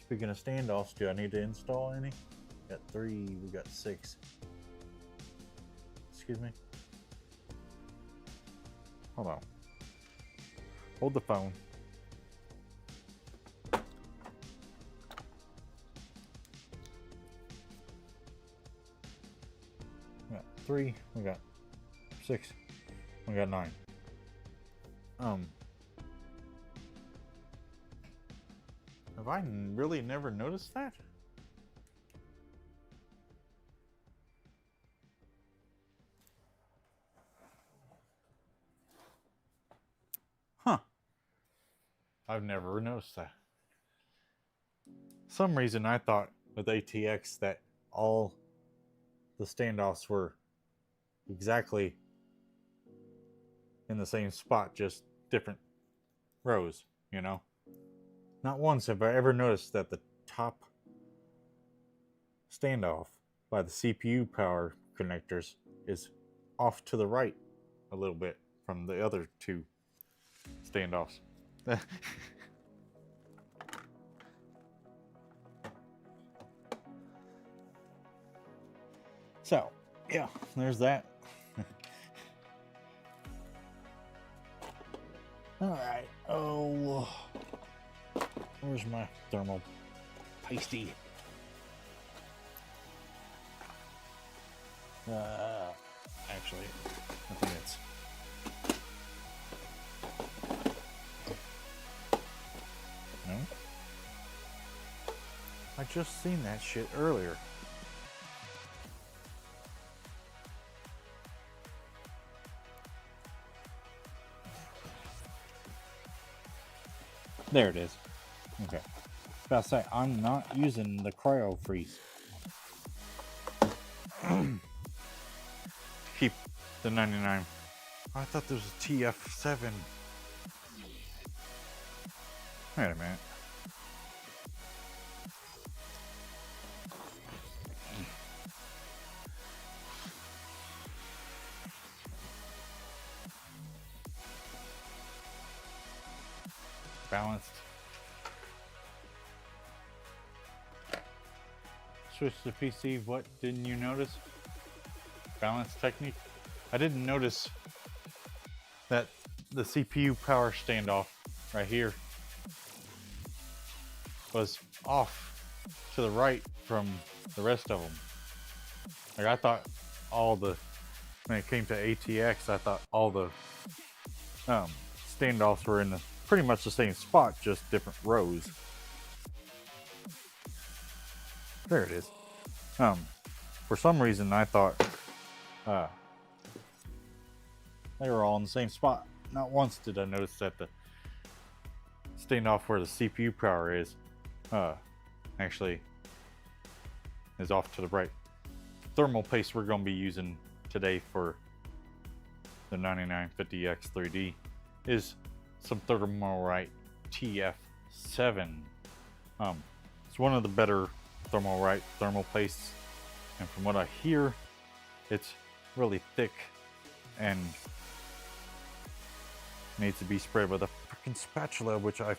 A: Speaking of standoffs, do I need to install any? Got 3, we got 6. Excuse me. Hold on. Hold the phone. We got 3, we got 6, we got 9. Have I really never noticed that? Huh. I've never noticed that. For some reason I thought with ATX that all the standoffs were exactly in the same spot, just different rows, you know? Not once have I ever noticed that the top standoff by the CPU power connectors is off to the right a little bit from the other 2 standoffs. So, yeah, there's that. Alright, oh, where's my thermal pasty? Actually, I think it's... No? I just seen that shit earlier. There it is. Okay. About to say, I'm not using the cryo freeze. Keep the 99. I thought there was a TF7. Wait a minute. Balanced. Switch to PC. What didn't you notice? Balance technique. I didn't notice that the CPU power standoff right here was off to the right from the rest of them. Like, I thought all the, when it came to ATX, I thought all the standoffs were in pretty much the same spot, just different rows. There it is. For some reason I thought they were all in the same spot. Not once did I notice that the standoff where the CPU power is actually is off to the right. Thermal paste we're going to be using today for the 9950X3D is some Thermalright TL-M120Q-S X3. It's one of the better Thermalright thermal pastes, and from what I hear, it's really thick and needs to be sprayed with a freaking spatula, which I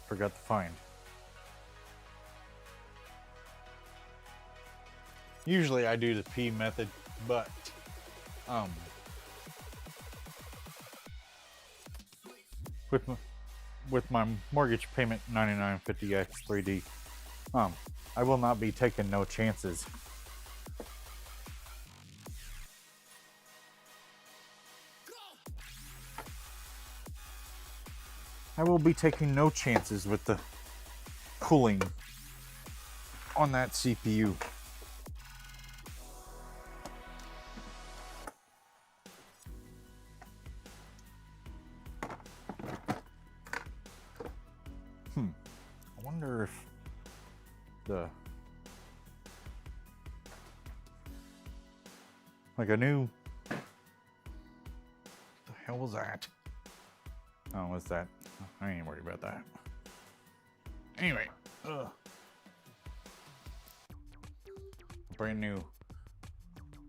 A: forgot to find. Usually I do the P method, but with my mortgage payment 9950X3D, I will not be taking no chances. I will be taking no chances with the cooling on that CPU. I wonder if like a new, what the hell was that? Oh, what's that? I ain't worried about that. Anyway, brand new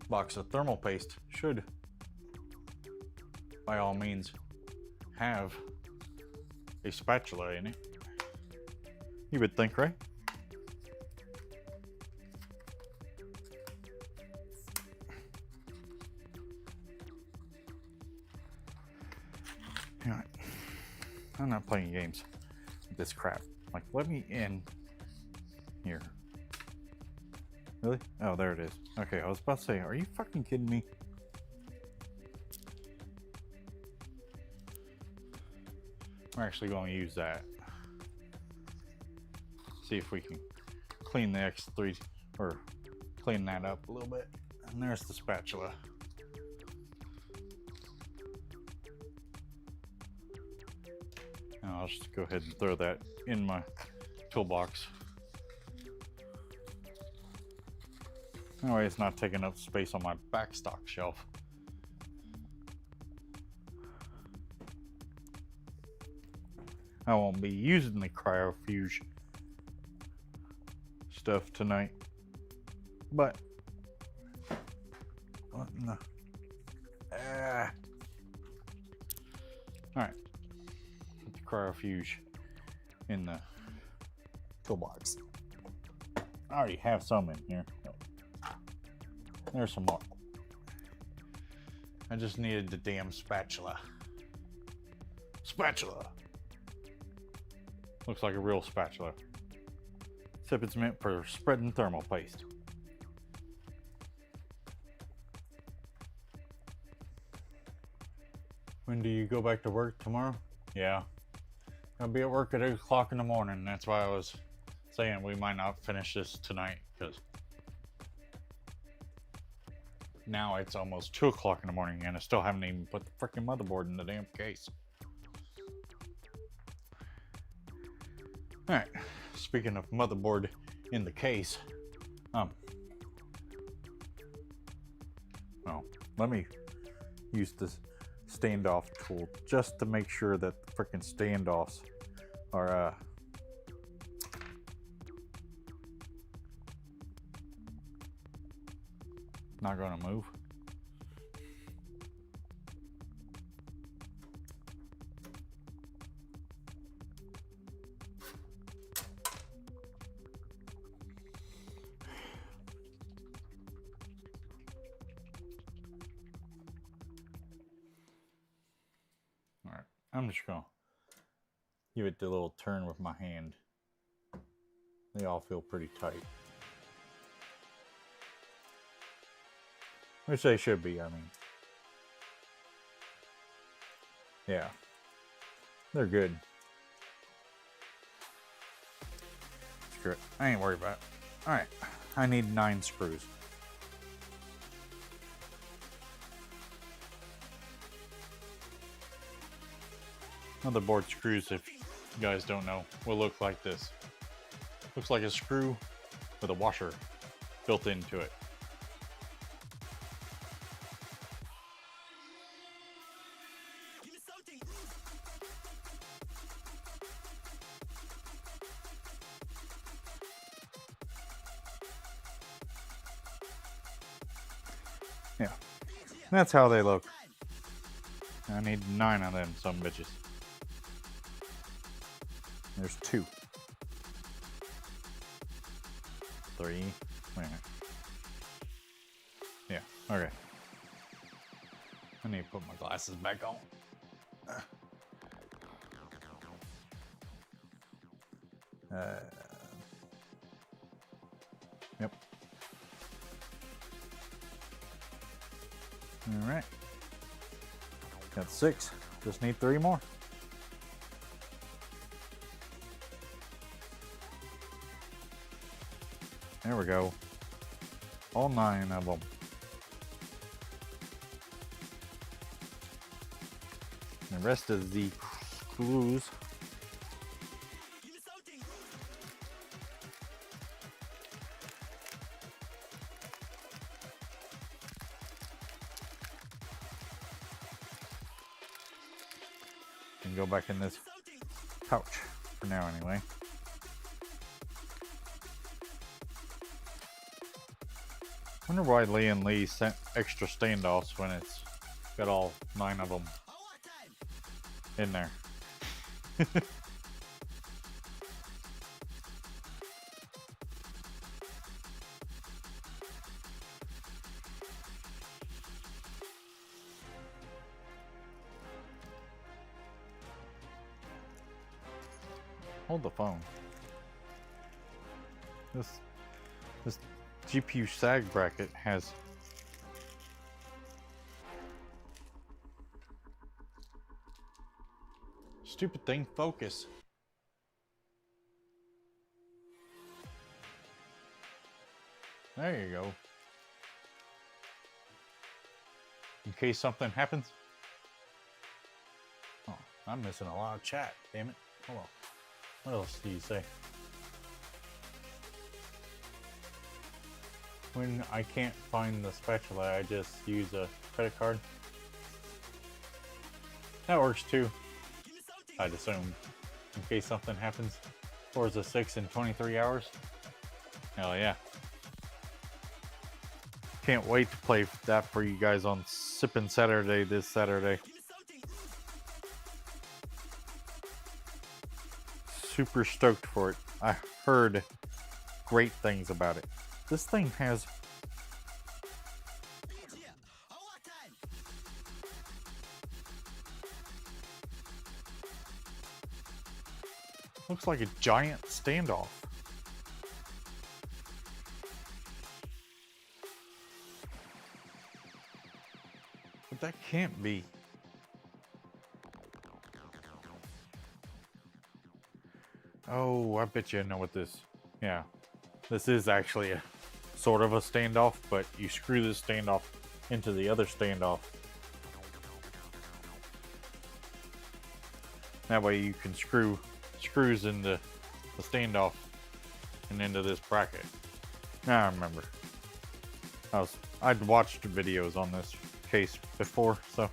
A: box of thermal paste should, by all means, have a spatula in it. You would think, right? Alright. I'm not playing games with this crap. Like, let me in here. Really? Oh, there it is. Okay, I was about to say, are you fucking kidding me? We're actually going to use that. See if we can clean the X3 or clean that up a little bit. And there's the spatula. And I'll just go ahead and throw that in my toolbox. That way it's not taking up space on my backstock shelf. I won't be using the cryofuge stuff tonight, but what in the alright, put the cryofuge in the toolbox. I already have some in here. There's some more. I just needed the damn spatula. Spatula! Looks like a real spatula. Except it's meant for spreading thermal paste. When do you go back to work tomorrow? Yeah. I'll be at work at 8 o'clock in the morning. That's why I was saying we might not finish this tonight, because now it's almost 2 o'clock in the morning and I still haven't even put the freaking motherboard in the damn case. Alright, speaking of motherboard in the case, well, let me use this standoff tool just to make sure that the freaking standoffs are not going to move. All right, I'm just going to give it the little turn with my hand. They all feel pretty tight. Which they should be, I mean. Yeah. They're good. Screw it. I ain't worried about it. Alright. I need 9 screws. Motherboard screws, if you guys don't know, will look like this. Looks like a screw with a washer built into it. Yeah, that's how they look. I need 9 of them some bitches. There's 2. 3. Wait a minute. Yeah, okay. I need to put my glasses back on. Yep. Alright. Got 6. Just need 3 more. There we go. All 9 of them. The rest of the screws. Can go back in this pouch for now anyway. Wonder why Lian Lee sent extra standoffs when it's got all 9 of them in there. Hold the phone. This GPU sag bracket has stupid thing focus. There you go. In case something happens. Oh, I'm missing a lot of chat, damn it. Hold on. What else do you say? When I can't find the spatula, I just use a credit card. That works too. I'd assume. In case something happens. Forza 6 in 23 hours. Hell yeah. Can't wait to play that for you guys on Sippin' Saturday this Saturday. Super stoked for it. I heard great things about it. This thing has looks like a giant standoff. But that can't be. Oh, I bet you I know what this. Yeah. This is actually a sort of a standoff, but you screw this standoff into the other standoff. That way you can screw screws into the standoff and into this bracket. Now I remember. I'd watched videos on this case before, so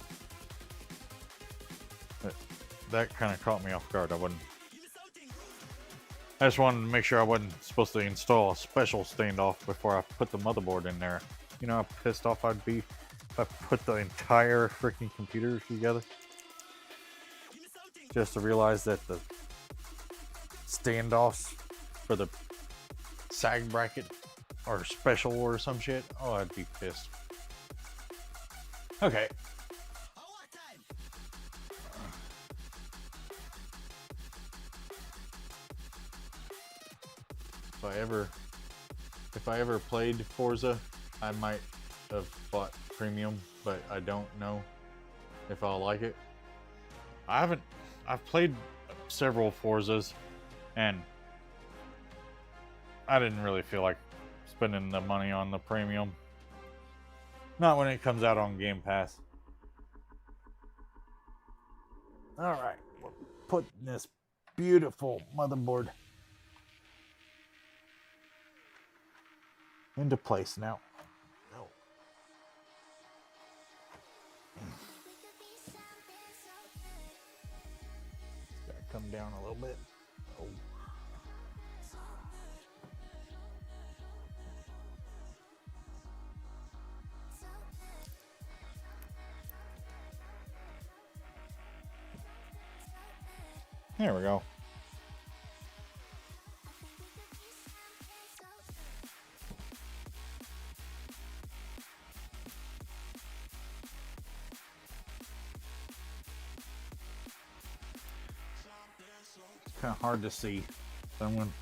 A: that kind of caught me off guard. I just wanted to make sure I wasn't supposed to install a special standoff before I put the motherboard in there. You know how pissed off I'd be if I put the entire freaking computer together? Just to realize that the standoffs for the sag bracket are special or some shit. Oh, I'd be pissed. Okay. If I ever played Forza, I might have bought premium, but I don't know if I'll like it. I've played several Forzas, and I didn't really feel like spending the money on the premium. Not when it comes out on Game Pass. Alright, we're putting this beautiful motherboard into place now. It's gotta come down a little bit. Oh. There we go. It's kind of hard to see, so I'm going to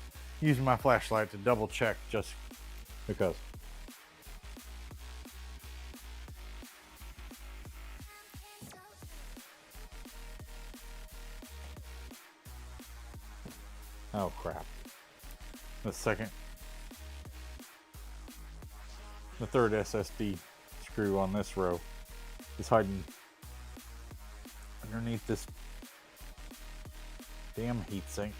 A: use my flashlight to double check just because. Oh crap. The third SSD screw on this row is hiding underneath this damn heatsink. I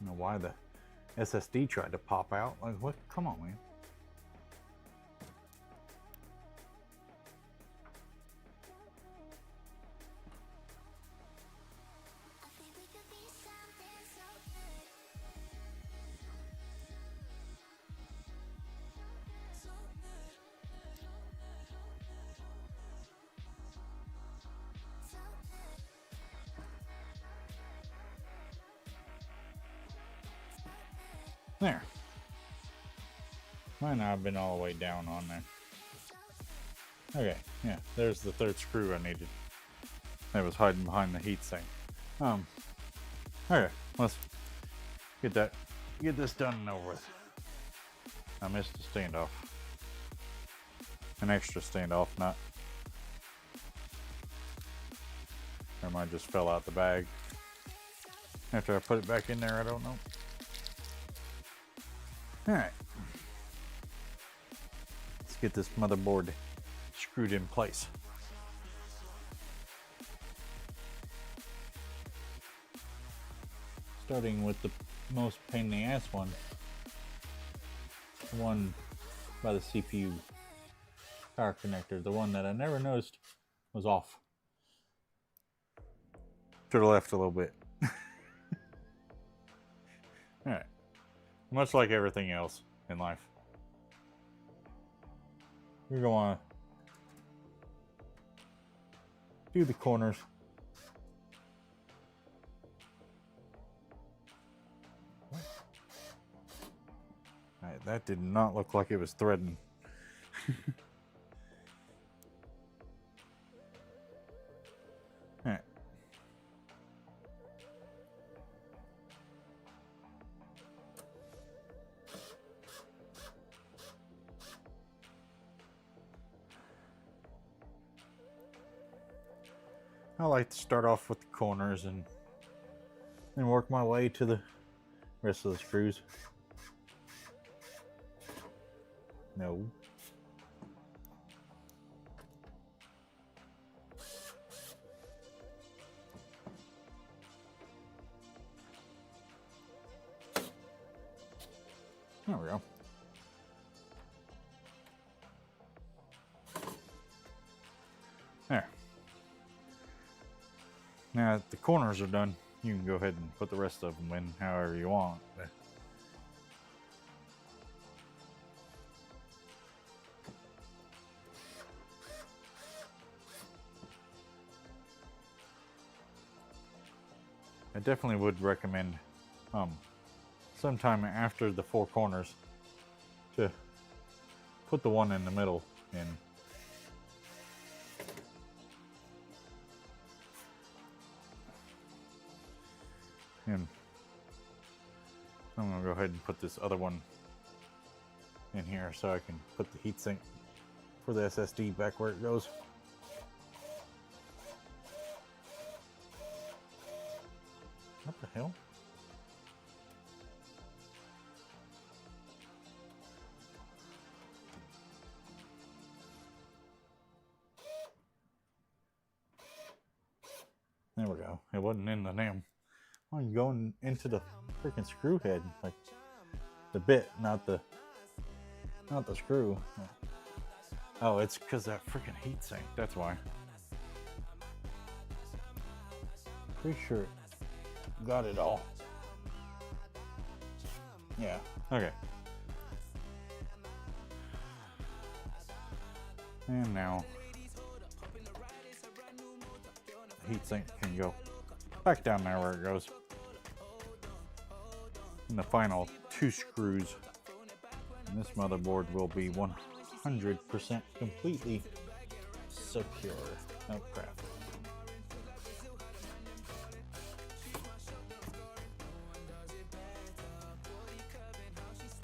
A: don't know why the SSD tried to pop out. Like, what? Come on, man. There. Might not have been all the way down on there. Okay, yeah, there's the third screw I needed. That was hiding behind the heatsink. Okay, let's get this done and over with. I missed a standoff. An extra standoff nut. Or mine just fell out the bag. After I put it back in there, I don't know. Alright. Let's get this motherboard screwed in place. Starting with the most pain in the ass one. The one by the CPU power connector. The one that I never noticed was off. To the left a little bit. Alright. Much like everything else in life. You're going to do the corners. Alright, that did not look like it was threading. Alright. I like to start off with the corners and work my way to the rest of the screws. No. There we go. There. Now that the corners are done, you can go ahead and put the rest of them in however you want. I definitely would recommend sometime after the 4 corners to put the one in the middle in. And I'm gonna go ahead and put this other one in here so I can put the heatsink for the SSD back where it goes. What the hell? There we go. It wasn't in the damn. Oh, you're going into the freaking screw head, like the bit, not the screw. Oh, it's because that freaking heatsink. That's why. Pretty sure it got it all. Yeah. Okay. And now the heatsink can go back down there where it goes. And the final 2 screws. And this motherboard will be 100% completely secure. Oh crap.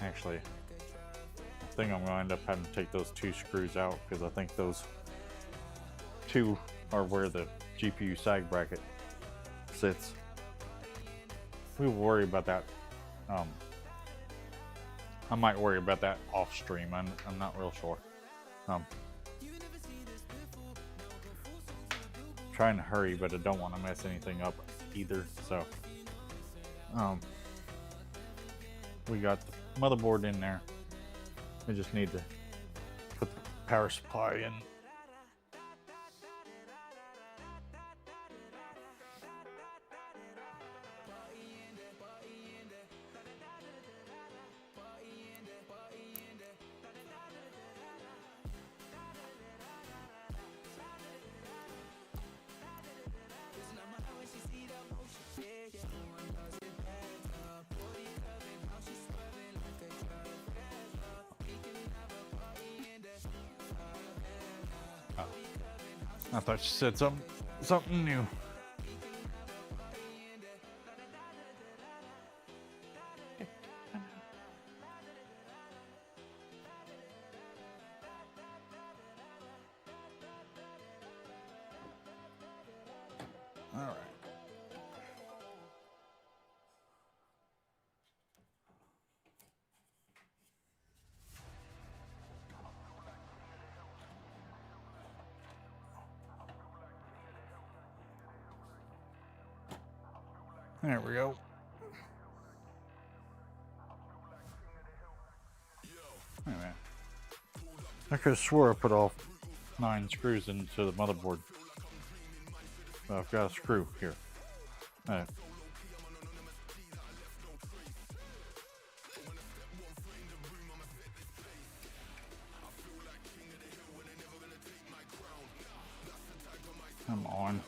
A: Actually, I think I'm going to end up having to take those 2 screws out because I think those 2 are where the GPU sag bracket sits. We will worry about that. I might worry about that off stream. I'm not real sure. Trying to hurry, but I don't want to mess anything up either. So, we got the motherboard in there. We just need to put the power supply in. I thought she said something new. All right. There we go. Wait a minute. I could have swore I put all 9 screws into the motherboard. But I've got a screw here. Come on.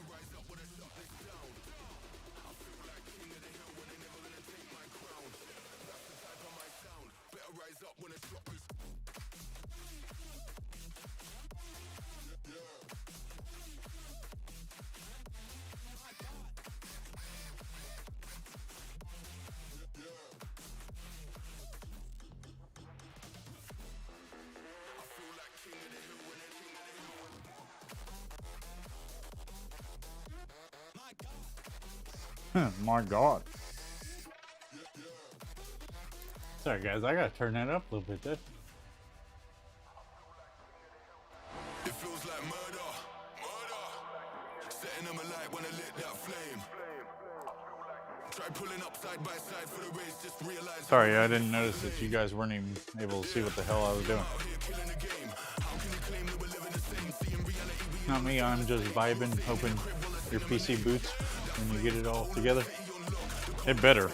A: My God. Sorry guys, I gotta turn that up a little bit there.
B: It feels like murder, murder. Setting them alight when I lit that flame.
A: Sorry, I didn't notice that you guys weren't even able to see what the hell I was doing. Not me, I'm just vibing, hoping your PC boots when you get it all together. It better.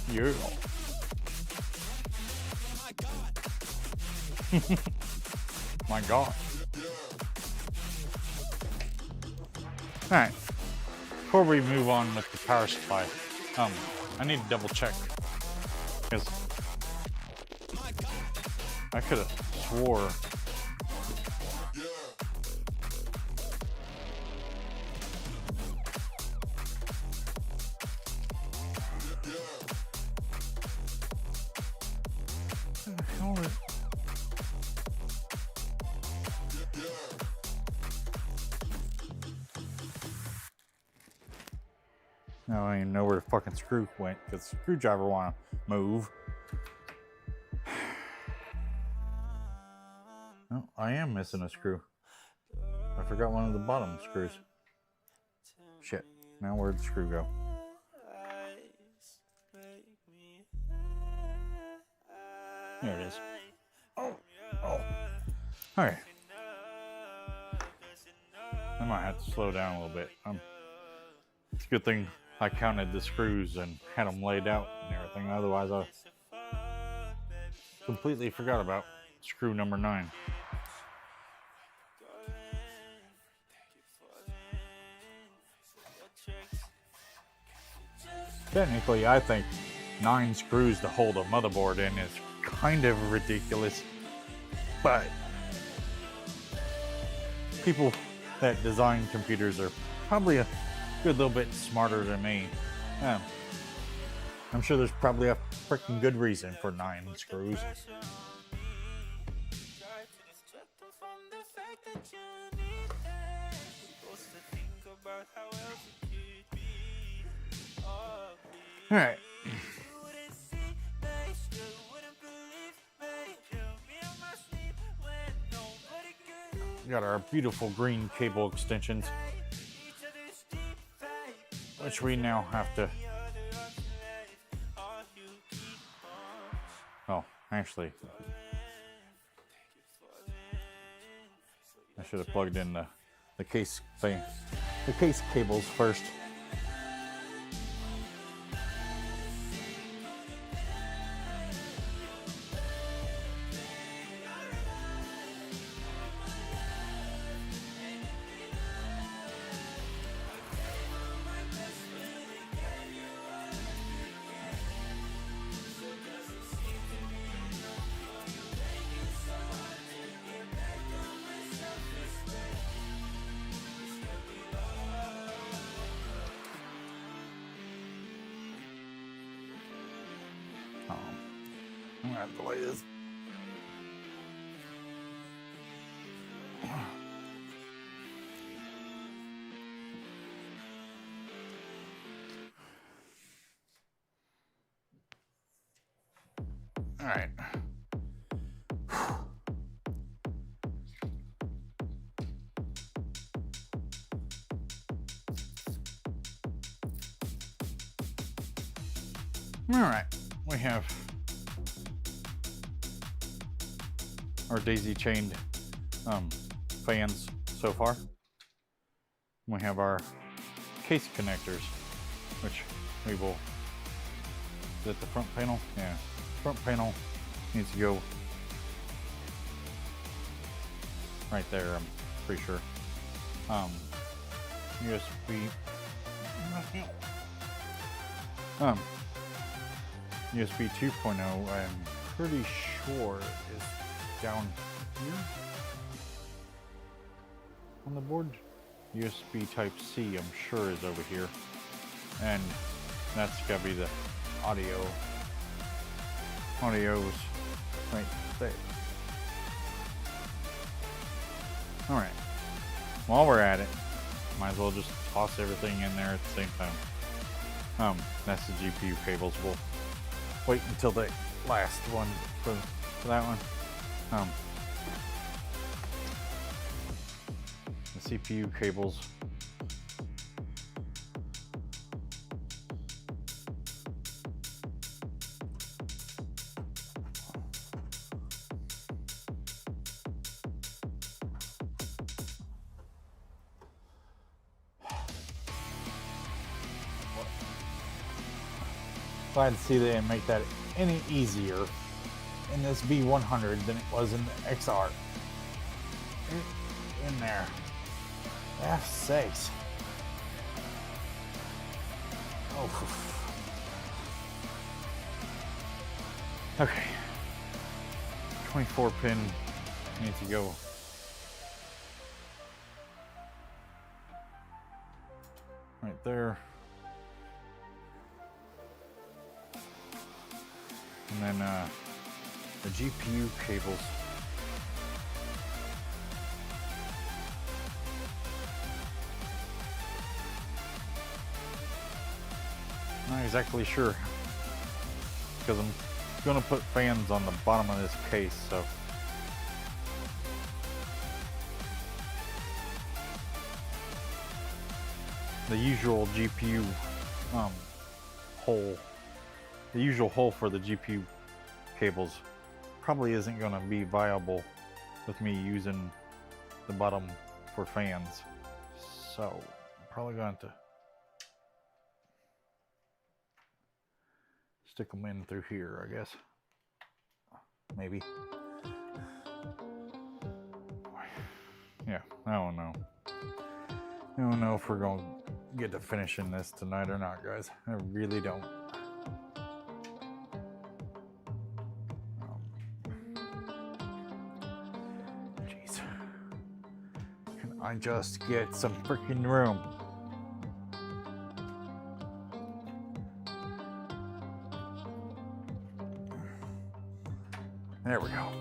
A: Yeah. My God. Alright. Before we move on with the power supply, I need to double check. Because I could have swore what the hell is... I don't even know where the fucking screw went because the screwdriver want to move. Oh, I am missing a screw. I forgot one of the bottom screws. Shit. Now where'd the screw go? There it is. Oh. Alright. I might have to slow down a little bit. It's a good thing I counted the screws and had them laid out and everything. Otherwise, I completely forgot about screw number 9. Technically, I think 9 screws to hold a motherboard in is kind of ridiculous. But people that design computers are probably a good little bit smarter than me. I'm sure there's probably a freaking good reason for 9 screws. Alright. We got our beautiful green cable extensions, which we now have to... Oh, actually, I should have plugged in the case thing, the case cables first. I'm gonna have to delay this. All right. All right, we have our daisy chained fans so far. We have our case connectors, which we will... Is that the front panel? Yeah, front panel needs to go right there, I'm pretty sure. USB USB 2.0, I'm pretty sure is down here on the board. USB type C, I'm sure, is over here, and that's gotta be the audio. Audio's right there. Alright, while we're at it, might as well just toss everything in there at the same time. That's the GPU cables. We'll wait until the last one for that one. The CPU cables. Glad to see they didn't make that any easier in this B100 than it was in the XR. In there. F6. Oh. Okay. 24 pin needs to go. Right there. And then the GPU cables. Not exactly sure because I'm going to put fans on the bottom of this case, so the usual GPU hole. The usual hole for the GPU cables probably isn't going to be viable with me using the bottom for fans. So I'm probably going to stick them in through here, I guess. Maybe. Yeah, I don't know. I don't know if we're going to get to finishing this tonight or not, guys. I really don't. I just get some freaking room. There we go.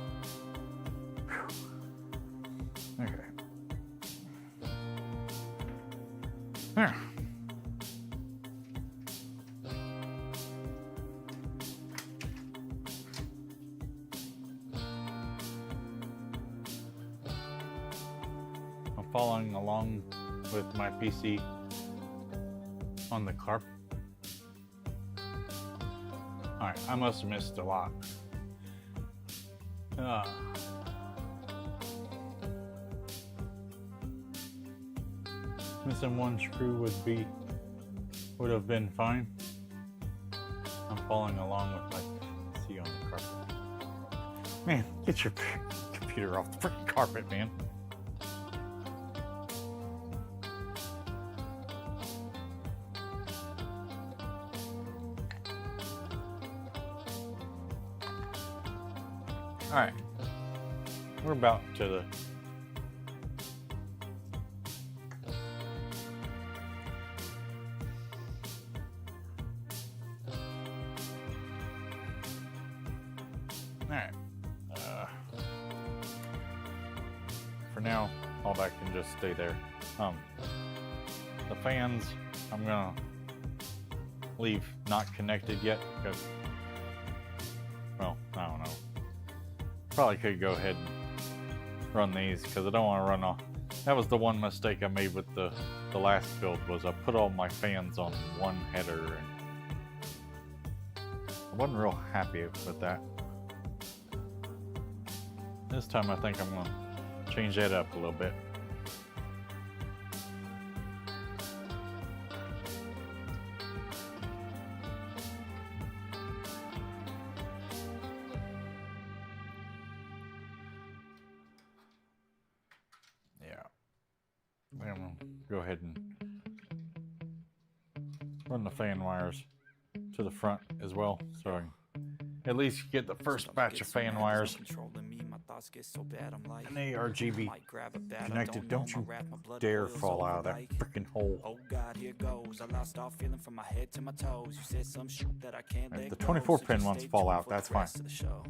A: Whew. Okay. There. Following along with my PC on the carpet. Alright, I must have missed a lot. Missing one screw would have been fine. I'm following along with my PC on the carpet. Man, get your computer off the freaking carpet, man. All right, we're about to the for now, all that can just stay there. The fans, I'm gonna leave not connected yet because, well, I don't know. Probably could go ahead and run these because I don't want to run off. That was the one mistake I made with the last build, was I put all my fans on one header and I wasn't real happy with that. This time I think I'm going to change that up a little bit. I'm gonna go ahead and run the fan wires to the front as well, so I can at least get the first batch of fan wires. And they are RGB connected. Don't you dare fall out of that freaking hole. If the 24 pin ones fall out, that's fine.
B: So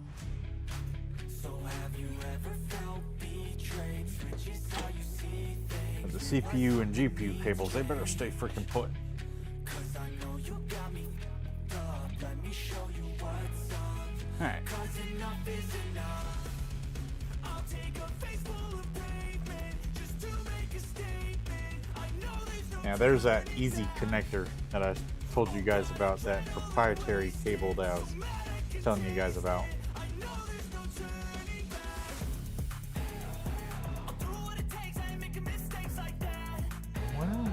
B: have you ever felt betrayed?
A: But the CPU and GPU cables, they better stay freaking put. Alright. Now there's that easy connector that I told you guys about, that proprietary cable that I was telling you guys about. Well,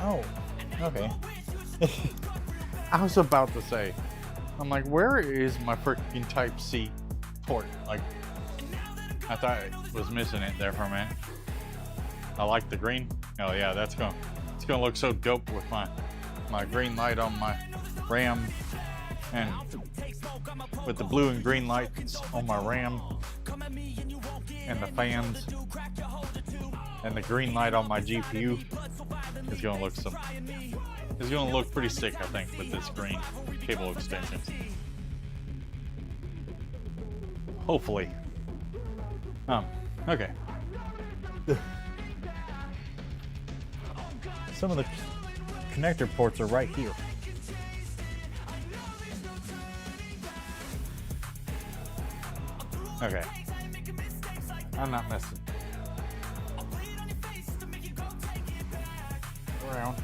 A: oh, okay. I was about to say, I'm like, where is my freaking Type-C port? Like, I thought it was missing it there for a minute. I like the green. Oh yeah, it's gonna look so dope with my green light on my RAM, and with the blue and green lights on my RAM, and the fans, and the green light on my GPU. It's gonna look pretty sick, I think, with this green cable extension. Hopefully. Okay. Some of the connector ports are right here. Okay. I'm not messing around.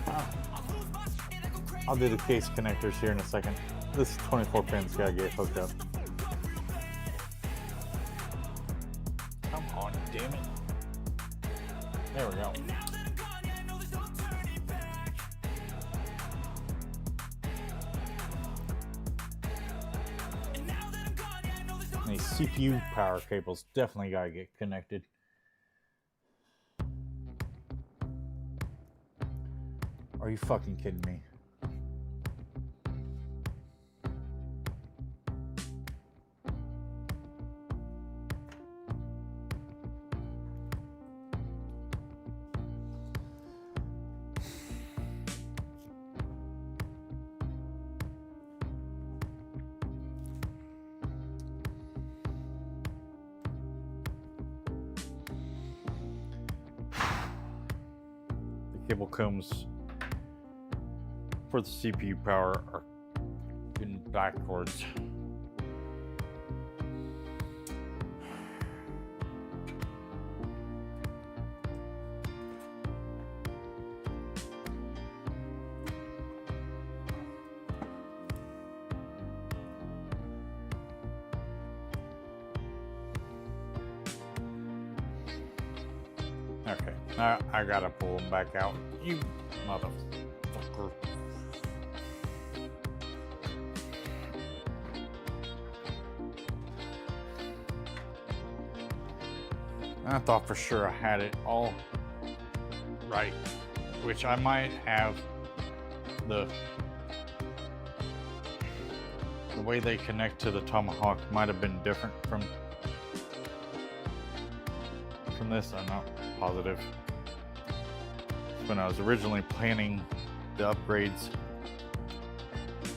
A: I'll do the case connectors here in a second. This 24 pin's gotta get hooked up. Come on, damn it. There we go. These CPU power cables definitely gotta get connected. Are you fucking kidding me? The cable comes for the CPU power are getting backwards. Okay, I gotta pull them back out. You motherfucker. I thought for sure I had it all right, which I might have. The way they connect to the Tomahawk might have been different from this. I'm not positive. When I was originally planning the upgrades,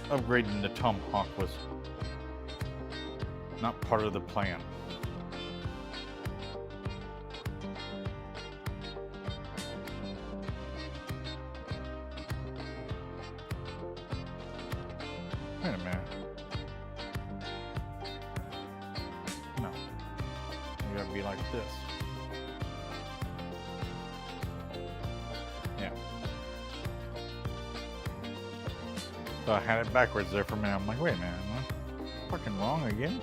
A: upgrading the Tomahawk was not part of the plan. Wait a minute. No. You gotta be like this. Yeah. So I had it backwards there for a minute. I'm like, wait a minute, am I fucking wrong again?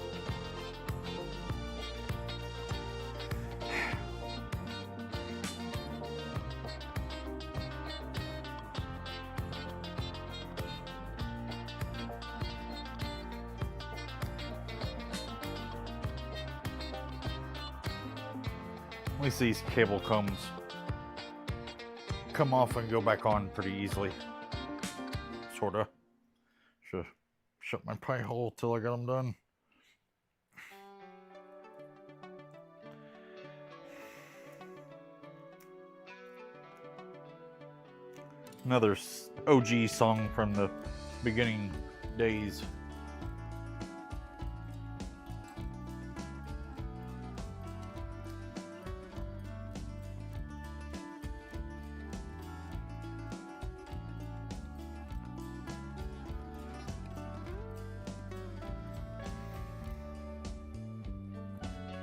A: At least these cable combs come off and go back on pretty easily. Sorta. Should shut my pie hole till I got them done. Another OG song from the beginning days.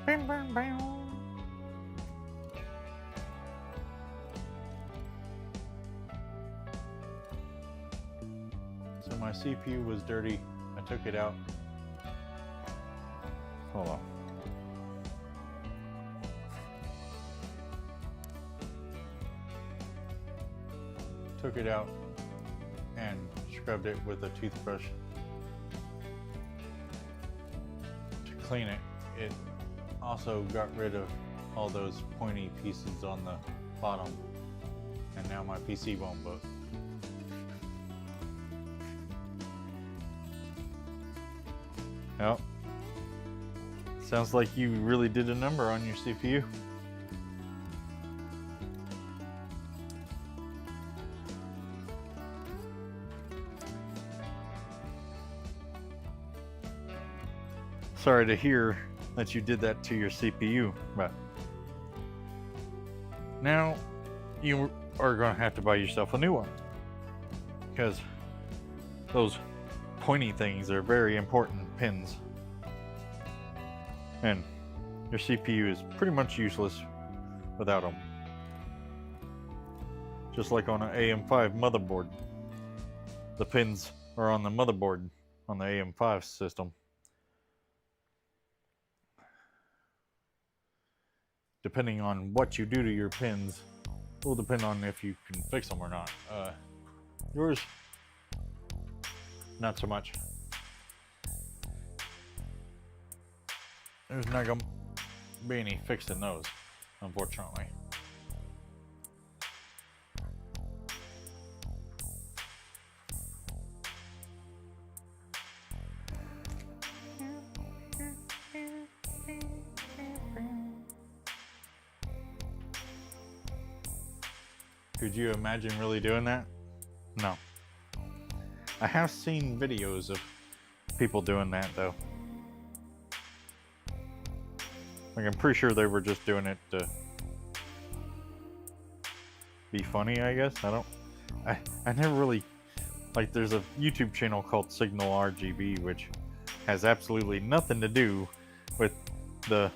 A: Bam, bam, bam. So my CPU was dirty. I took it out. Hold on. Took it out and scrubbed it with a toothbrush to clean it. It also got rid of all those pointy pieces on the bottom, and now my PC won't boot. Well, sounds like you really did a number on your CPU. Sorry to hear that you did that to your CPU, but now you are going to have to buy yourself a new one, because those pointy things are very important pins, and your CPU is pretty much useless without them. Just like on an AM5 motherboard, the pins are on the motherboard on the AM5 system. Depending on what you do to your pins will depend on if you can fix them or not. Yours, not so much. There's not gonna be any fixing those, unfortunately. Could you imagine really doing that? No. I have seen videos of people doing that though. Like, I'm pretty sure they were just doing it to be funny, I guess. I never really, like, there's a YouTube channel called Signal RGB, which has absolutely nothing to do with the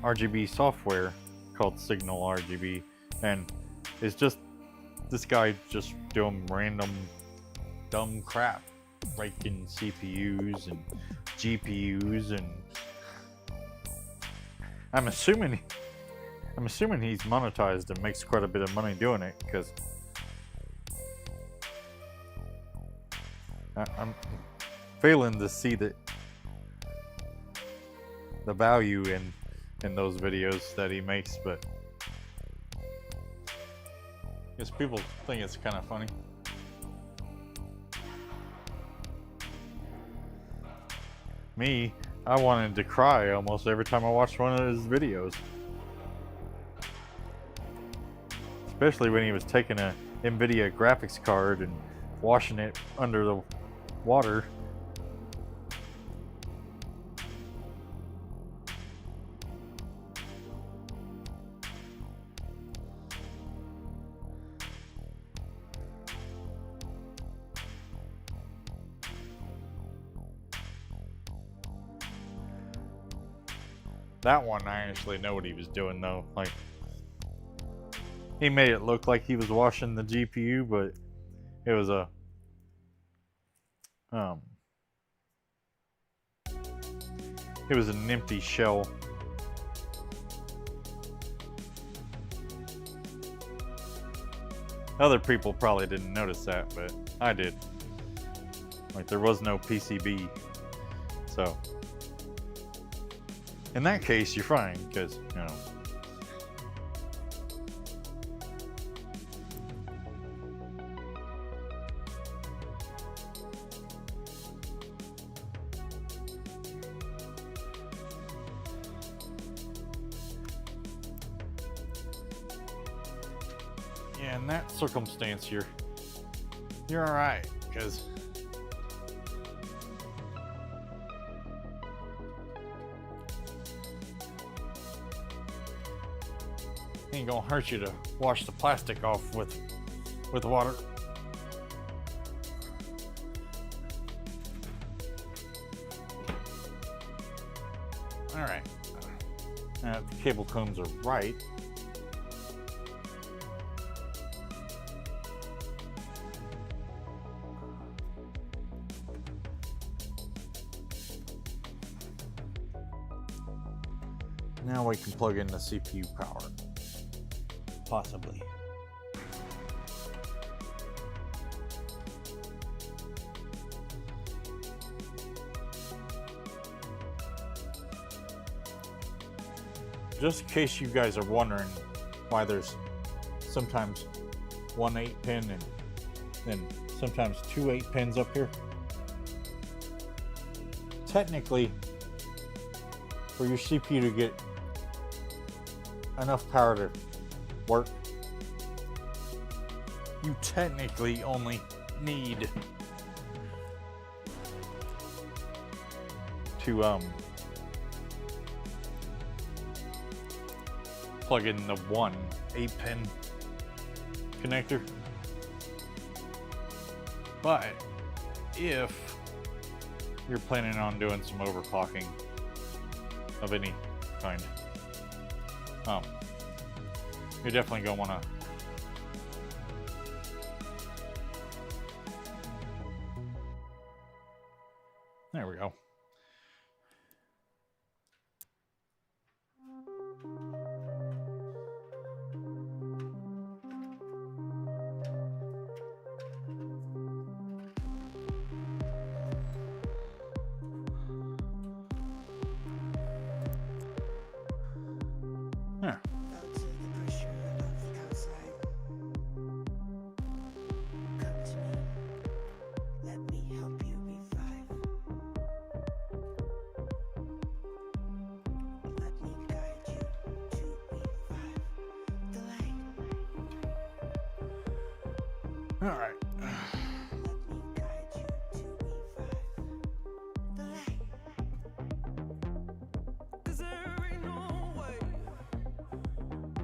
A: RGB software called Signal RGB. And it's just this guy just doing random dumb crap, breaking CPUs and GPUs, and I'm assuming he's monetized and makes quite a bit of money doing it, because I'm failing to see the value in those videos that he makes, but I guess people think it's kind of funny. Me, I wanted to cry almost every time I watched one of his videos. Especially when he was taking a NVIDIA graphics card and washing it under the water. That one, I actually know what he was doing though. Like, he made it look like he was washing the GPU, but it was an empty shell. Other people probably didn't notice that, but I did. Like, there was no PCB, so in that case, you're fine, because, you know. Yeah, in that circumstance, you're all right, because Ain't gonna hurt you to wash the plastic off with water. All right. Now, if the cable combs are right, now we can plug in the CPU power. Possibly. Just in case you guys are wondering why there's sometimes one 8-pin and then sometimes two 8-pins up here. Technically, for your CPU to get enough power to work, you technically only need to plug in the one 8-pin connector. But if you're planning on doing some overclocking of any kind, you're definitely gonna wanna there we go. There. All right.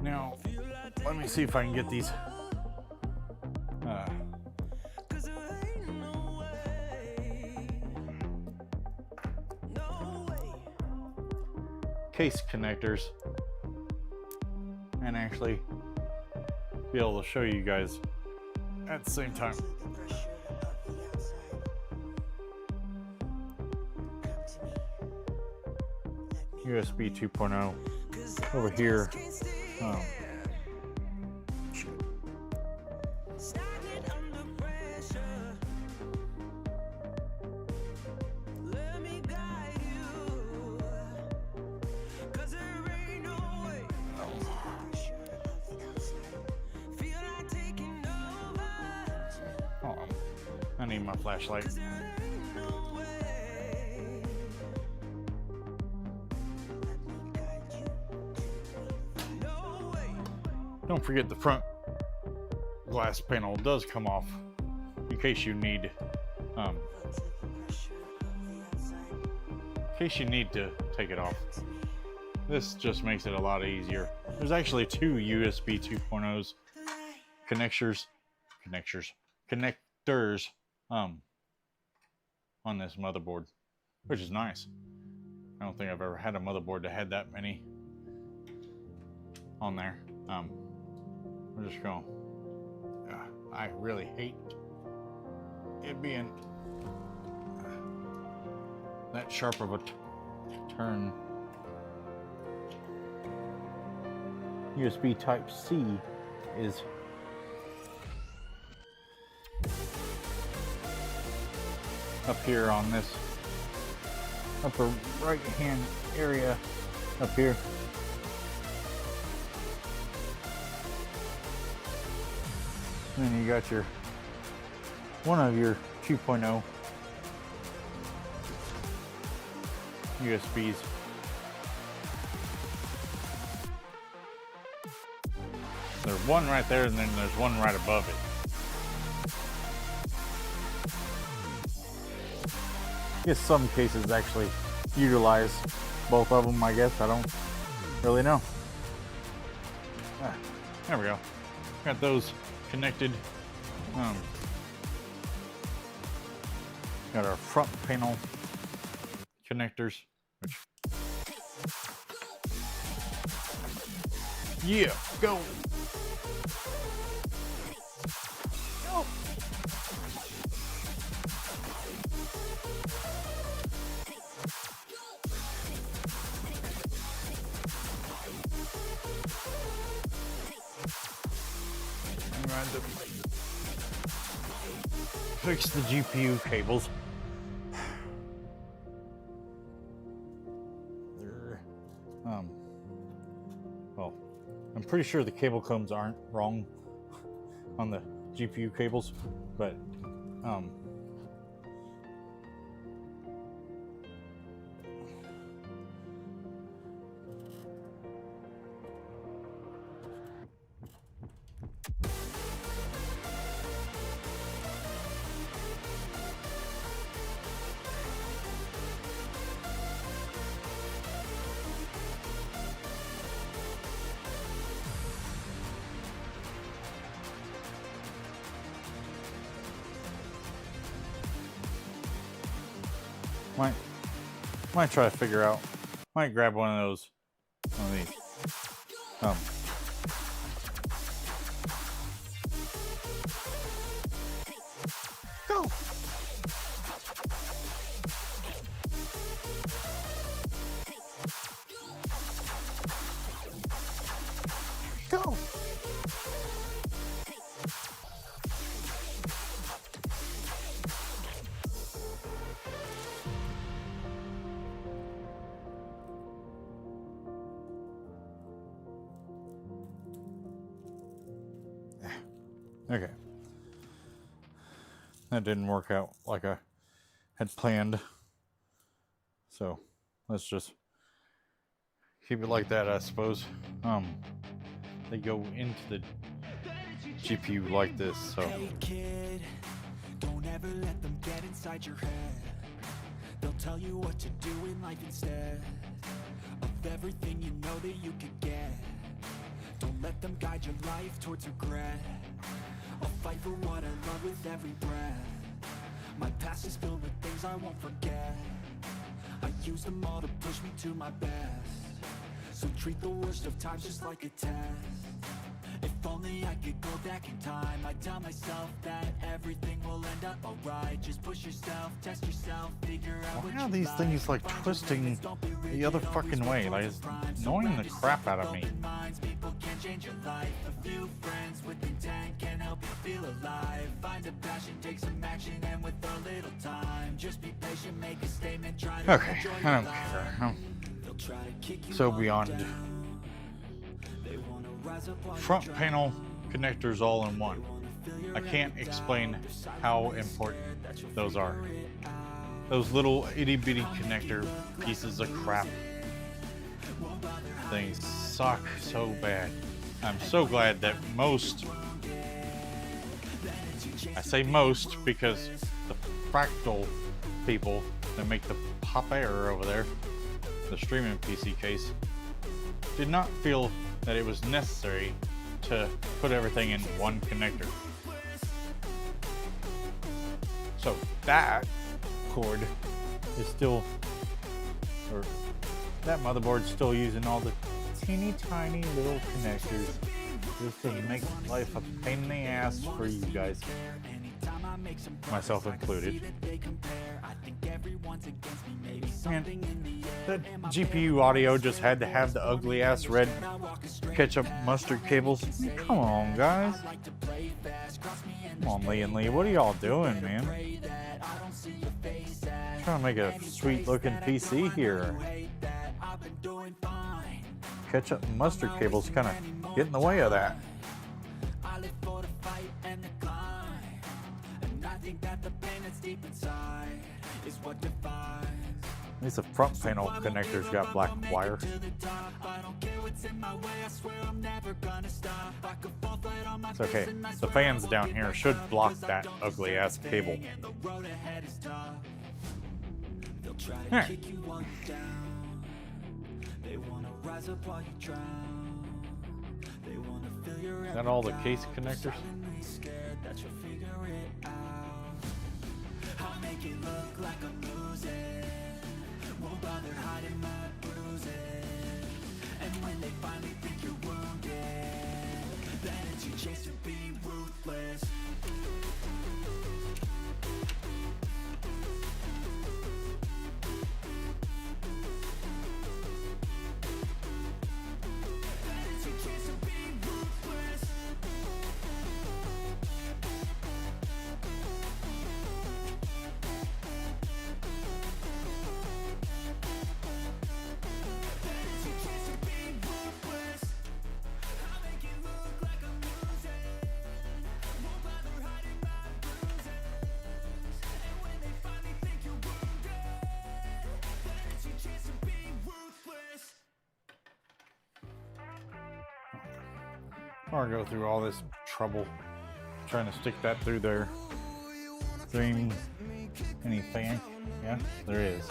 A: Now, let me see if I can get these. Case connectors, and actually be able to show you guys at the same time. USB 2.0 over here. I need my flashlight. Don't forget the front glass panel does come off in case you need to take it off. This just makes it a lot easier. There's actually two USB 2.0s connectors on this motherboard, which is nice. I don't think I've ever had a motherboard that had that many on there. We're just going. I really hate it being that sharp of a turn. USB Type C is up here on this upper right hand area up here. And then you got one of your 2.0 USBs. There's one right there, and then there's one right above it. I guess some cases actually utilize both of them, I guess. I don't really know. There we go. Got those connected. Got our front panel connectors, which, yeah, go. Go. Fix the GPU cables. Well, I'm pretty sure the cable combs aren't wrong on the GPU cables, but might try to figure out. Might grab one of these. Go. Go. Okay. That didn't work out like I had planned. So let's just keep it like that, I suppose. They go into the GPU like this, so.
B: Hey kid, don't ever let them get inside your head. They'll tell you what to do in life instead of everything you know that you could get. Don't let them guide your life towards regret. I'll fight for what I love with every breath. My past is filled with things I won't forget. I use them all to push me to my best. So treat the worst of times just like a test. If only I could go back in time, I'd tell myself that everything will end up alright. Just push yourself, test yourself, figure out what you like.
A: Why are these things like twisting the other fucking way? Like, it's annoying the crap out of me.
B: People can change your life. A few friends with intent can help you feel alive. Find a passion, take some action, and with a little time, just be patient, make a statement, try to
A: Okay,
B: enjoy
A: I
B: your
A: don't
B: life.
A: care. I'm
B: They'll try to kick you
A: so
B: all
A: beyond
B: down. They wanna rise up while you
A: front
B: drown.
A: panel connectors all in one. I can't explain how important those are. Those little itty bitty connector pieces of crap things suck so bad. I'm so glad that most, I say most because the Fractal people that make the Pop Air over there, the streaming PC case, did not feel that it was necessary to put everything in one connector. So that cord is still, or that motherboard's still using all the teeny tiny little connectors just to make life a pain in the ass for you guys, myself included. Man, that GPU audio just had to have the ugly ass red ketchup mustard cables. Come on, guys. Come on, Lian Lee. What are y'all doing, man? Trying to make a sweet looking PC here. Ketchup and mustard cables kind of get in the way of that. At least the front panel connectors got black wire. It's okay. The fans down here should block that ugly ass cable.
B: They wanna fill your
A: Is that all the case connectors?
B: scared that you'll figure it out. I'll make it look like I'm losing, won't bother hiding my bruises. And when they finally think you're wounded, then it's your chance to be ruthless.
A: Or go through all this trouble trying to stick that through there. Is there any fan? Yeah, there is.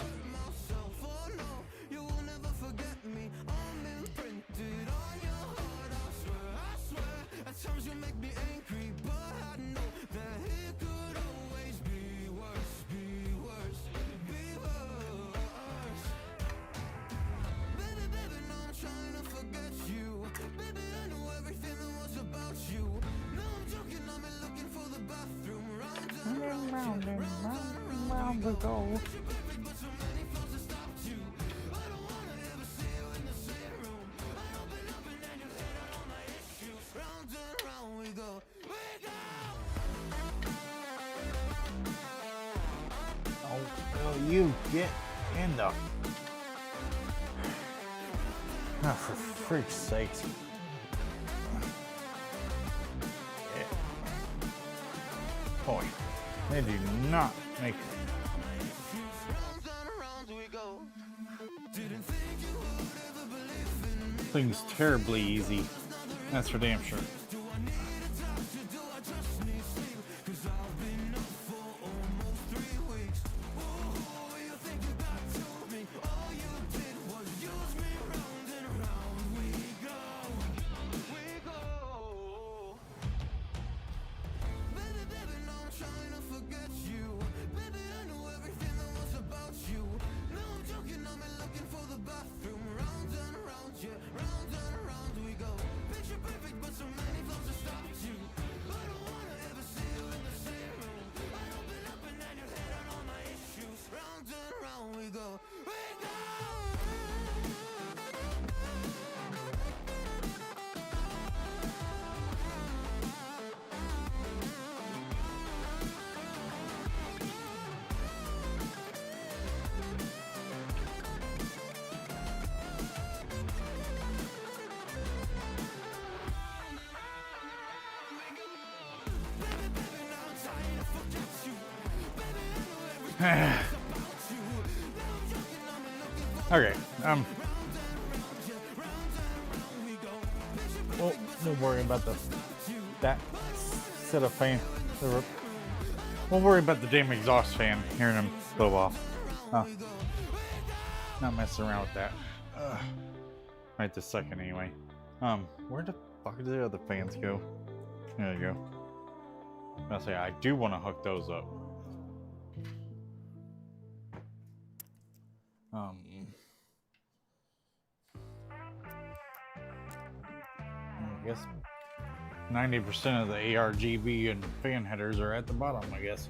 A: Round we go. Oh, will you get in the... Oh, for freak's sakes. Boy, they do not make things terribly easy. That's for damn sure. Okay, well, don't worry about that set of fan. We'll worry about the damn exhaust fan, hearing them blow off. Not messing around with that. Right this second, anyway. Where the fuck did the other fans go? There you go. I'll say I do want to hook those up. I guess 90% of the ARGB and fan headers are at the bottom, I guess.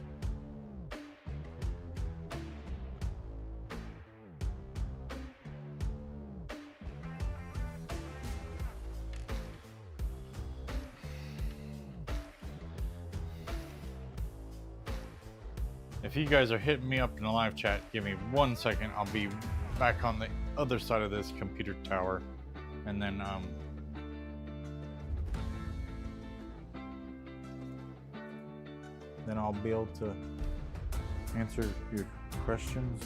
A: If you guys are hitting me up in the live chat, give me 1 second. I'll be back on the other side of this computer tower, and then I'll be able to answer your questions.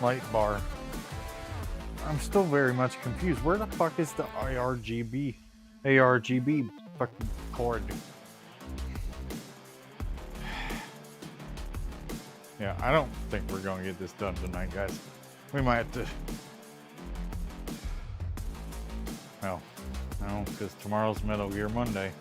A: light bar. I'm still very much confused. Where the fuck is the ARGB fucking cord? Yeah, I don't think we're gonna get this done tonight, guys. We might have to. Well, no, because tomorrow's Metal Gear Monday.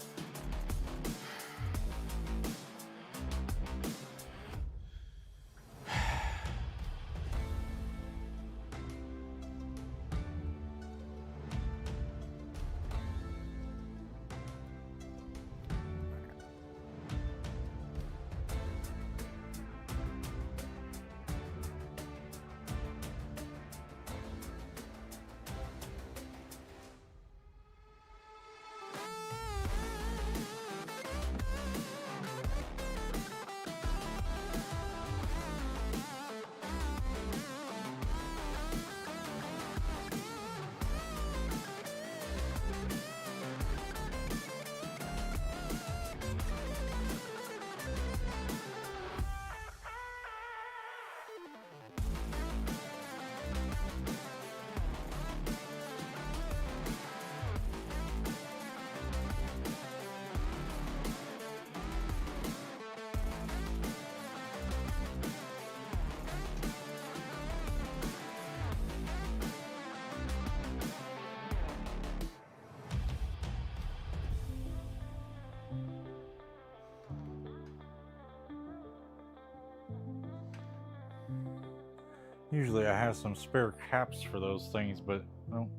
A: Usually I have some spare caps for those things, but I don't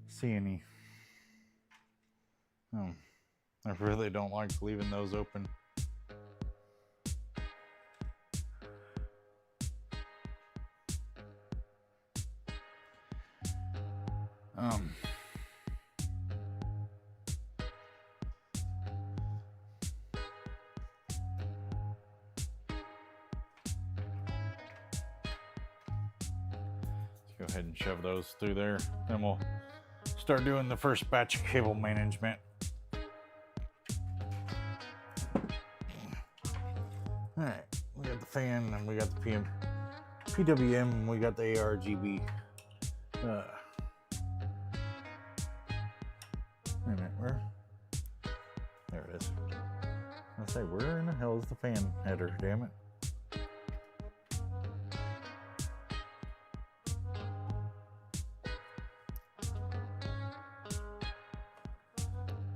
A: see any. I really don't like leaving those open. Go ahead and shove those through there. Then we'll start doing the first batch of cable management. All right, we got the fan and we got the PWM and we got the ARGB. Wait a minute, where? There it is. I say, where in the hell is the fan header? Damn it!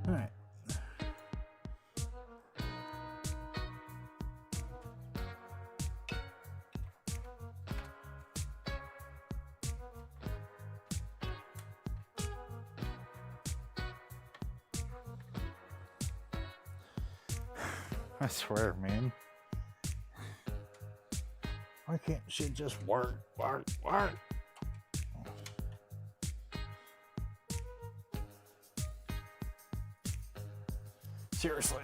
A: All right. I swear, man. Why can't shit just work? Seriously.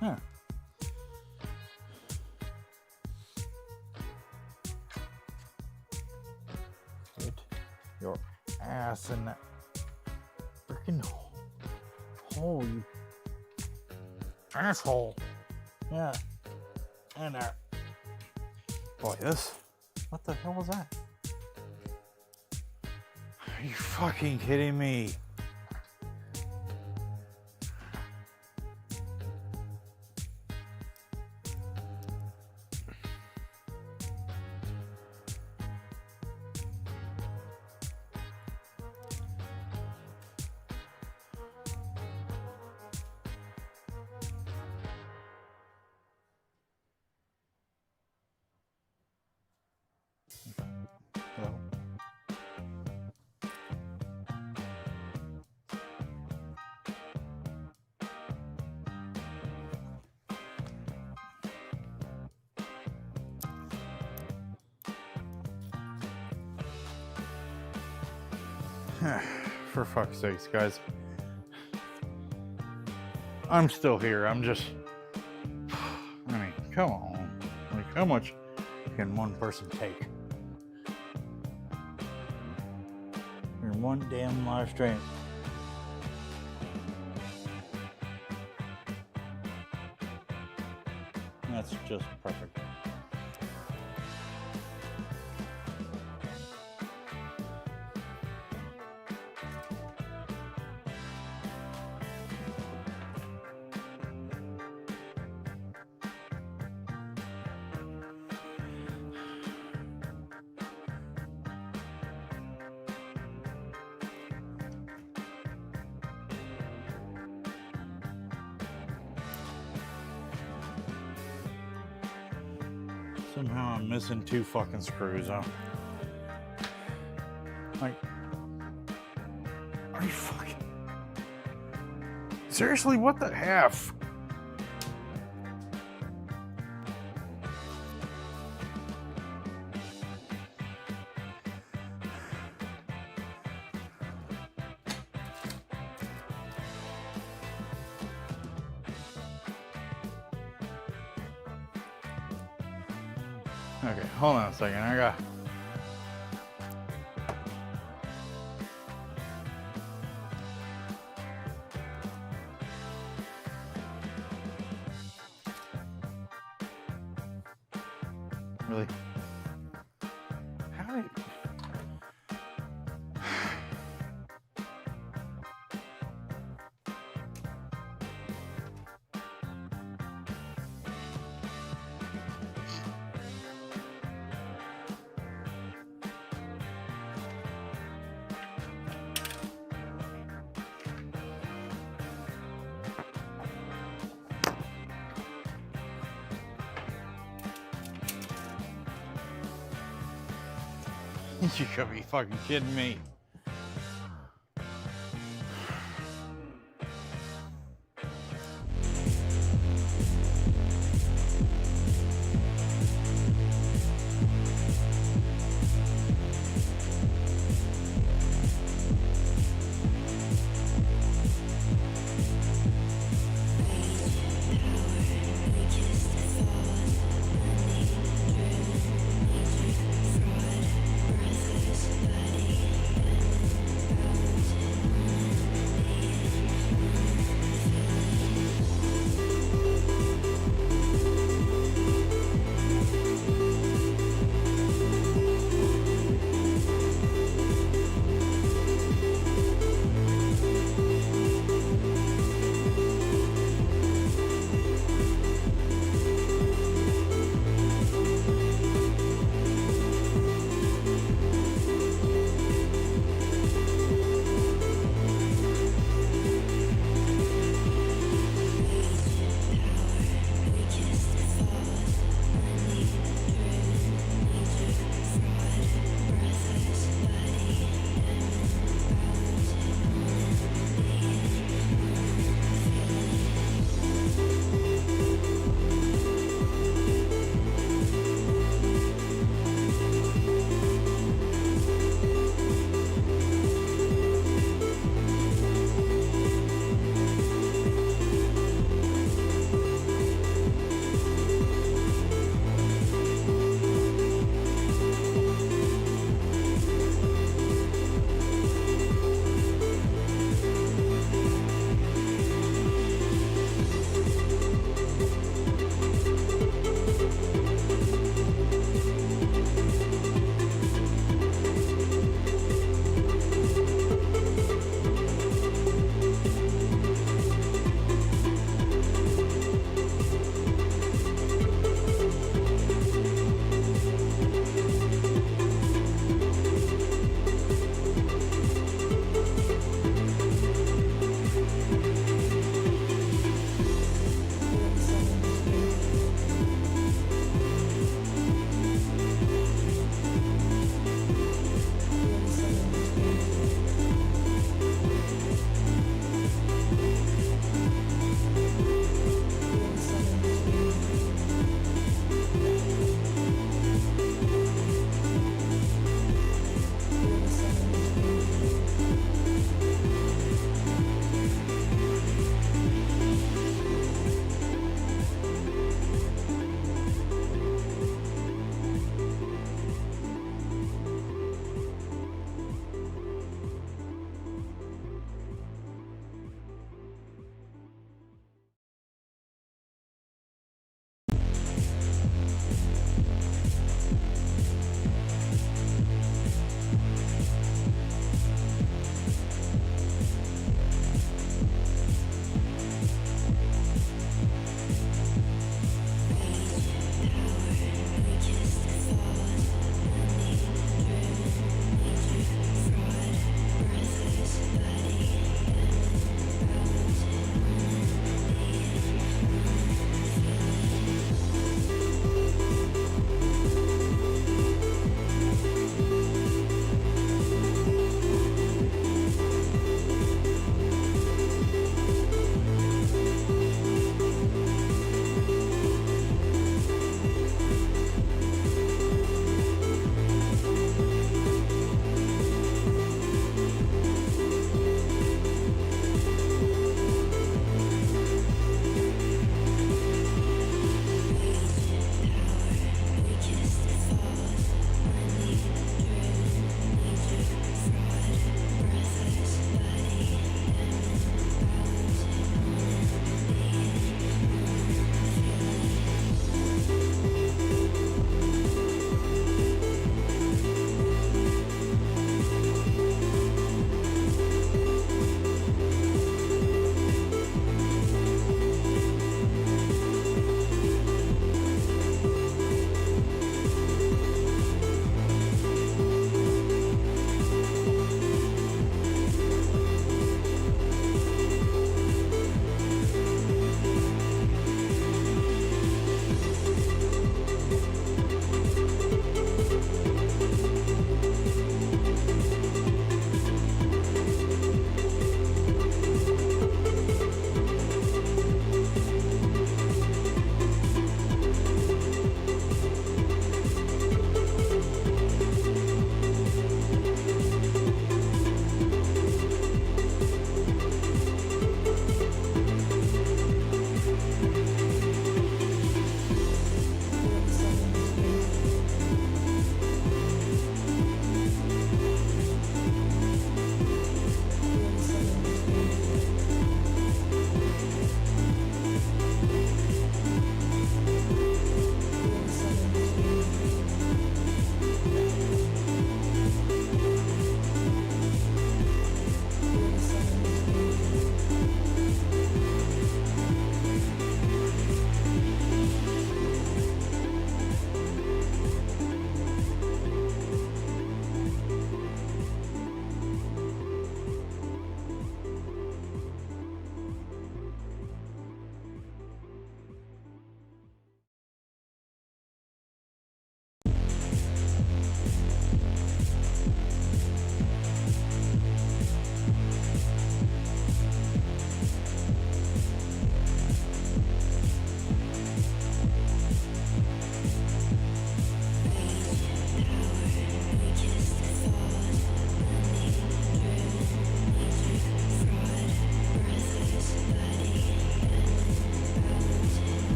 A: Huh. Get your ass in that freaking hole, you asshole. Yeah. And boy, this. What the hell was that? Are you fucking kidding me? For fuck's sakes, guys. I'm still here. I'm just... I mean, come on. Like, how much can one person take? in one damn live stream. That's just perfect. Somehow I'm missing 2 fucking screws, huh? Like, are you fucking... Seriously, what the F? Okay, hold on a second. I got... Really? How did... You could be fucking kidding me.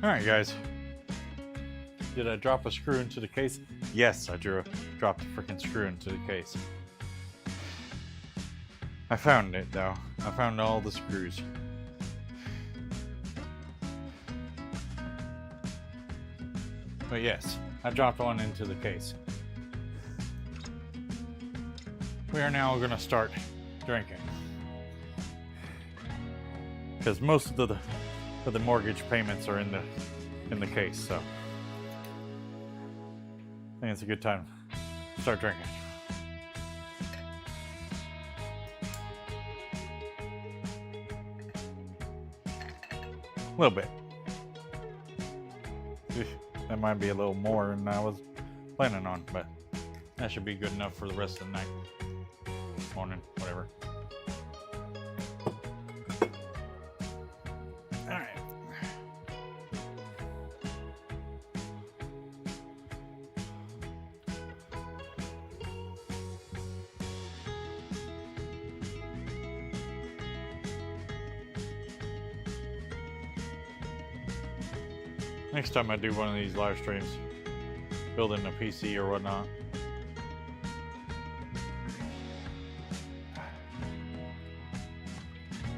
A: Alright guys, did I drop a screw into the case? Yes, I dropped a freaking screw into the case. I found it though. I found all the screws. But yes, I dropped one into the case. We are now going to start drinking. Because most of the mortgage payments are in the case, so I think it's a good time to start drinking. A little bit. That might be a little more than I was planning on, but that should be good enough for the rest of the night. Morning, whatever. Alright. Next time I do one of these live streams, building a PC or whatnot,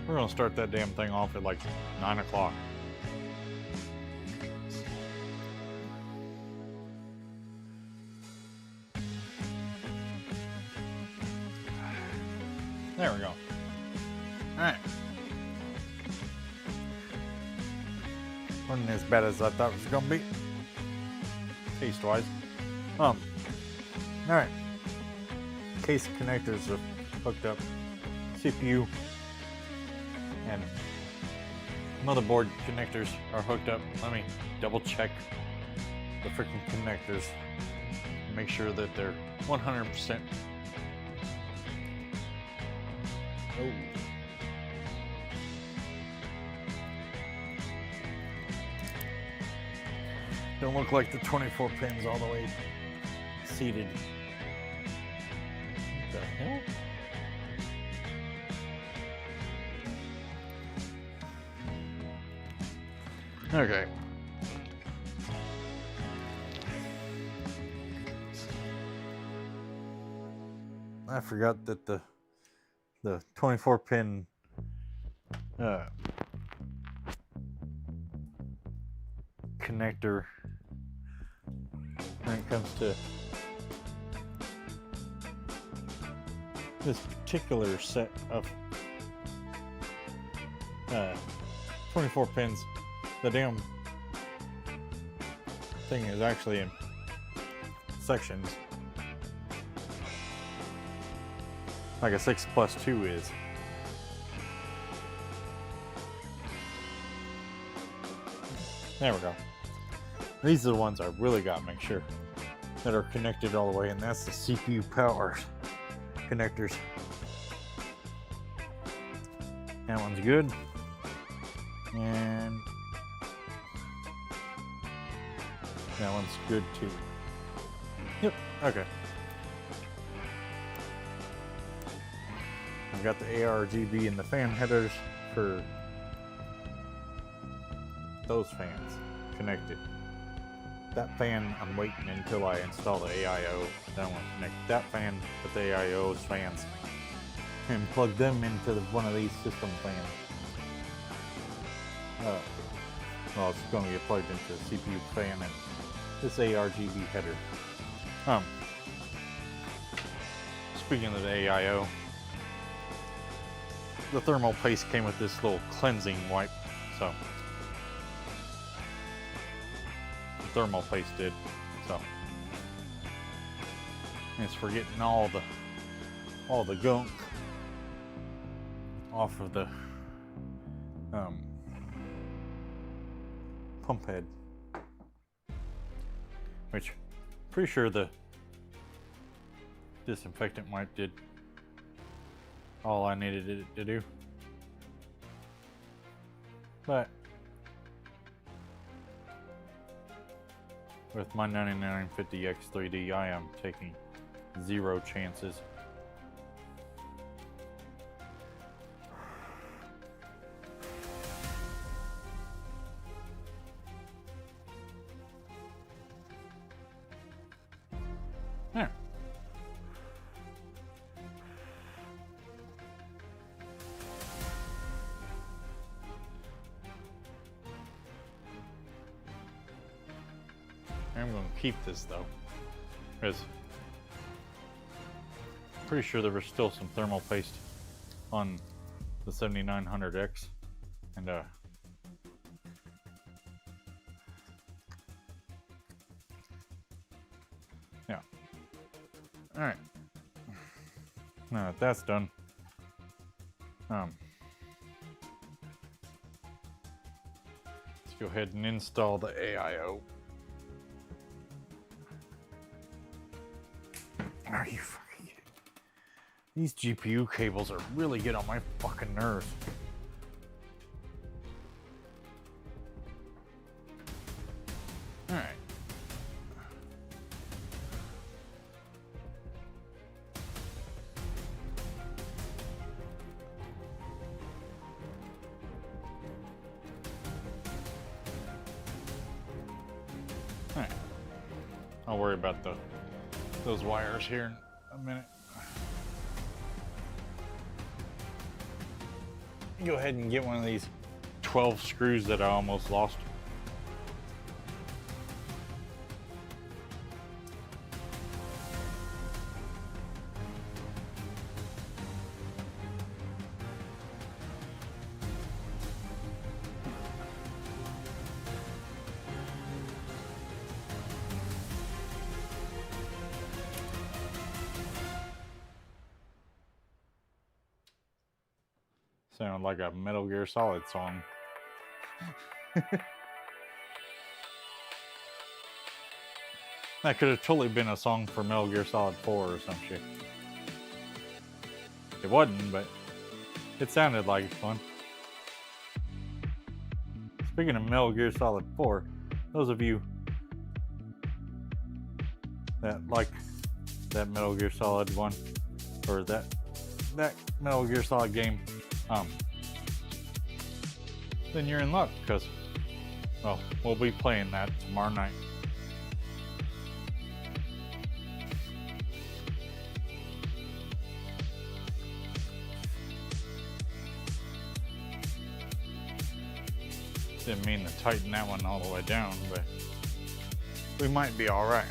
A: we're gonna start that damn thing off at like 9 o'clock. There we go. Alright. Wasn't as bad as I thought it was gonna be. Taste-wise. Alright. Case connectors are hooked up. CPU and motherboard connectors are hooked up. Let me double check the freaking connectors. Make sure that they're 100%. Oh. Don't look like the 24 pins all the way seated. What the hell? Okay. I forgot that the 24 pin connector when it comes to this particular set of 24 pins. The damn thing is actually in sections, like a 6+2 is. There we go. These are the ones I really got to make sure that are connected all the way, and that's the CPU power connectors. That one's good. And that one's good too. Yep, okay. I've got the ARGB and the fan headers for those fans connected. That fan, I'm waiting until I install the AIO. Then I want to connect that fan with the AIO's fans and plug them into one of these system fans. Well, it's going to get plugged into the CPU fan and this ARGB header. Speaking of the AIO, the thermal paste came with this little cleansing wipe, so the thermal paste did, so it's for getting all the gunk off of the pump head, which pretty sure the disinfectant wipe did all I needed it to do. But with my 9950 X3D, I am taking 0 chances. There. I'm going to keep this though, because I'm pretty sure there was still some thermal paste on the 7900X, and yeah. All right. Now that that's done, let's go ahead and install the AIO. Are you fucking kidding? These GPU cables are really get on my fucking nerves. All right. All right. I'll worry about those wires here in a minute. Go ahead and get one of these 12 screws that I almost lost. Sound like a Metal Gear Solid song. That could have totally been a song for Metal Gear Solid 4 or some shit. It wasn't, but it sounded like one. Speaking of Metal Gear Solid 4, those of you that like that Metal Gear Solid one, or that Metal Gear Solid game, then you're in luck, because, well, we'll be playing that tomorrow night. Didn't mean to tighten that one all the way down, but we might be all right.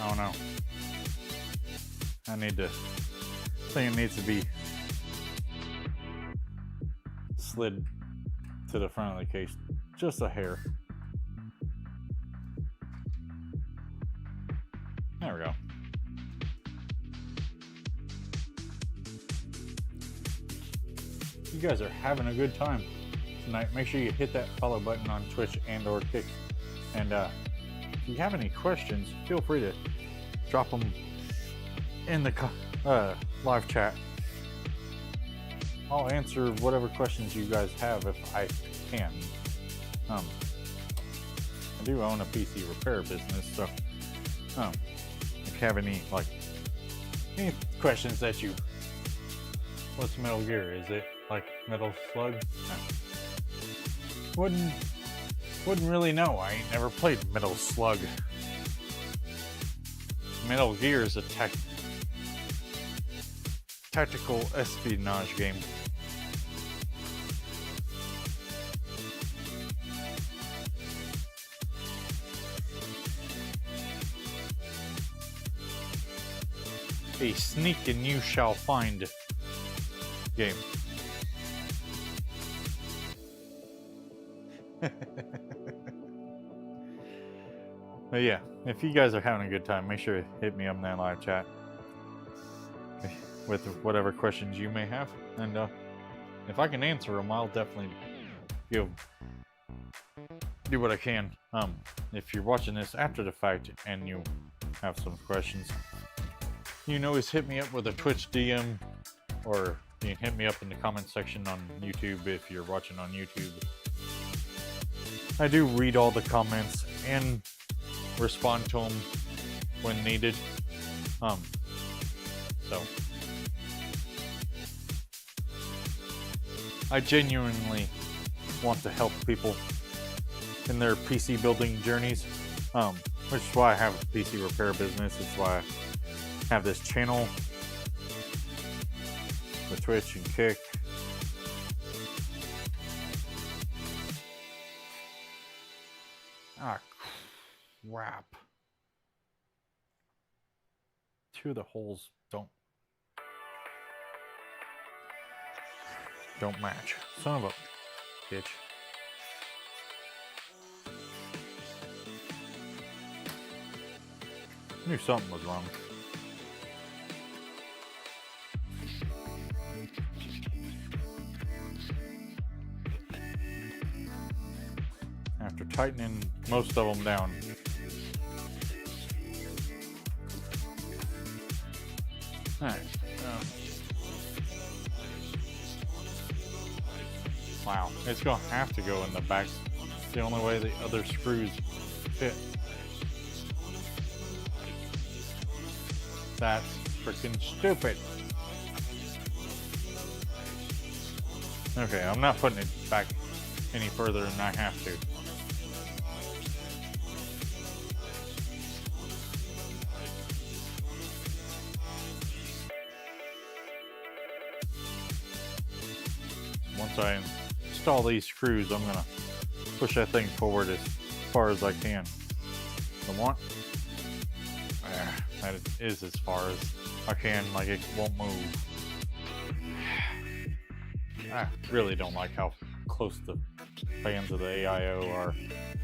A: Oh no. I think it needs to be slid to the front of the case just a hair. There we go. You guys are having a good time tonight. Make sure you hit that follow button on Twitch and or Kick. And if you have any questions, feel free to drop them in the live chat. I'll answer whatever questions you guys have if I can. I do own a PC repair business, so if you have any questions that what's Metal Gear? Is it like Metal Slug? No. Wouldn't really know. I ain't never played Metal Slug. Metal Gear is a tactical espionage game. A sneak and you shall find game. But yeah, if you guys are having a good time, make sure to hit me up in that live chat with whatever questions you may have, and if I can answer them, I'll definitely do what I can. If you're watching this after the fact and you have some questions, you can always hit me up with a Twitch DM, or you can hit me up in the comment section on YouTube if you're watching on YouTube. I do read all the comments and respond to them when needed. So I genuinely want to help people in their PC building journeys, which is why I have a PC repair business. It's why I have this channel, the Twitch and Kick. Ah, crap. Two of the holes don't match. Son of a bitch. I knew something was wrong. After tightening most of them down, alright. Wow, it's gonna have to go in the back. It's the only way the other screws fit. That's freaking stupid. Okay, I'm not putting it back any further than I have to. Once I install these screws, I'm gonna push that thing forward as far as I can. That is as far as I can, like it won't move. I really don't like how close the fans of the AIO are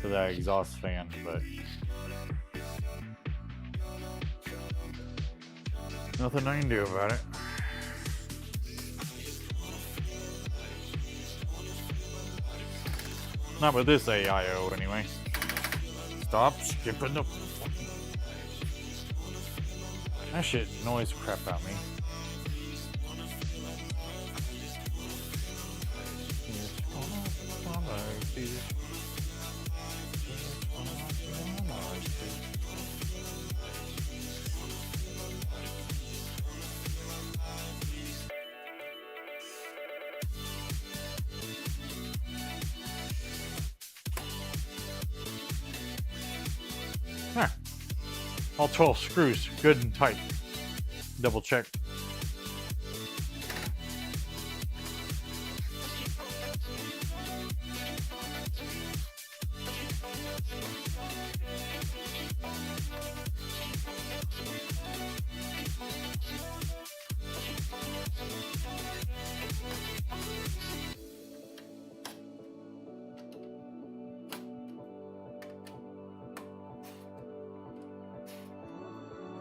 A: to that exhaust fan, but nothing I can do about it. Not with this AIO, anyway. Stop skipping the... That shit annoys the crap out of me. All 12 screws, good and tight. Double check.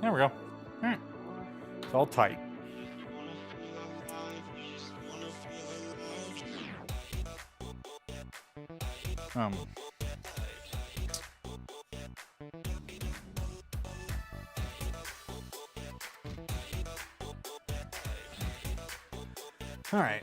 A: There we go. All right. It's all tight. All right.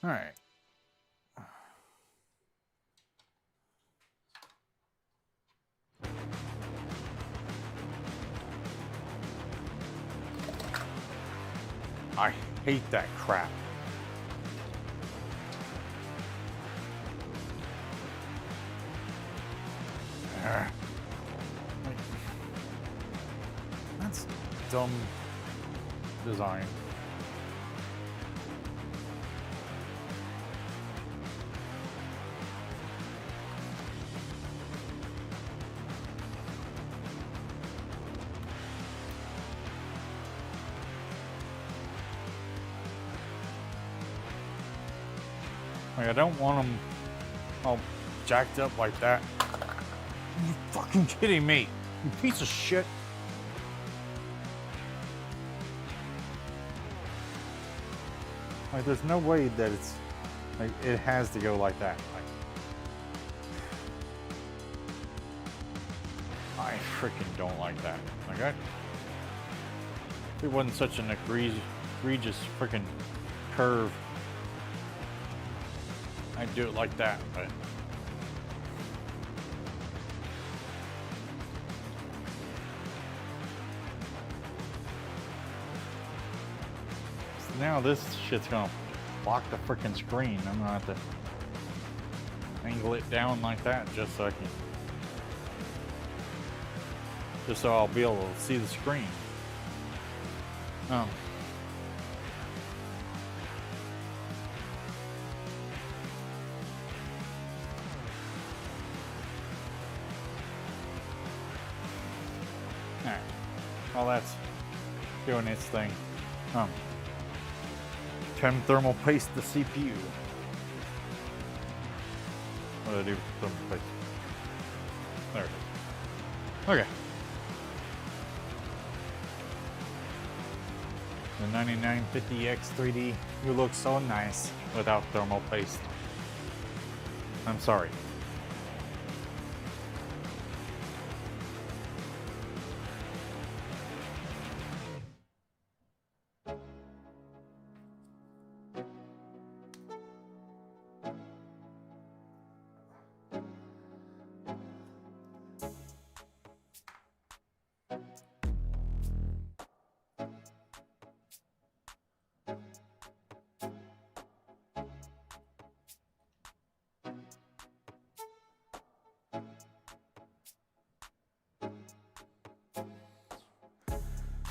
A: All right. I hate that crap. That's dumb design. Like, I don't want them all jacked up like that. Are you fucking kidding me? You piece of shit. Like, there's no way that it's, like, it has to go like that. Like, I freaking don't like that. Like, if it wasn't such an egregious freaking curve, I'd do it like that, but now this shit's gonna block the freaking screen. I'm gonna have to angle it down like that just so I'll be able to see the screen. Alright, while that's doing its thing, time to thermal paste the CPU. What do I do with thermal paste? There it is. Okay. The 9950 X3D, you look so nice without thermal paste. I'm sorry.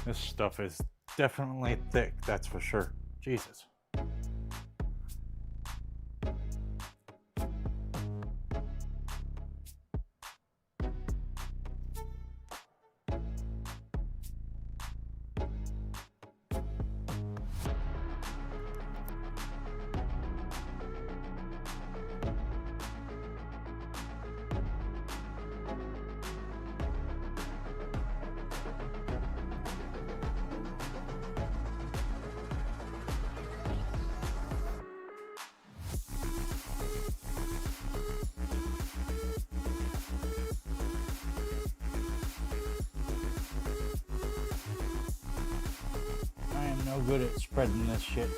A: This stuff is definitely thick, that's for sure. Jesus. No good at spreading this shit.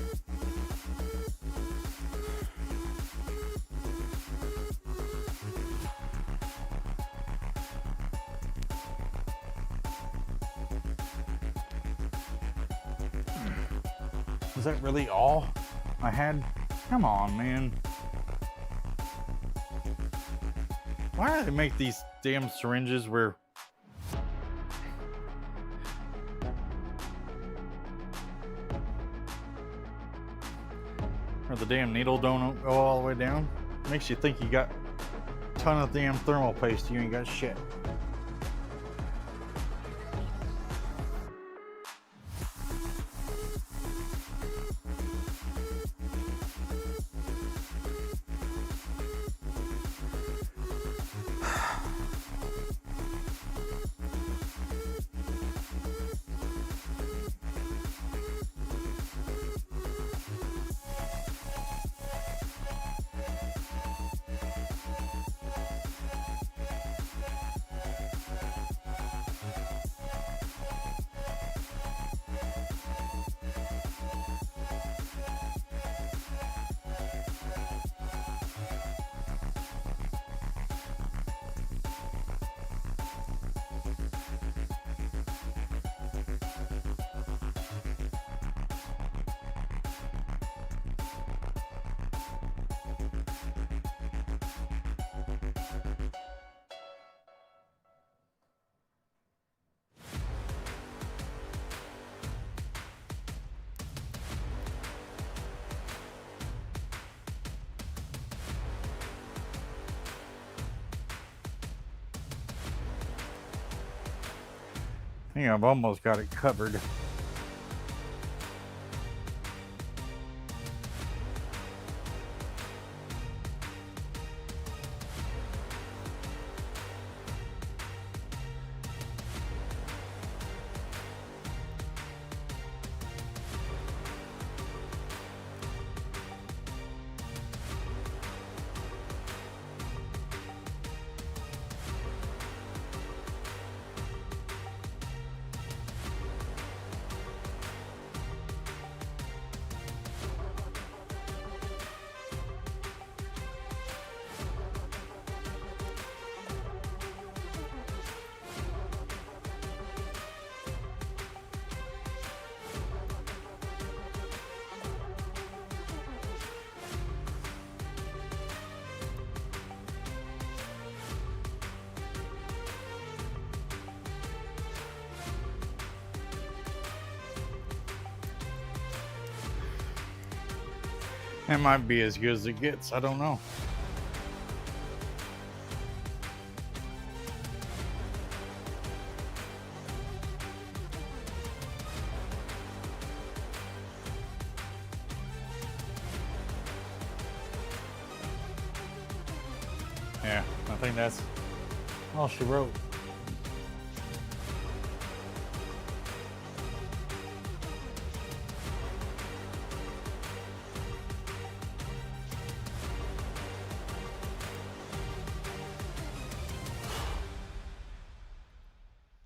A: Was that really all I had? Come on, man. Why do they make these damn syringes where the damn needle don't go all the way down? Makes you think you got a ton of damn thermal paste, you ain't got shit. I think I've almost got it covered. It might be as good as it gets. I don't know. Yeah, I think that's all she wrote.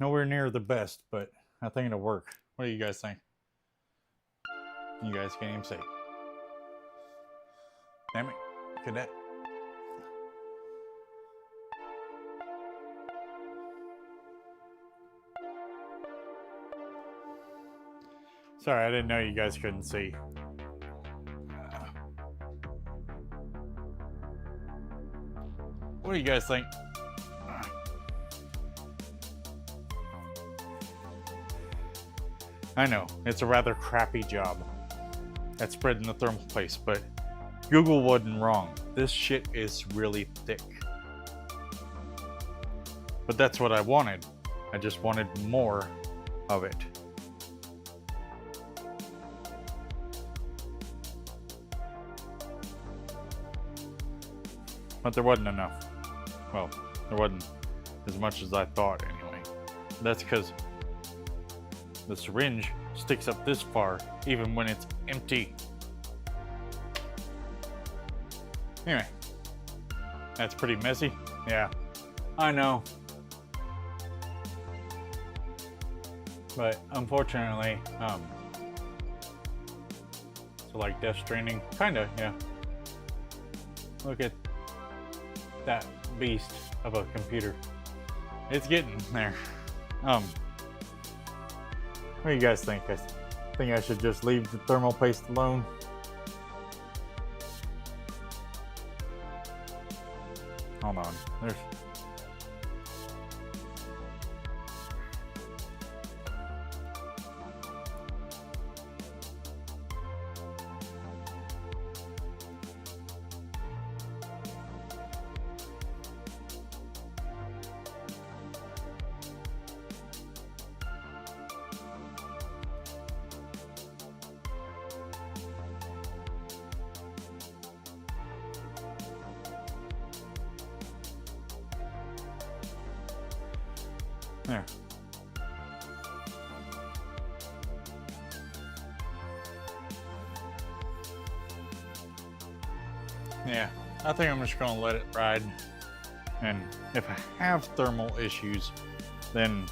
A: Nowhere near the best, but I think it'll work. What do you guys think? You guys can't even say. Damn it, cadet. Sorry, I didn't know you guys couldn't see. What do you guys think? I know, it's a rather crappy job at spreading the thermal paste, but Google wasn't wrong. This shit is really thick. But that's what I wanted. I just wanted more of it. But there wasn't enough. Well, there wasn't as much as I thought anyway. That's because the syringe sticks up this far even when it's empty. Anyway, that's pretty messy. Yeah, I know. But unfortunately, so like Death Stranding, kinda, yeah. Look at that beast of a computer. It's getting there. What do you guys think? I think I should just leave the thermal paste alone. Hold on. There's... There. Yeah, I think I'm just gonna let it ride. And if I have thermal issues, then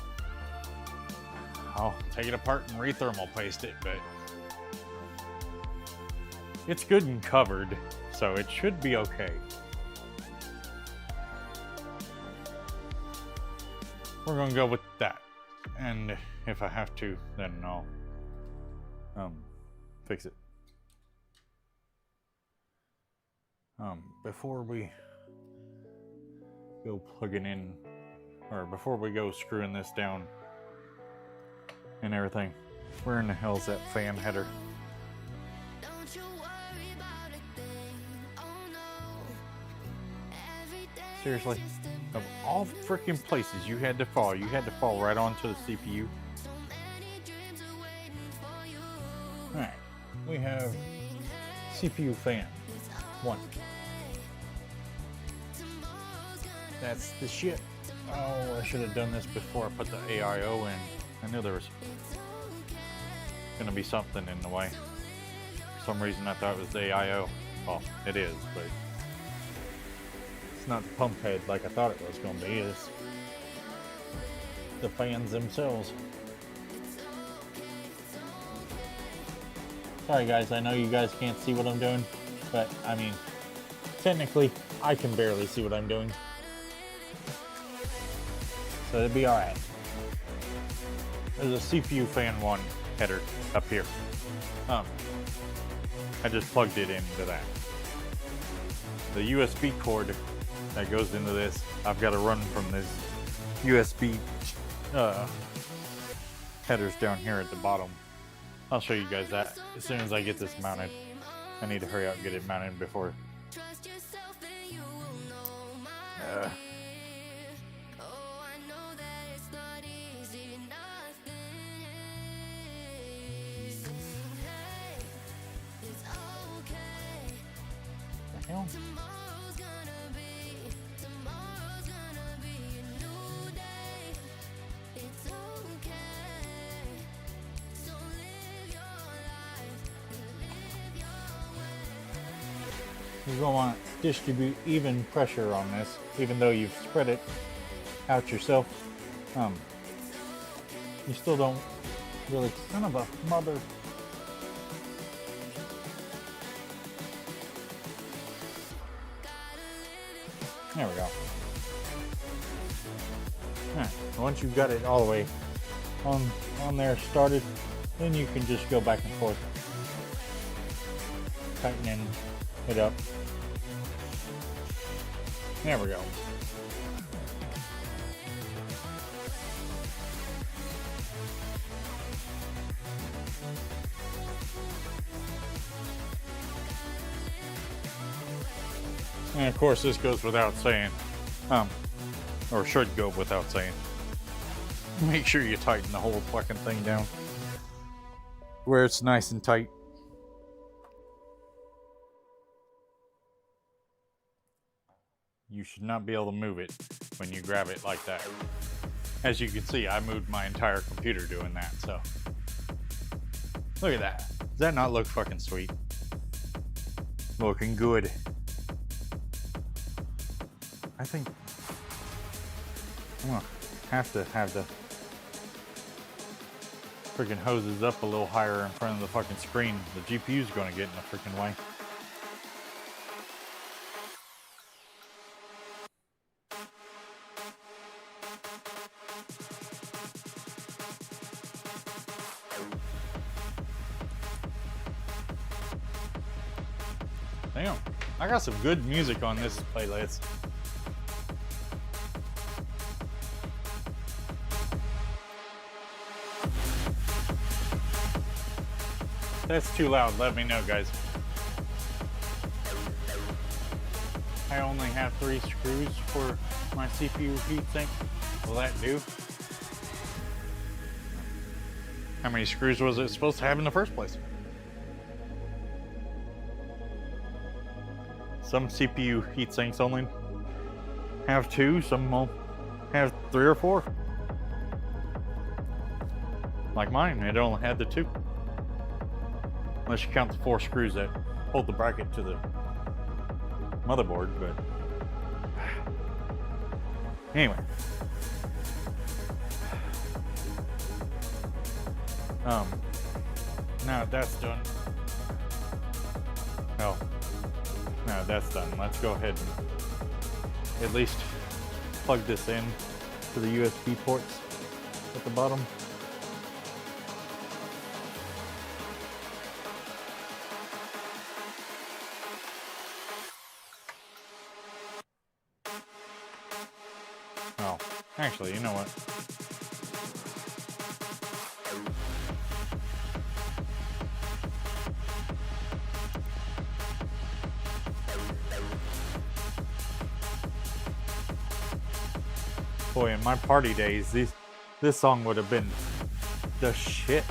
A: I'll take it apart and re-thermal paste it, but it's good and covered, so it should be okay. We're gonna go with that, and if I have to, then I'll fix it. Before we go plugging in, or before we go screwing this down and everything, where in the hell is that fan header? Seriously? Of all freaking places you had to fall right onto the CPU. Alright, we have CPU fan 1. That's the shit. Oh, I should have done this before I put the AIO in. I knew there was gonna be something in the way. For some reason I thought it was the AIO. Well, it is, but not the pump head like I thought it was going to be. It's the fans themselves. Sorry guys, I know you guys can't see what I'm doing, but I mean, technically I can barely see what I'm doing, so it'll be alright. There's a CPU fan 1 header up here. I just plugged it into that. The USB cord that goes into this, I've got to run from this USB headers down here at the bottom. I'll show you guys that as soon as I get this mounted. I need to hurry up and get it mounted before. The hell? You're going to want to distribute even pressure on this, even though you've spread it out yourself. You still don't really, son of a mother. There we go. Alright, once you've got it all the way on there started, then you can just go back and forth, tightening it up. There we go. And of course this goes without saying, or should go without saying. Make sure you tighten the whole fucking thing down where it's nice and tight. You should not be able to move it when you grab it like that. As you can see, I moved my entire computer doing that, so. Look at that. Does that not look fucking sweet? Looking good. I think I'm gonna have to have the freaking hoses up a little higher in front of the fucking screen. The GPU's gonna get in the freaking way. Damn, I got some good music on this playlist. If that's too loud, let me know, guys. I only have 3 screws for my CPU heatsink. Will that do? How many screws was it supposed to have in the first place? Some CPU heatsinks only have 2, some will have 3 or 4. Like mine, it only had the 2. Unless you count the 4 screws that hold the bracket to the motherboard, but anyway. Now that's done. No, that's done. Let's go ahead and at least plug this in to the USB ports at the bottom. Oh, actually, you know what? Boy, in my party days, this song would have been the shit.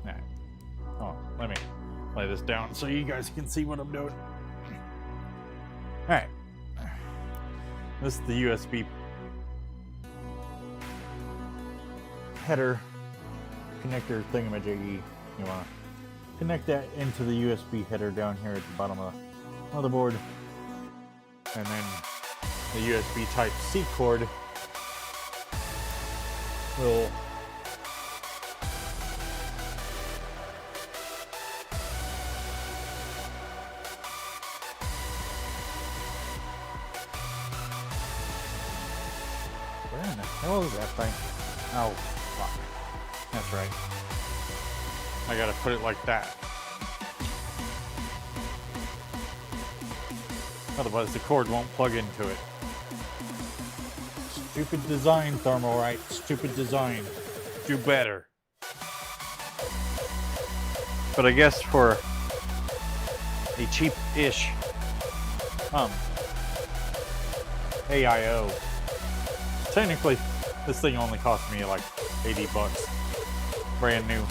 A: Alright. Oh, let me lay this down so you guys can see what I'm doing. Alright. This is the USB header connector thingamajiggy. You want to connect that into the USB header down here at the bottom of the motherboard. And then the USB type C cord will where in the hell is that thing? Oh, fuck. That's right. I gotta put it like that. Otherwise the cord won't plug into it. Stupid design, Thermalright. Stupid design. Do better. But I guess for a cheap-ish AIO, technically this thing only cost me like 80 bucks brand new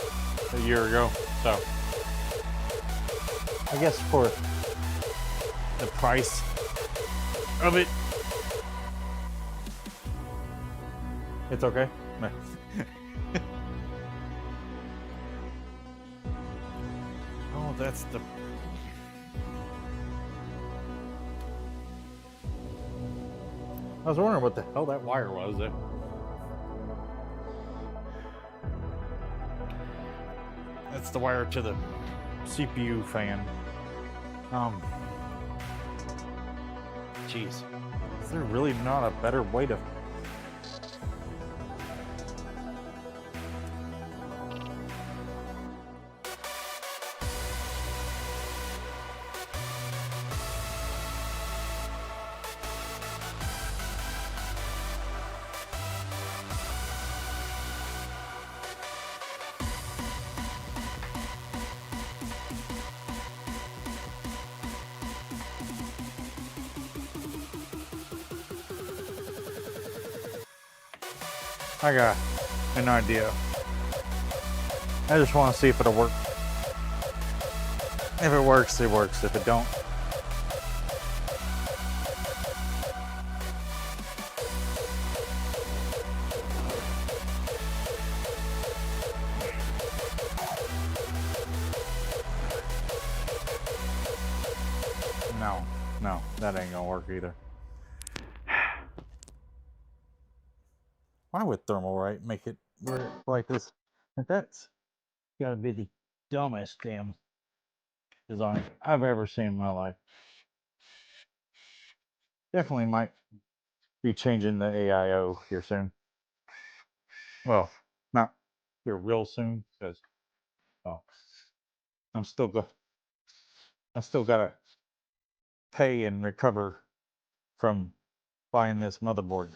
A: a year ago, so I guess for the price of it, it's okay. Oh, that's the... I was wondering what the hell that wire was there. That's the wire to the CPU fan. Jeez. Is there really not a better way to... I got an idea. I just want to see if it'll work. If it works, it works. If it don't, no, that ain't gonna work either. Why would Thermalright make it work like this? That's gotta be the dumbest damn design I've ever seen in my life. Definitely might be changing the AIO here soon. Well, not here real soon, because I still gotta pay and recover from buying this motherboard.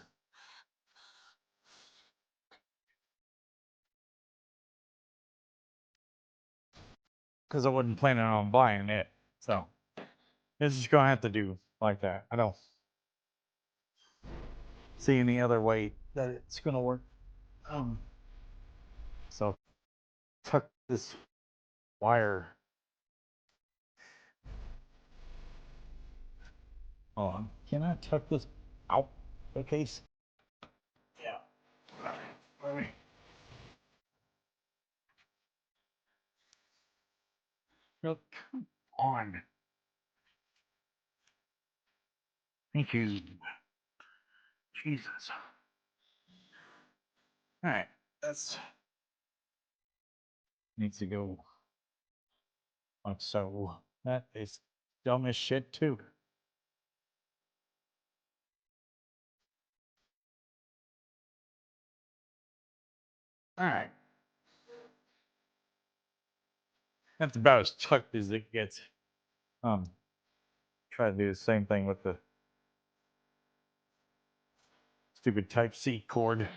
A: Because I wasn't planning on buying it, so it's just gonna have to do like that. I don't see any other way that it's gonna work. So tuck this wire. Hold on. Can I tuck this out the case? Yeah. All right. Let me. Oh, come on. Thank you. Jesus. All right. That's needs to go like so. That is dumb as shit too. All right. That's about as tucked as it gets. Try to do the same thing with the stupid Type-C cord.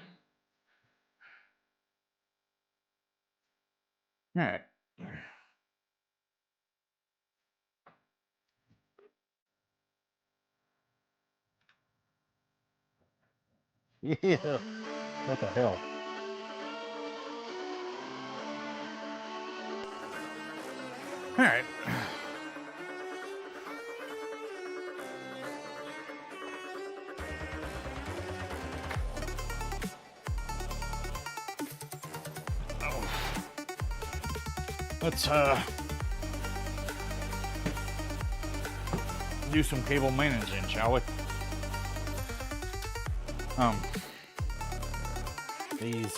A: All right. Yeah. What the hell? All right. Let's do some cable managing, shall we? These.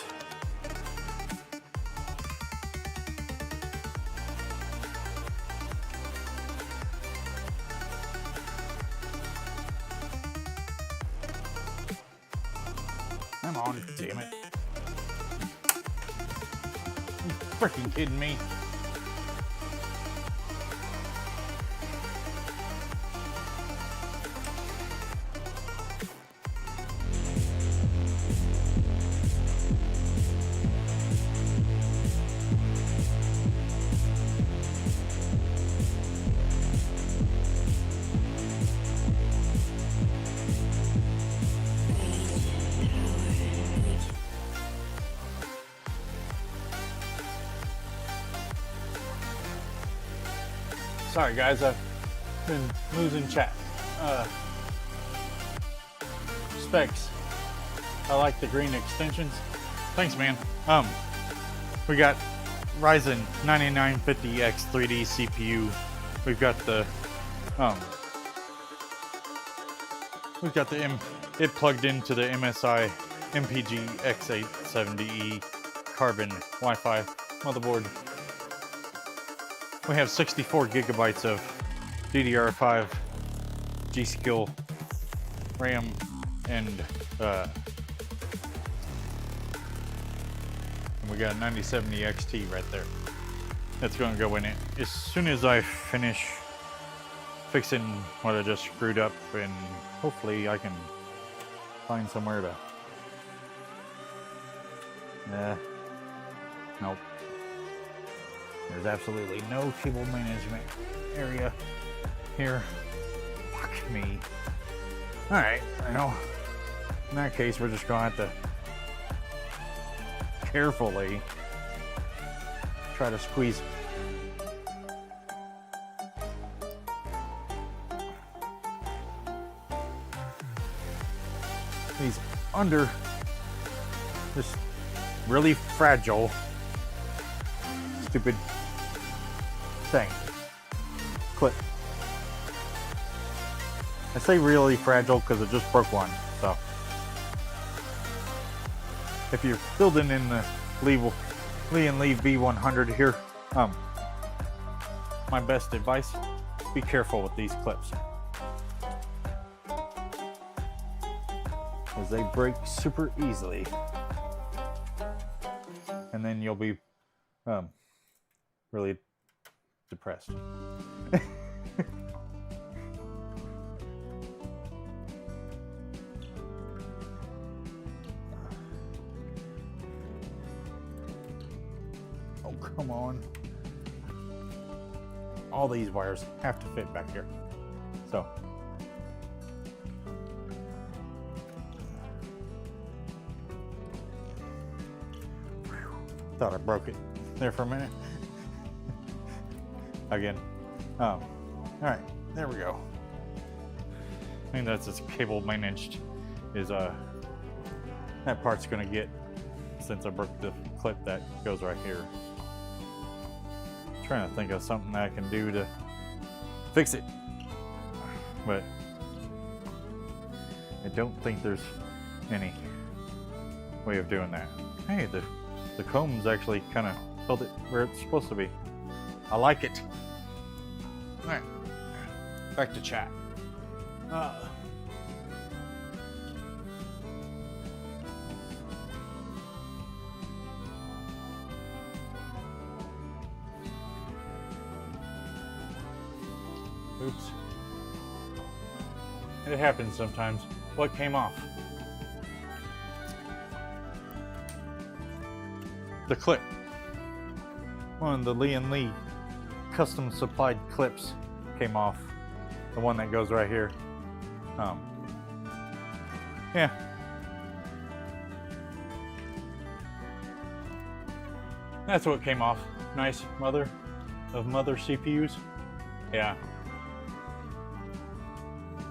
A: Come on, damn it. freaking kidding me? Sorry guys, I've been losing chat. Specs. I like the green extensions. Thanks, man. We got Ryzen 9950 X3D CPU. We've got the it plugged into the MSI MPG X870E Carbon Wi-Fi motherboard. We have 64 gigabytes of DDR5 G-Skill RAM and we got a 9070 XT right there. That's going to go in it as soon as I finish fixing what I just screwed up, and hopefully I can find somewhere to. Nope. There's absolutely no cable management area here. Fuck me. Alright, I know. In that case, we're just gonna have to carefully try to squeeze these under this really fragile, stupid thing. Clip. I say really fragile because it just broke one, so. If you're building in the Lian V100 here, my best advice, be careful with these clips. Because they break super easily. And then you'll be really depressed. Oh, come on. All these wires have to fit back here. So. Thought I broke it there for a minute. Again. All right, there we go. I think that's as cable managed as that part's gonna get, since I broke the clip that goes right here. Trying to think of something that I can do to fix it, but I don't think there's any way of doing that. Hey, the comb's actually kind of held it where it's supposed to be. I like it. All right, back to chat. Oops. It happens sometimes. What came off? The clip. One of the Lian custom supplied clips came off. The one that goes right here. Yeah. That's what came off. Nice mother of mother CPUs. Yeah.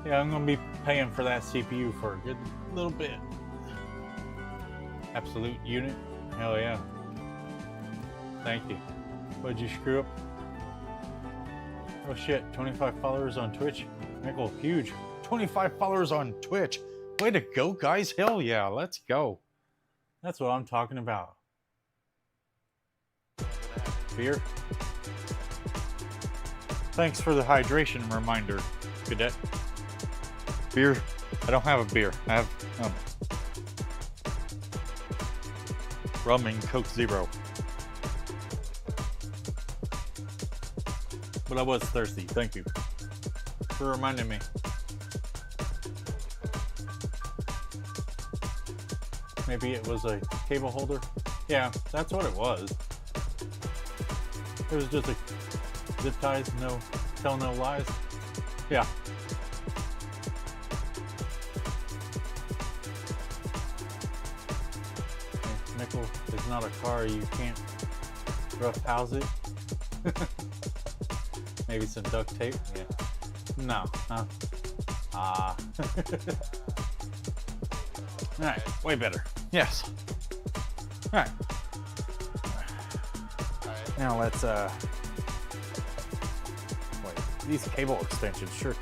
A: Yeah, I'm gonna be paying for that CPU for a good little bit. Absolute unit. Hell yeah. Thank you. What'd you screw up? Oh shit, 25 followers on Twitch. Michael, huge. 25 followers on Twitch. Way to go, guys. Hell yeah, let's go. That's what I'm talking about. Beer. Thanks for the hydration reminder, Cadet. Beer. I don't have a beer. I have rum and Coke Zero. But I was thirsty. Thank you for reminding me. Maybe it was a cable holder. Yeah, that's what it was. It was just a zip ties, no tell no lies. Yeah. Nickel is not a car, you can't rough house it. Maybe some duct tape. Yeah. No. Huh? Ah. Alright, way better. Yes. Alright. Now let's wait. These cable extensions sure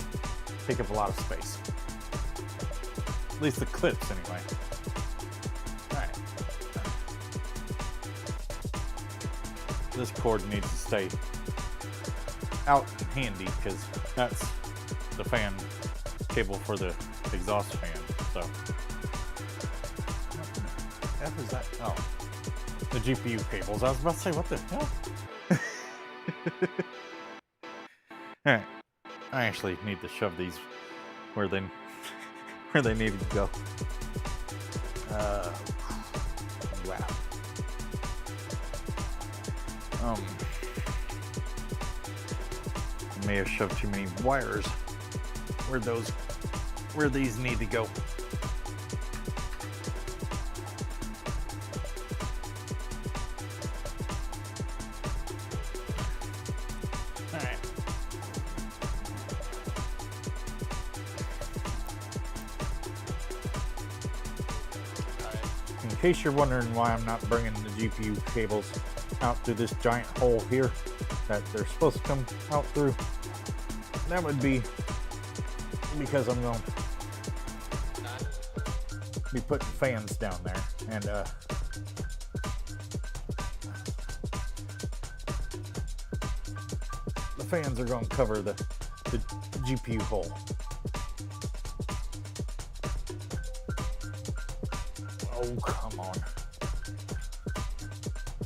A: take up a lot of space. At least the clips anyway. Alright. This cord needs to stay out handy because that's the fan cable for the exhaust fan. So what is that? Oh, the GPU cables. I was about to say, what the hell? Alright, I actually need to shove these where they need to go. Wow. I may have shoved too many wires where these need to go. Alright. In case you're wondering why I'm not bringing the GPU cables out through this giant hole here that they're supposed to come out through, that would be because I'm going to be putting fans down there, and the fans are going to cover the GPU hole. Oh, come on.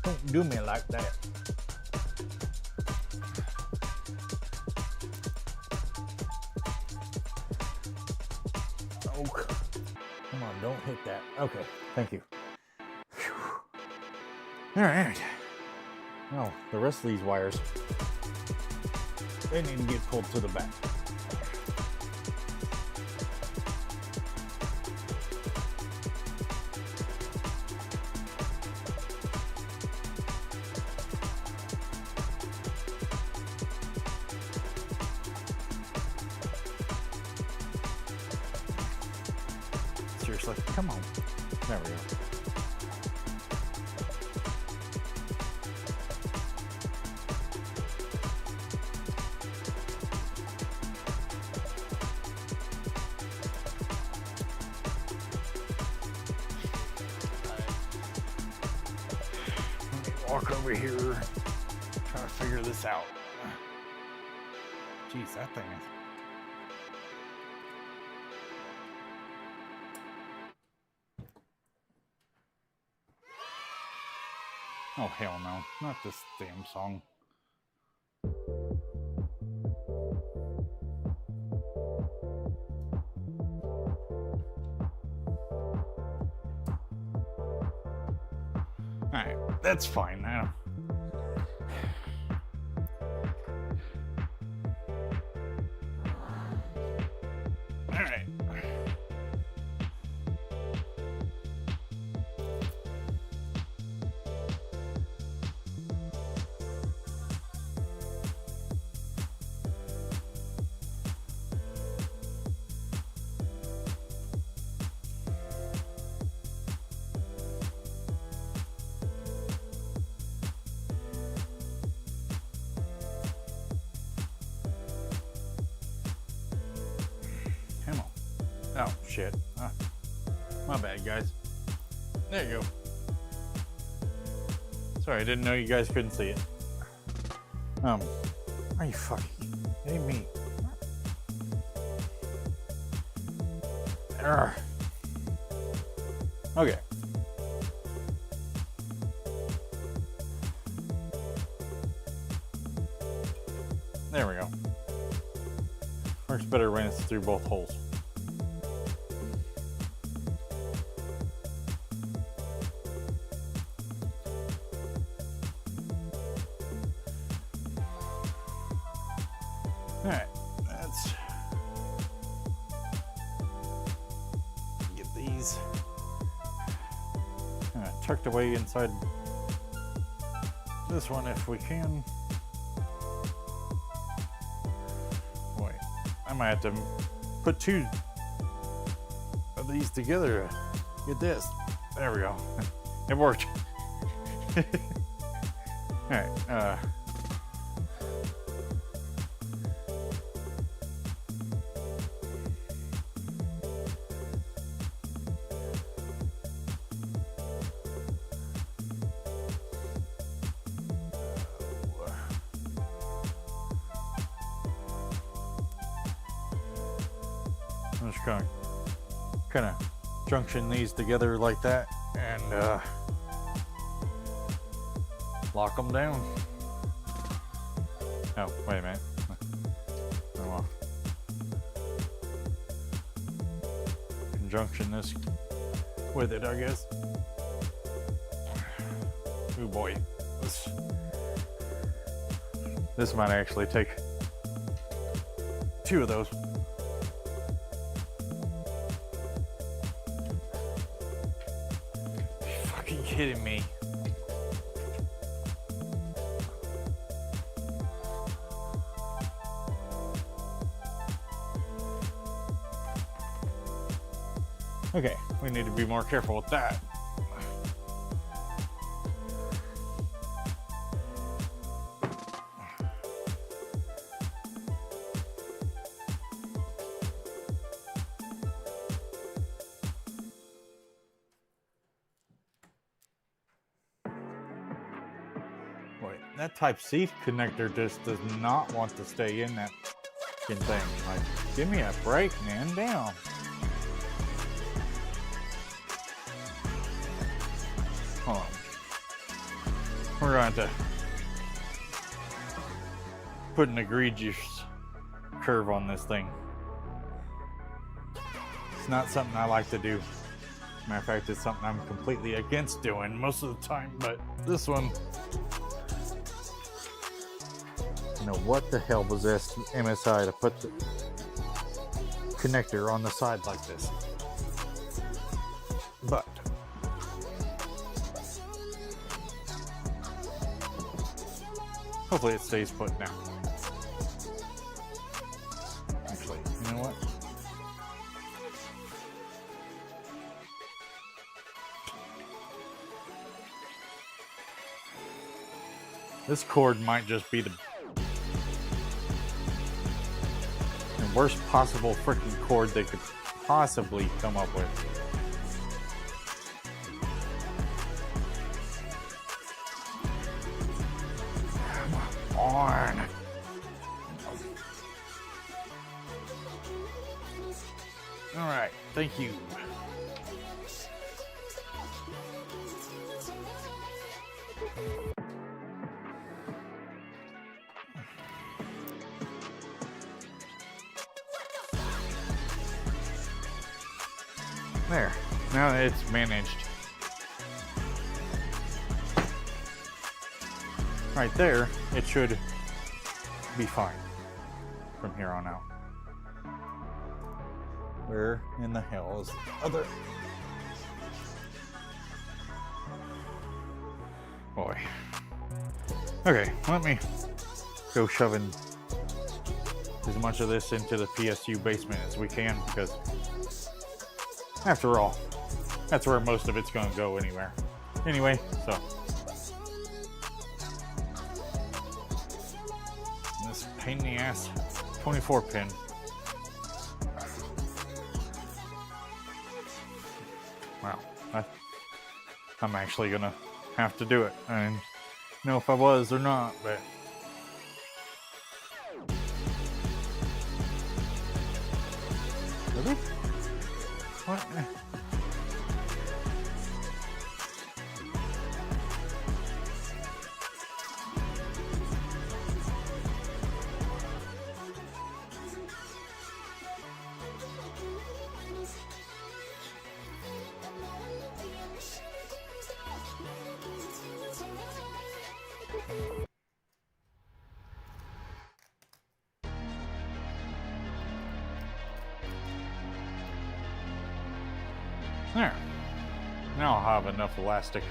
A: Don't do me like that. Oh, come on, don't hit that. Okay, thank you. All right. Well, the rest of these wires, they need to get pulled to the back. Seriously, come on. There we go. Let me walk over here, try to figure this out. Jeez, that thing is... Oh, hell no. Not this damn song. Alright, that's fine now. Alright. Come on. Oh, shit. My bad, guys. There you go. Sorry, I didn't know you guys couldn't see it. Are you fucking kidding me? Urgh. Okay. There we go. Works better when it's through both holes. Alright, let's get these tucked away inside this one if we can. Wait, I might have to put two of these together to get this. There we go. It worked. Alright, I'm just gonna kind of junction these together like that and lock them down. Oh, wait a minute. Oh, well. Conjunction this with it, I guess. Oh boy, this might actually take two of those. Fucking kidding me. Okay, we need to be more careful with that. Wait, that Type-C connector just does not want to stay in that fucking thing. Like, give me a break, man, down. Hold on. We're going to put an egregious curve on this thing. It's not something I like to do. Matter of fact, it's something I'm completely against doing most of the time, but this one, you know, what the hell was this MSI to put the connector on the side like this? But hopefully it stays put now. Actually, you know what? This cord might just be the worst possible freaking cord they could possibly come up with. Come on. All right, thank you. There, now that it's managed. Right there, it should be fine from here on out. Where in the hell is the other? Boy. Okay, let me go shoving as much of this into the PSU basement as we can, because after all, that's where most of it's going to go anywhere. Anyway, so this pain in the ass 24 pin. Wow, I'm actually going to have to do it. I didn't know if I was or not, but really? What? There. Now I'll have enough elastic.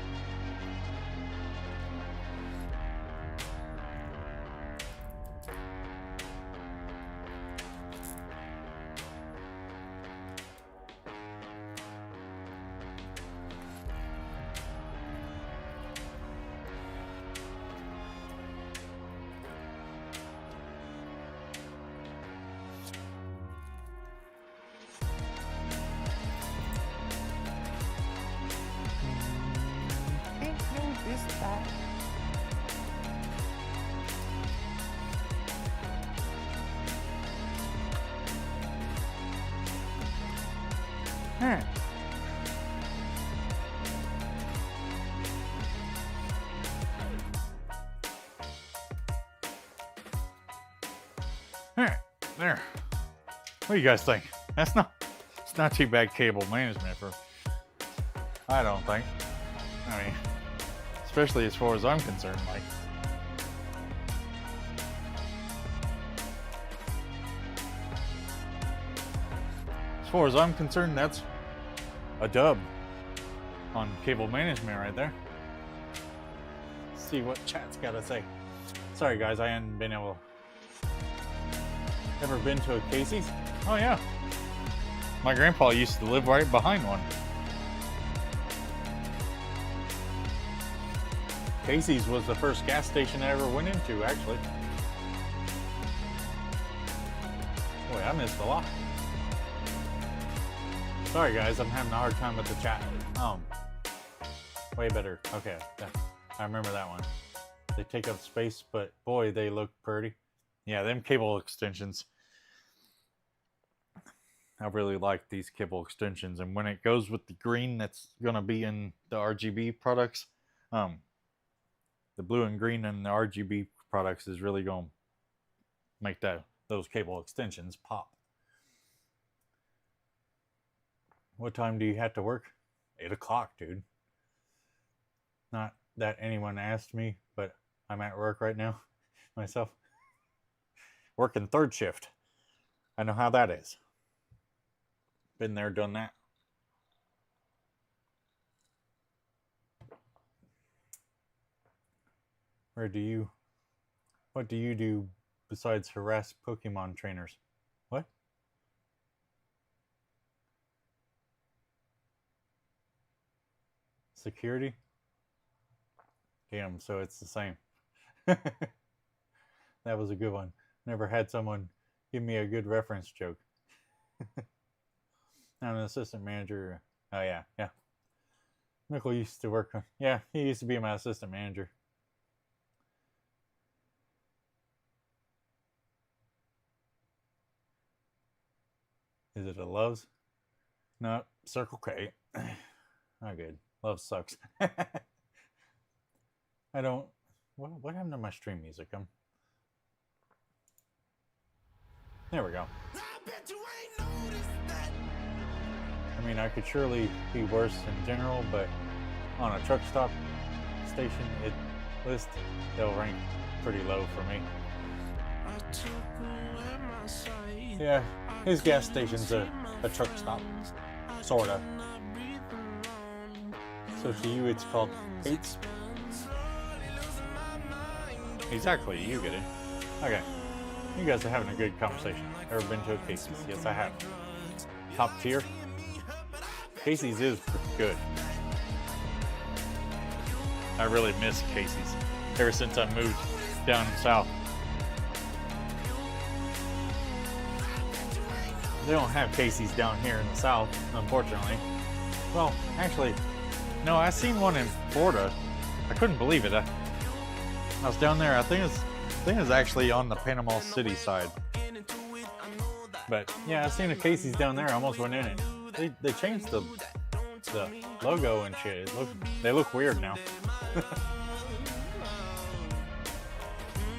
A: There. What do you guys think? It's not too bad cable management for, I don't think. I mean, especially as far as I'm concerned, like. As far as I'm concerned, that's a dub on cable management right there. Let's see what chat's got to say. Sorry guys, I hadn't been able. Ever been to a Casey's? Oh yeah. My grandpa used to live right behind one. Casey's was the first gas station I ever went into, actually. Boy, I missed a lot. Sorry guys, I'm having a hard time with the chat. Way better. Okay, I remember that one. They take up space, but boy, they look pretty. Yeah, them cable extensions. I really like these cable extensions, and when it goes with the green that's gonna be in the RGB products, the blue and green in the RGB products is really gonna make those cable extensions pop. What time do you have to work? 8 o'clock, dude. Not that anyone asked me, but I'm at work right now myself. Working third shift. I know how that is. Been there, done that. What do you do besides harass Pokemon trainers? What? Security? Damn, so it's the same. That was a good one. Never had someone give me a good reference joke. I'm an assistant manager. Oh yeah. Michael used to work on, yeah, he used to be my assistant manager. Is it a Love's? No, Circle K. Not good. Love sucks. I don't, what happened to my stream music? There we go. I mean, I could surely be worse in general, but on a truck stop station list, they'll rank pretty low for me. Yeah, his gas station's a truck stop, sorta. So to you, it's called Hates? Exactly, you get it. Okay. You guys are having a good conversation. Ever been to a Casey's? Yes, I have. Top tier? Casey's is pretty good. I really miss Casey's ever since I moved down south. They don't have Casey's down here in the south, unfortunately. Well, actually, no, I seen one in Florida. I couldn't believe it. I was down there. I think it's actually on the Panama City side. But yeah, I seen a Casey's down there. I almost went in it. They changed the logo and shit. They look weird now.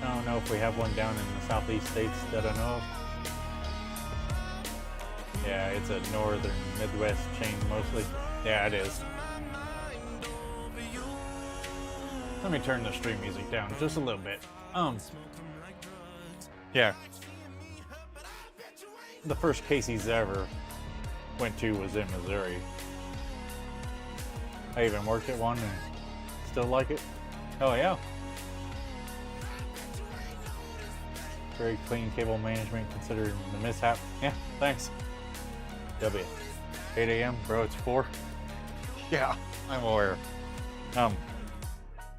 A: I don't know if we have one down in the southeast states that I know of. Yeah, it's a northern Midwest chain mostly. Yeah, it is. Let me turn the stream music down just a little bit. Yeah. The first Casey's ever went to was in Missouri. I even worked at one and still like it. Oh yeah. Very clean cable management considering the mishap. Yeah, thanks. W. 8 a.m. Bro, it's 4. Yeah, I'm aware.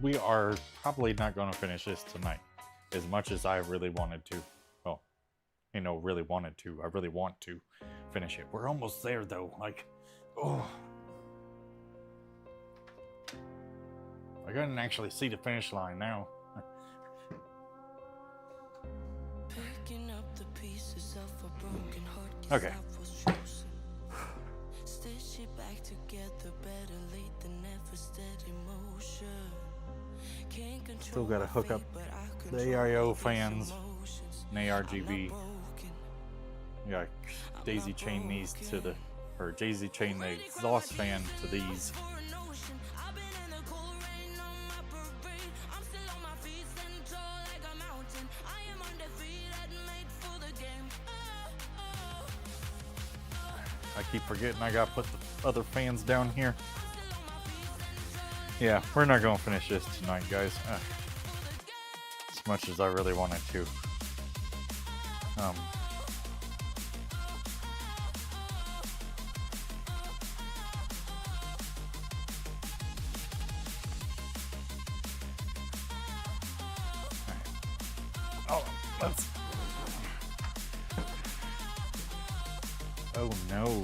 A: We are probably not going to finish this tonight. As much as I really wanted to. Well, you know, really wanted to. I really want to finish it. We're almost there though. Like, oh. I can actually see the finish line now. Okay. Still gotta hook up the AIO fans and ARGB. Yeah, daisy chain these to the, or daisy chain the exhaust fan to these. I keep forgetting I gotta put the other fans down here. Yeah, we're not gonna finish this tonight, guys. As much as I really wanted to. Oh, let's. Oh no.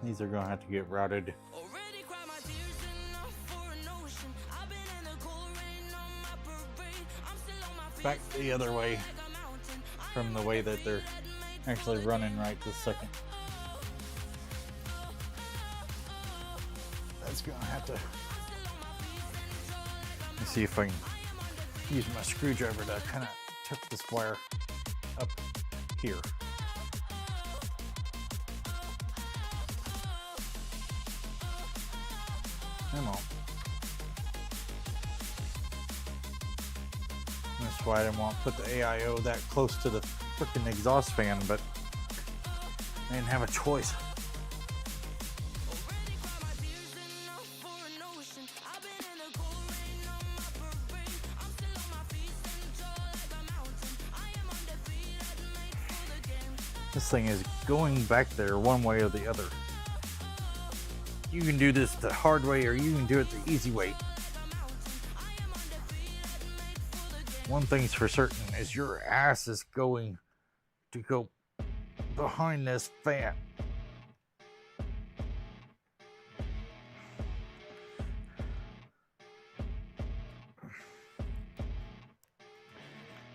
A: These are gonna have to get routed back the other way from the way that they're actually running right this second. That's gonna have to. Let me see if I can use my screwdriver to kind of tip this wire up here. Come on. That's why I didn't want to put the AIO that close to the freaking exhaust fan, but I didn't have a choice. This thing is going back there one way or the other. You can do this the hard way or you can do it the easy way. One thing's for certain is your ass is going to go behind this fan.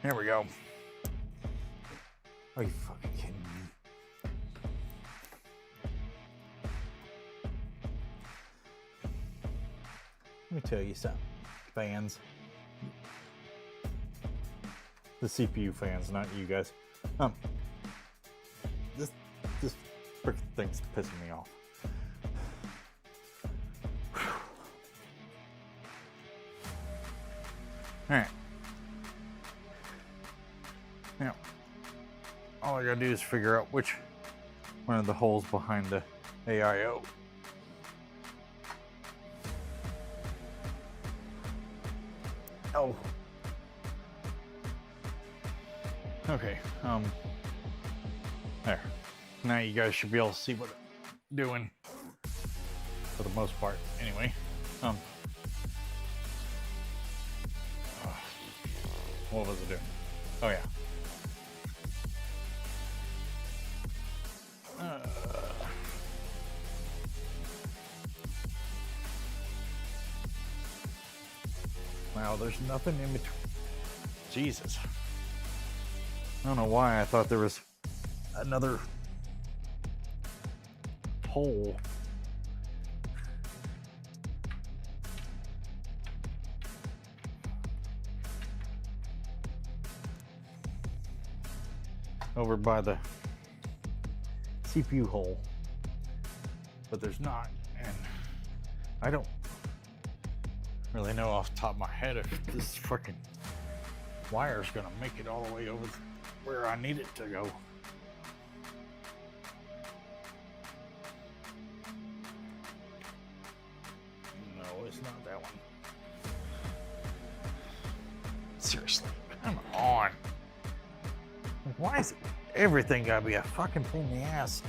A: There we go. Are you fucking kidding me? Let me tell you something, fans. The CPU fans, not you guys. This freaking thing's pissing me off. Alright. Now, all I gotta do is figure out which one of the holes behind the AIO. Oh. Okay, there. Now you guys should be able to see what I'm doing. For the most part, anyway. What was it doing? Oh yeah. Wow, there's nothing in between. Jesus. I don't know why I thought there was another hole. Over by the CPU hole. But there's not, and I don't really know off the top of my head if this freaking wire is gonna make it all the way over where I need it to go. No, it's not that one. Seriously, come on. Why is everything gotta be a fucking pain in the ass?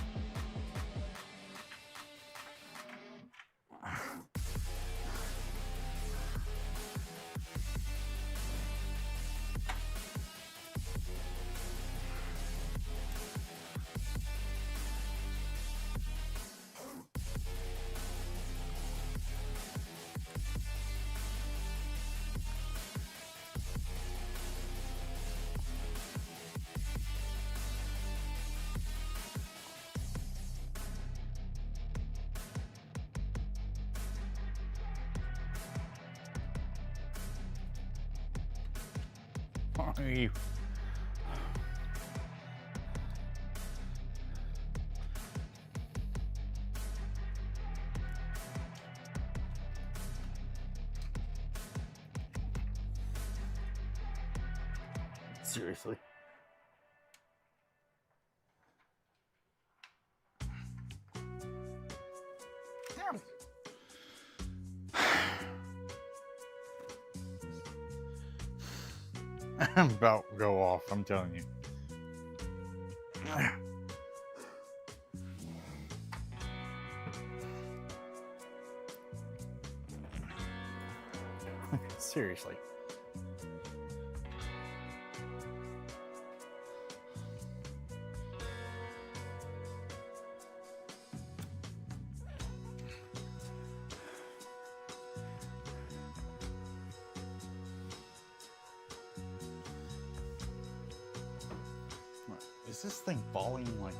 A: You. Seriously. I'm about to go off, I'm telling you. Seriously. Is this thing falling like?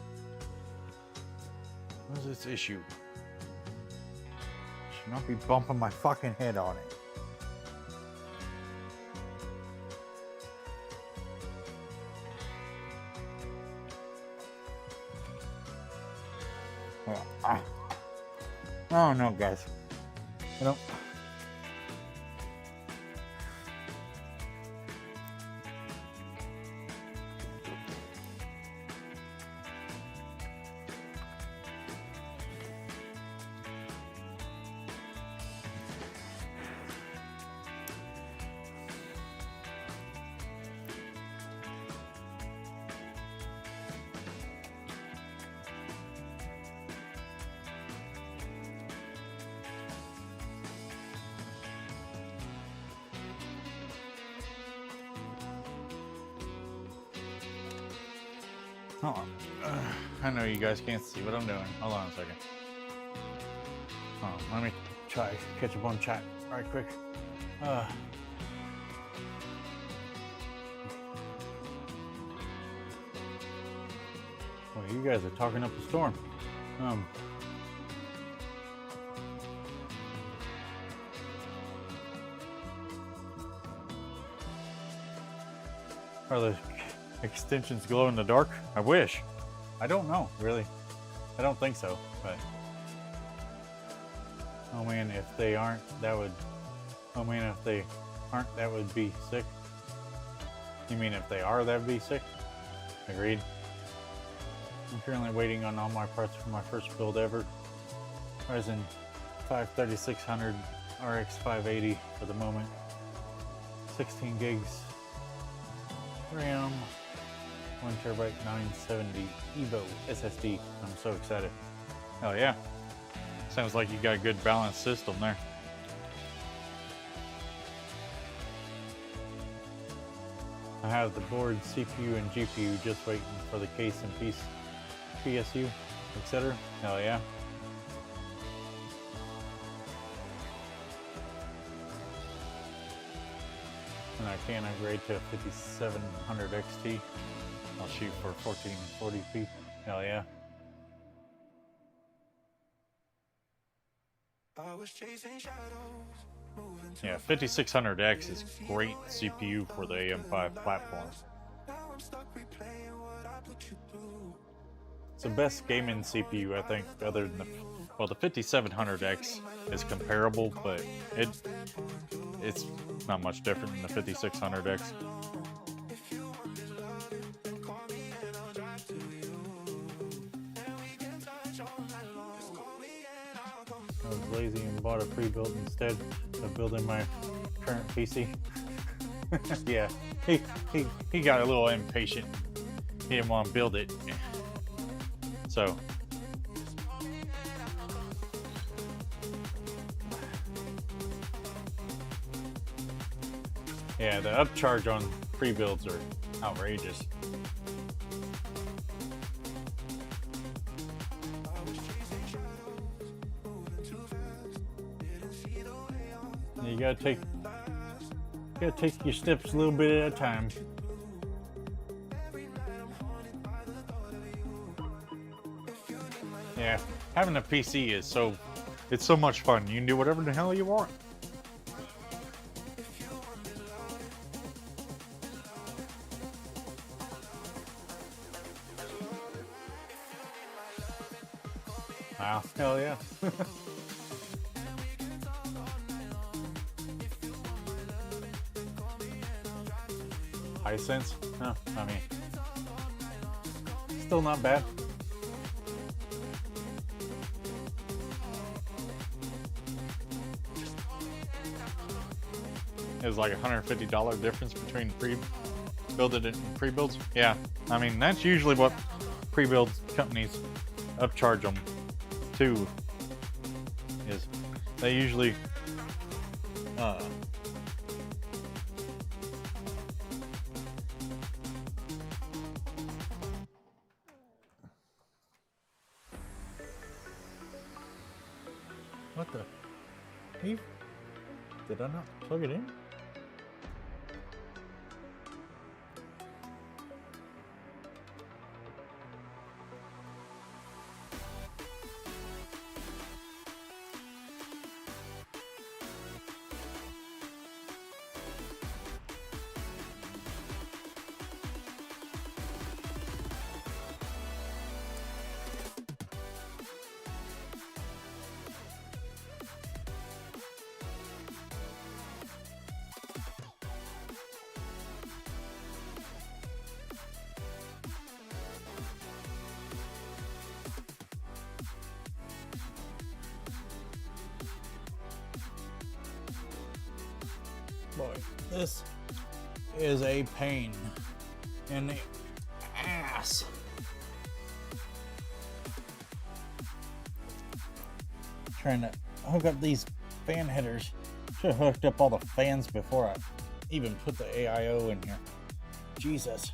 A: What is this issue? Should not be bumping my fucking head on it. Well, I don't know, guys. I don't. Hold on. I know you guys can't see what I'm doing. Hold on a second. Hold on, let me try to catch up on chat right quick. Well, you guys are talking up a storm. Are the extensions glow in the dark? I wish. I don't know, really. I don't think so, but oh man, if they aren't, that would, oh man, if they aren't, that would be sick. You mean if they are, that would be sick? Agreed. I'm currently waiting on all my parts for my first build ever. Ryzen 5 3600 RX 580 for the moment. 16 gigs RAM, 1TB 970 Evo SSD. I'm so excited. Hell yeah. Sounds like you got a good balanced system there. I have the board, CPU, and GPU just waiting for the case and piece, PSU, etc. Hell yeah. and I can upgrade to a 5700 XT. I'll shoot for 1440p. Hell yeah. Yeah, 5600X is great CPU for the AM5 platform. It's the best gaming CPU, I think, other than the 5700X is comparable, but it's not much different than the 5600X. I was lazy and bought a pre-built instead of building my current PC. Yeah, he got a little impatient. He didn't want to build it. So yeah, the upcharge on pre-builds are outrageous. You gotta take your steps a little bit at a time. Yeah, having a PC is it's so much fun. You can do whatever the hell you want. Wow, hell yeah. Hisense? Huh, I mean, still not bad. There's like $150 difference between pre-builded and pre-builds. Yeah, I mean, that's usually what pre-build companies upcharge them to, is they usually what the? Did I not plug it in? Boy, this is a pain in the ass. Trying to hook up these fan headers. Should have hooked up all the fans before I even put the AIO in here. Jesus.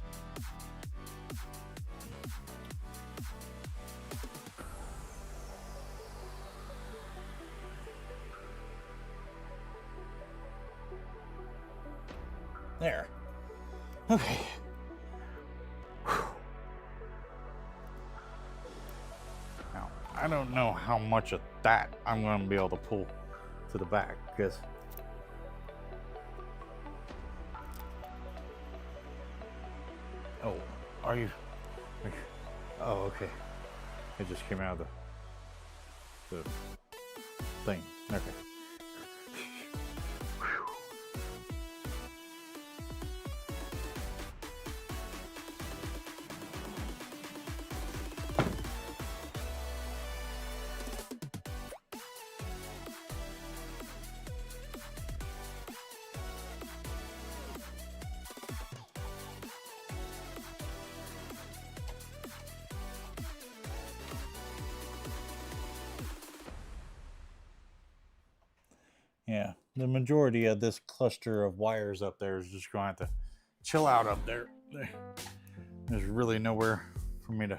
A: There. Okay. Now, I don't know how much of that I'm going to be able to pull to the back, because oh, are you? Oh, okay. It just came out of the thing. Okay. Yeah, the majority of this cluster of wires up there is just going to have to chill out up there. There's really nowhere for me to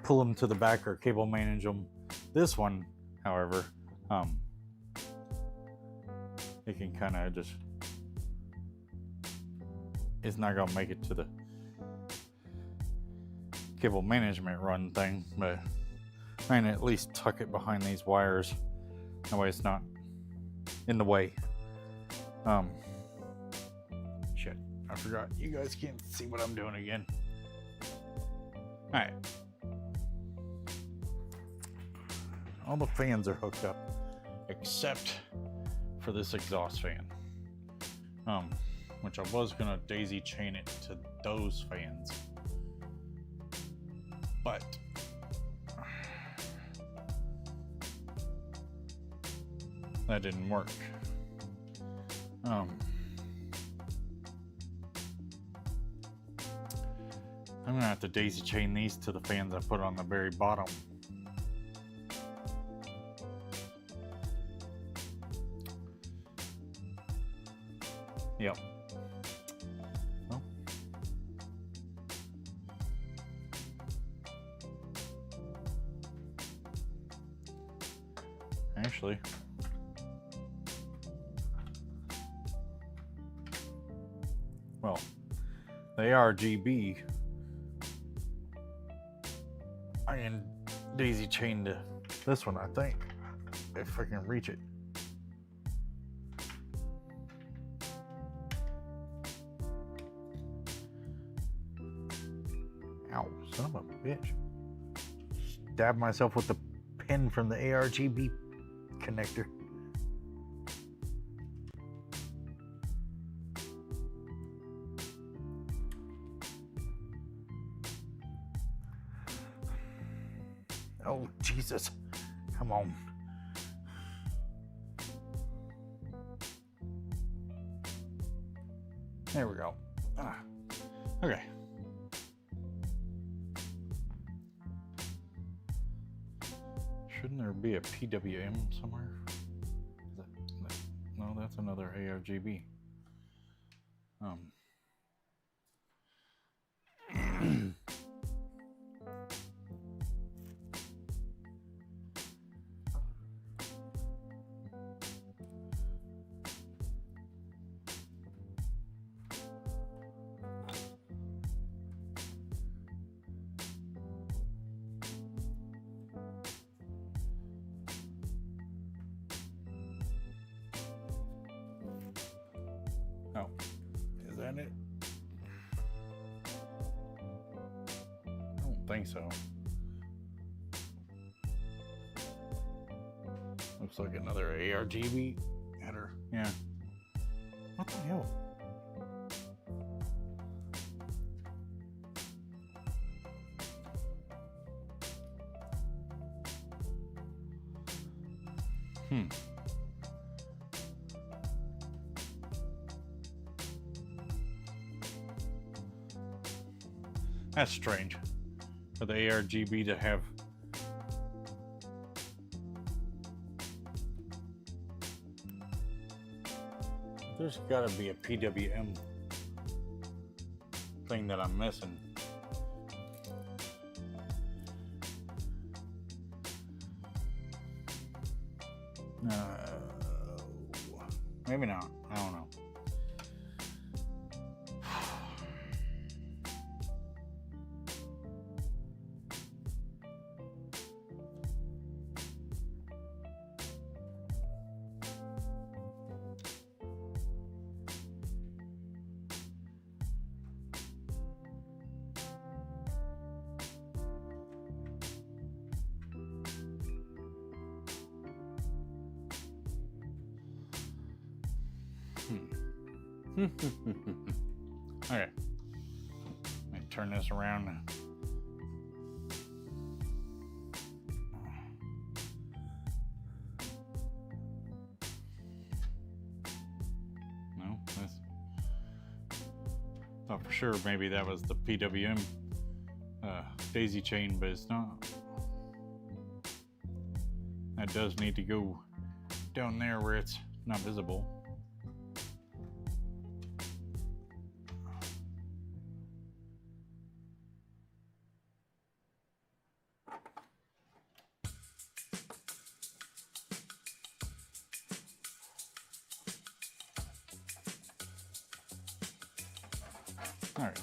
A: pull them to the back or cable manage them. This one, however, it can kind of just, it's not gonna make it to the cable management run thing, but I can at least tuck it behind these wires. That way it's not in the way. Shit, I forgot. You guys can't see what I'm doing again. Alright. All the fans are hooked up except for this exhaust fan. Which I was gonna daisy chain it to those fans. But that didn't work. I'm gonna have to daisy chain these to the fans I put on the very bottom. Yep. Well. Actually, well, the ARGB I can daisy chain to this one, I think, if I can reach it. Ow, son of a bitch. Stabbed myself with the pin from the ARGB connector. Oh, Jesus. Come on. There we go. Okay. Shouldn't there be a PWM somewhere? No, that's another ARGB. Oh, is that it? I don't think so. Looks like another ARGB header. Yeah. What the hell? That's strange for the ARGB to have there's got to be a PWM thing that I'm missing. Maybe not. I don't know. Okay, let me turn this around. No, that's thought for sure maybe that was the PWM daisy chain, but it's not. That does need to go down there where it's not visible. Alright.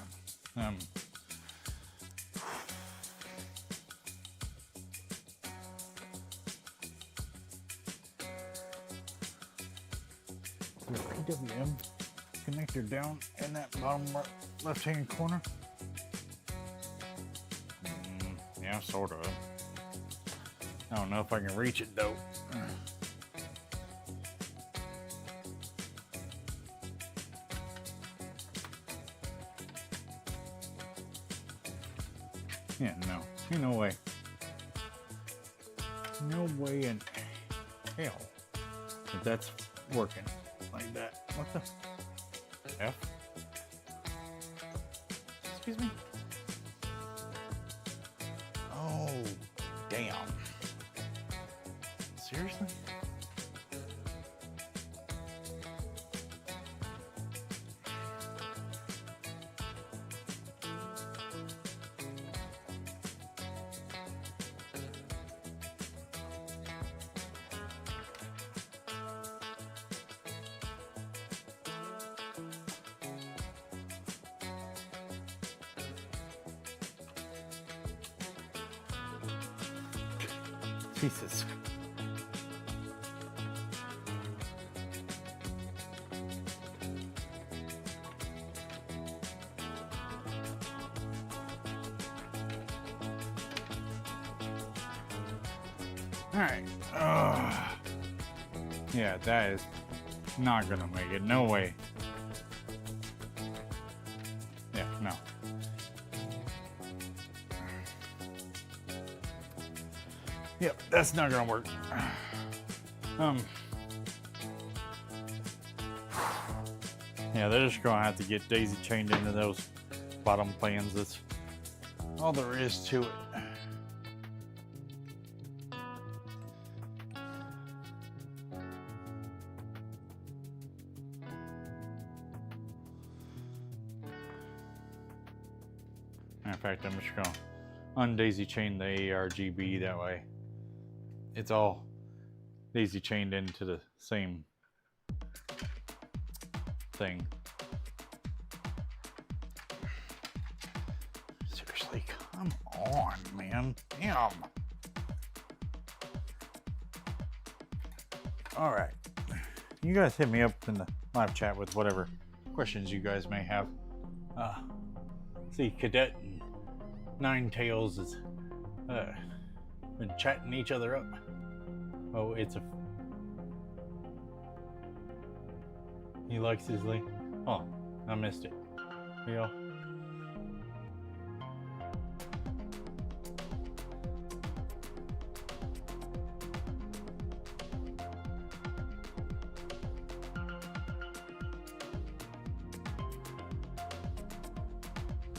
A: The PWM connector down in that bottom left hand corner. Yeah, sort of. I don't know if I can reach it though. Yeah, no. Ain't no way. No way in hell that that's working like that. What the F? Excuse me? Oh, damn. Seriously? Jesus. All right. Yeah, that is not gonna make it. No way. Yeah, no. Yep, that's not gonna work. Yeah, they're just gonna have to get daisy chained into those bottom plans. That's all there is to it. In fact, I'm just gonna undaisy chain the ARGB that way. It's all daisy chained into the same thing. Seriously, come on, man. Damn. All right. You guys hit me up in the live chat with whatever questions you guys may have. See, Cadet and Nine Tails is been chatting each other up. Oh, it's a... He likes his link. Oh, I missed it. Yeah.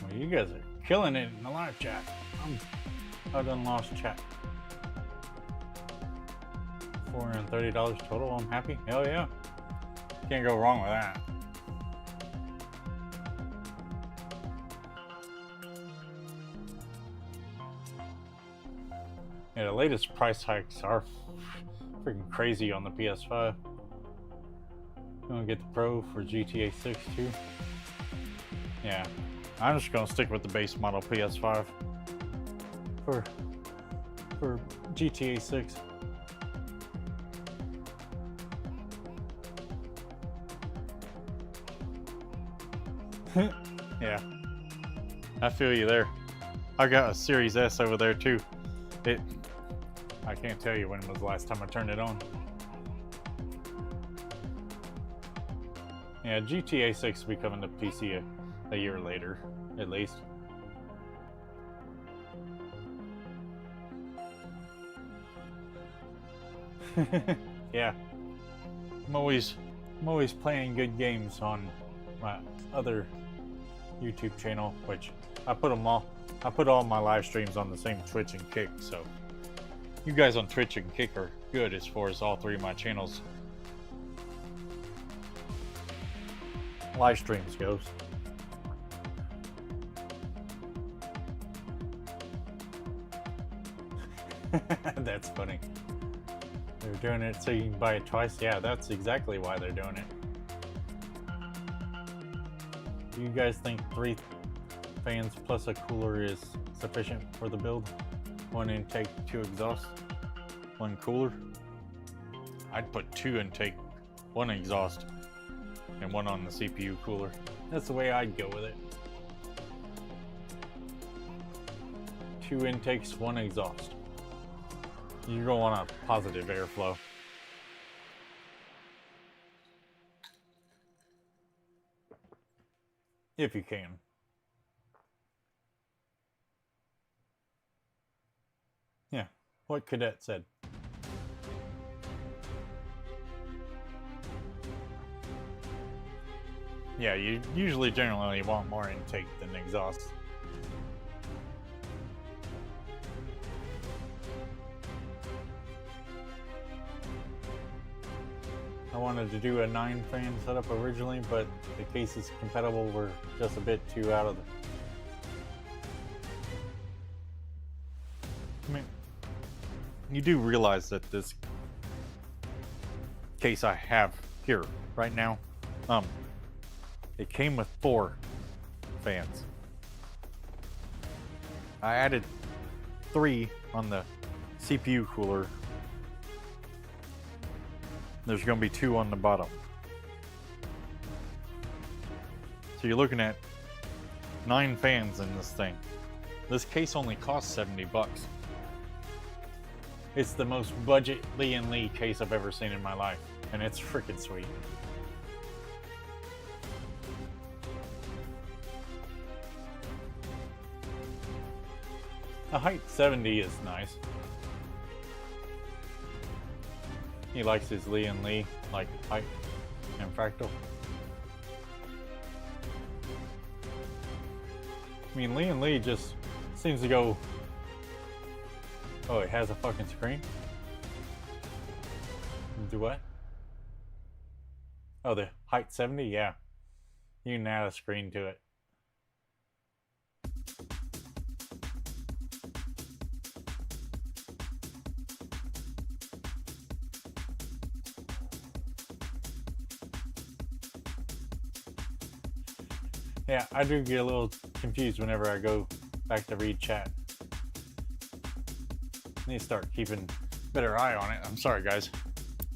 A: Well, you guys are killing it in the live chat. I done lost chat. $430 total. I'm happy. Hell yeah. Can't go wrong with that. Yeah, the latest price hikes are freaking crazy on the PS5. I'm gonna get the Pro for GTA 6 too. Yeah, I'm just gonna stick with the base model PS5 for GTA 6. Yeah, I feel you there. I got a Series S over there too. I can't tell you when was the last time I turned it on. Yeah, GTA 6 will be coming to PC a year later, at least. Yeah, I'm always playing good games on my other YouTube channel, which I put all my live streams on the same Twitch and Kick, so you guys on Twitch and Kick are good as far as all three of my channels live streams goes. That's funny. They're doing it so you can buy it twice. Yeah, that's exactly why they're doing it. Do you guys think 3 fans plus a cooler is sufficient for the build? 1 intake, 2 exhaust, 1 cooler? I'd put 2 intake, 1 exhaust, and 1 on the CPU cooler. That's the way I'd go with it. 2 intakes, 1 exhaust. You're going to want a positive airflow. If you can. Yeah, what Cadet said. Yeah, you usually generally want more intake than exhaust. I wanted to do a 9 fan setup originally, but the cases compatible were just a bit too out of the... I mean, you do realize that this case I have here right now, it came with 4 fans. I added 3 on the CPU cooler. There's going to be 2 on the bottom. So you're looking at 9 fans in this thing. This case only costs 70 bucks. It's the most budget Lian case I've ever seen in my life, and it's freaking sweet. The height 70 is nice. He likes his Lian like height and fractal. I mean, Lian just seems to go... Oh, it has a fucking screen? Do what? Oh, the height 70? Yeah. You can add a screen to it. Yeah, I do get a little confused whenever I go back to read chat. I need to start keeping a better eye on it. I'm sorry, guys.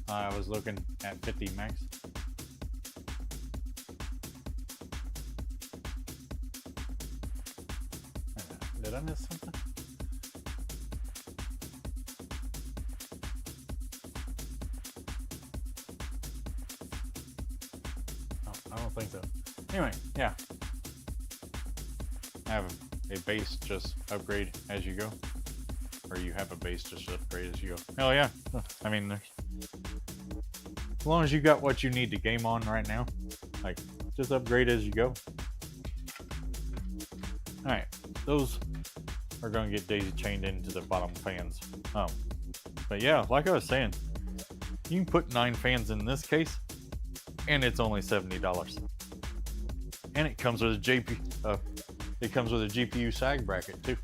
A: I was looking at 50 max. Did I miss something? Oh, I don't think so. Anyway, yeah. I have a base, just upgrade as you go. Or you have a base, just upgrade as you go. Hell yeah. I mean, as long as you got what you need to game on right now, like, just upgrade as you go. Alright, those are going to get daisy chained into the bottom fans. But yeah, like I was saying, you can put 9 fans in this case, and it's only $70. And it comes with a GPU sag bracket too.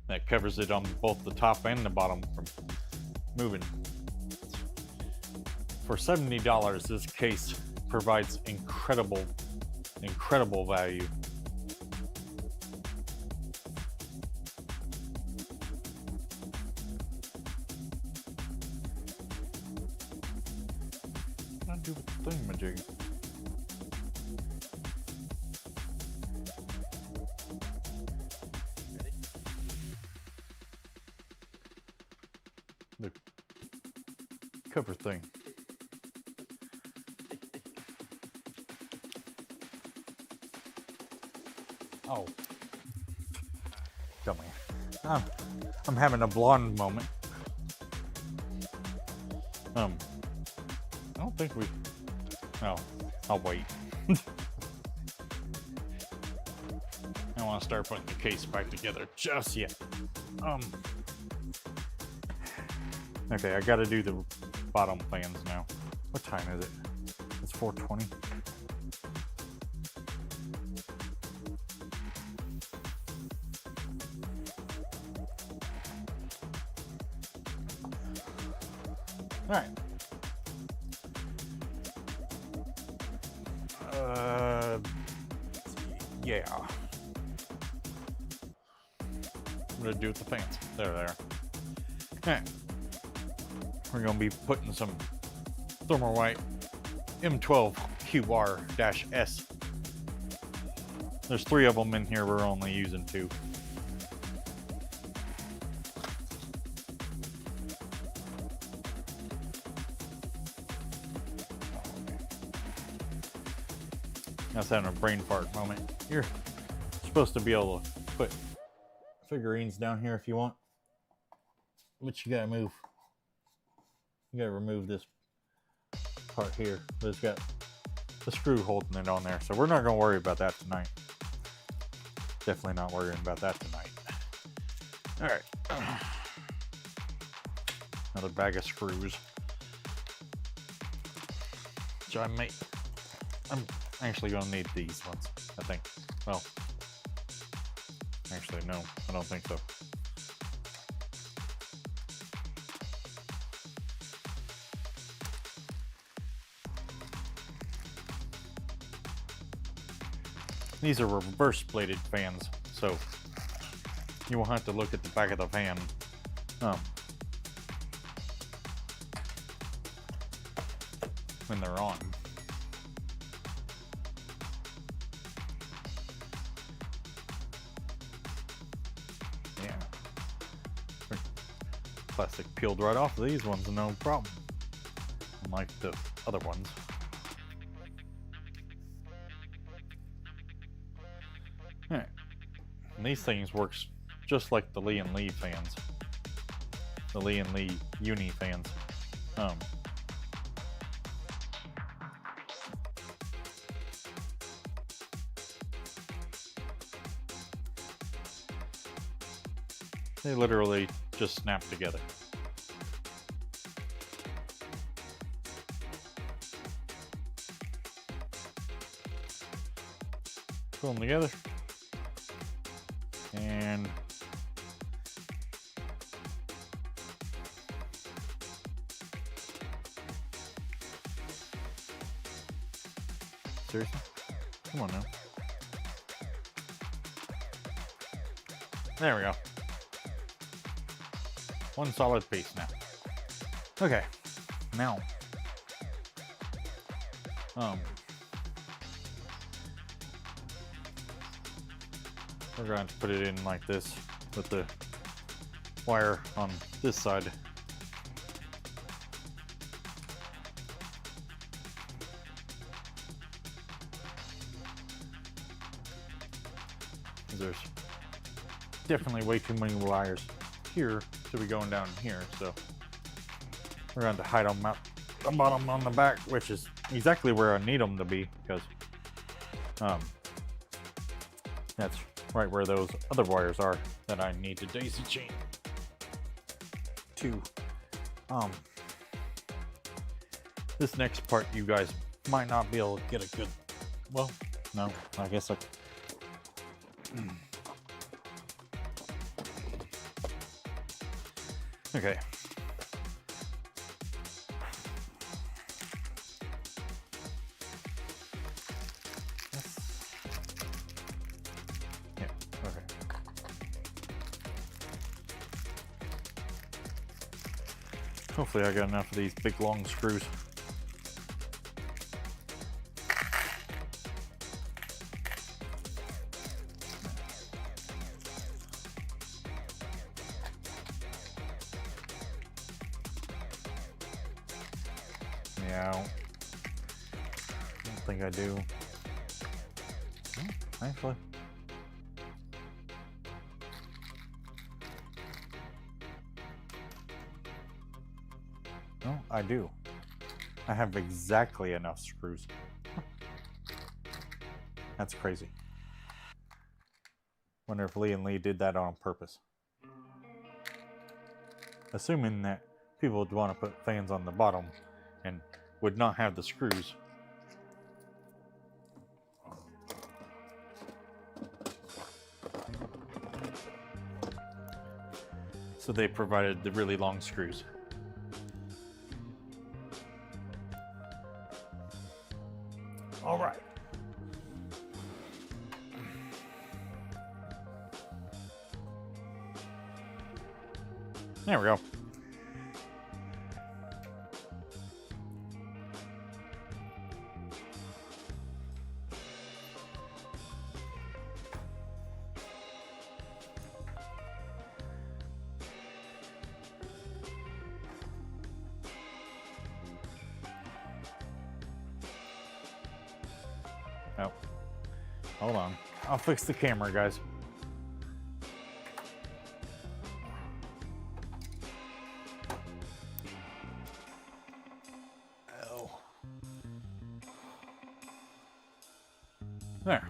A: That covers it on both the top and the bottom from moving. For $70, this case provides incredible value. What do with the thingamajig? The cover thing. Oh, dummy. I'm having a blonde moment. I don't think we... Oh, I'll wait. I don't want to start putting the case back together just yet. Okay, I gotta do the bottom fans now. What time is it? It's 4:20. Alright. Yeah. What did I do with the fans? There they are. Alright. We're going to be putting some Thermalright M120Q-S. There's 3 of them in here. We're only using 2. I was having a brain fart moment. You're supposed to be able to put figurines down here if you want. But you gotta move. You gotta remove this part here. But it's got the screw holding it on there. So we're not gonna worry about that tonight. Definitely not worrying about that tonight. Alright. Another bag of screws. Which I'm actually gonna need these ones, I think. Well, actually no, I don't think so. These are reverse bladed fans, so you won't have to look at the back of the fan. When they're on. Yeah. Plastic peeled right off of these ones, no problem. Unlike the other ones. Alright. And these things works just like the Lian fans. The Lian uni fans. They literally just snap together. Pull them together. And seriously? Come on now. There we go. One solid piece now. Okay. Now. We're going to put it in like this with the wire on this side. There's definitely way too many wires here to be going down here, so we're going to hide them out the bottom on the back, which is exactly where I need them to be, because that's right where those other wires are that I need to daisy chain to. This next part you guys might not be able to get a good, well, no, I guess okay. Yeah, okay. Hopefully I got enough of these big long screws. Yeah, I don't think I do. Actually. No, I do. I have exactly enough screws. That's crazy. Wonder if Lian did that on purpose. Assuming that people would want to put fans on the bottom and would not have the screws. So they provided the really long screws. All right. There we go. Oh, hold on. I'll fix the camera, guys. Oh. There.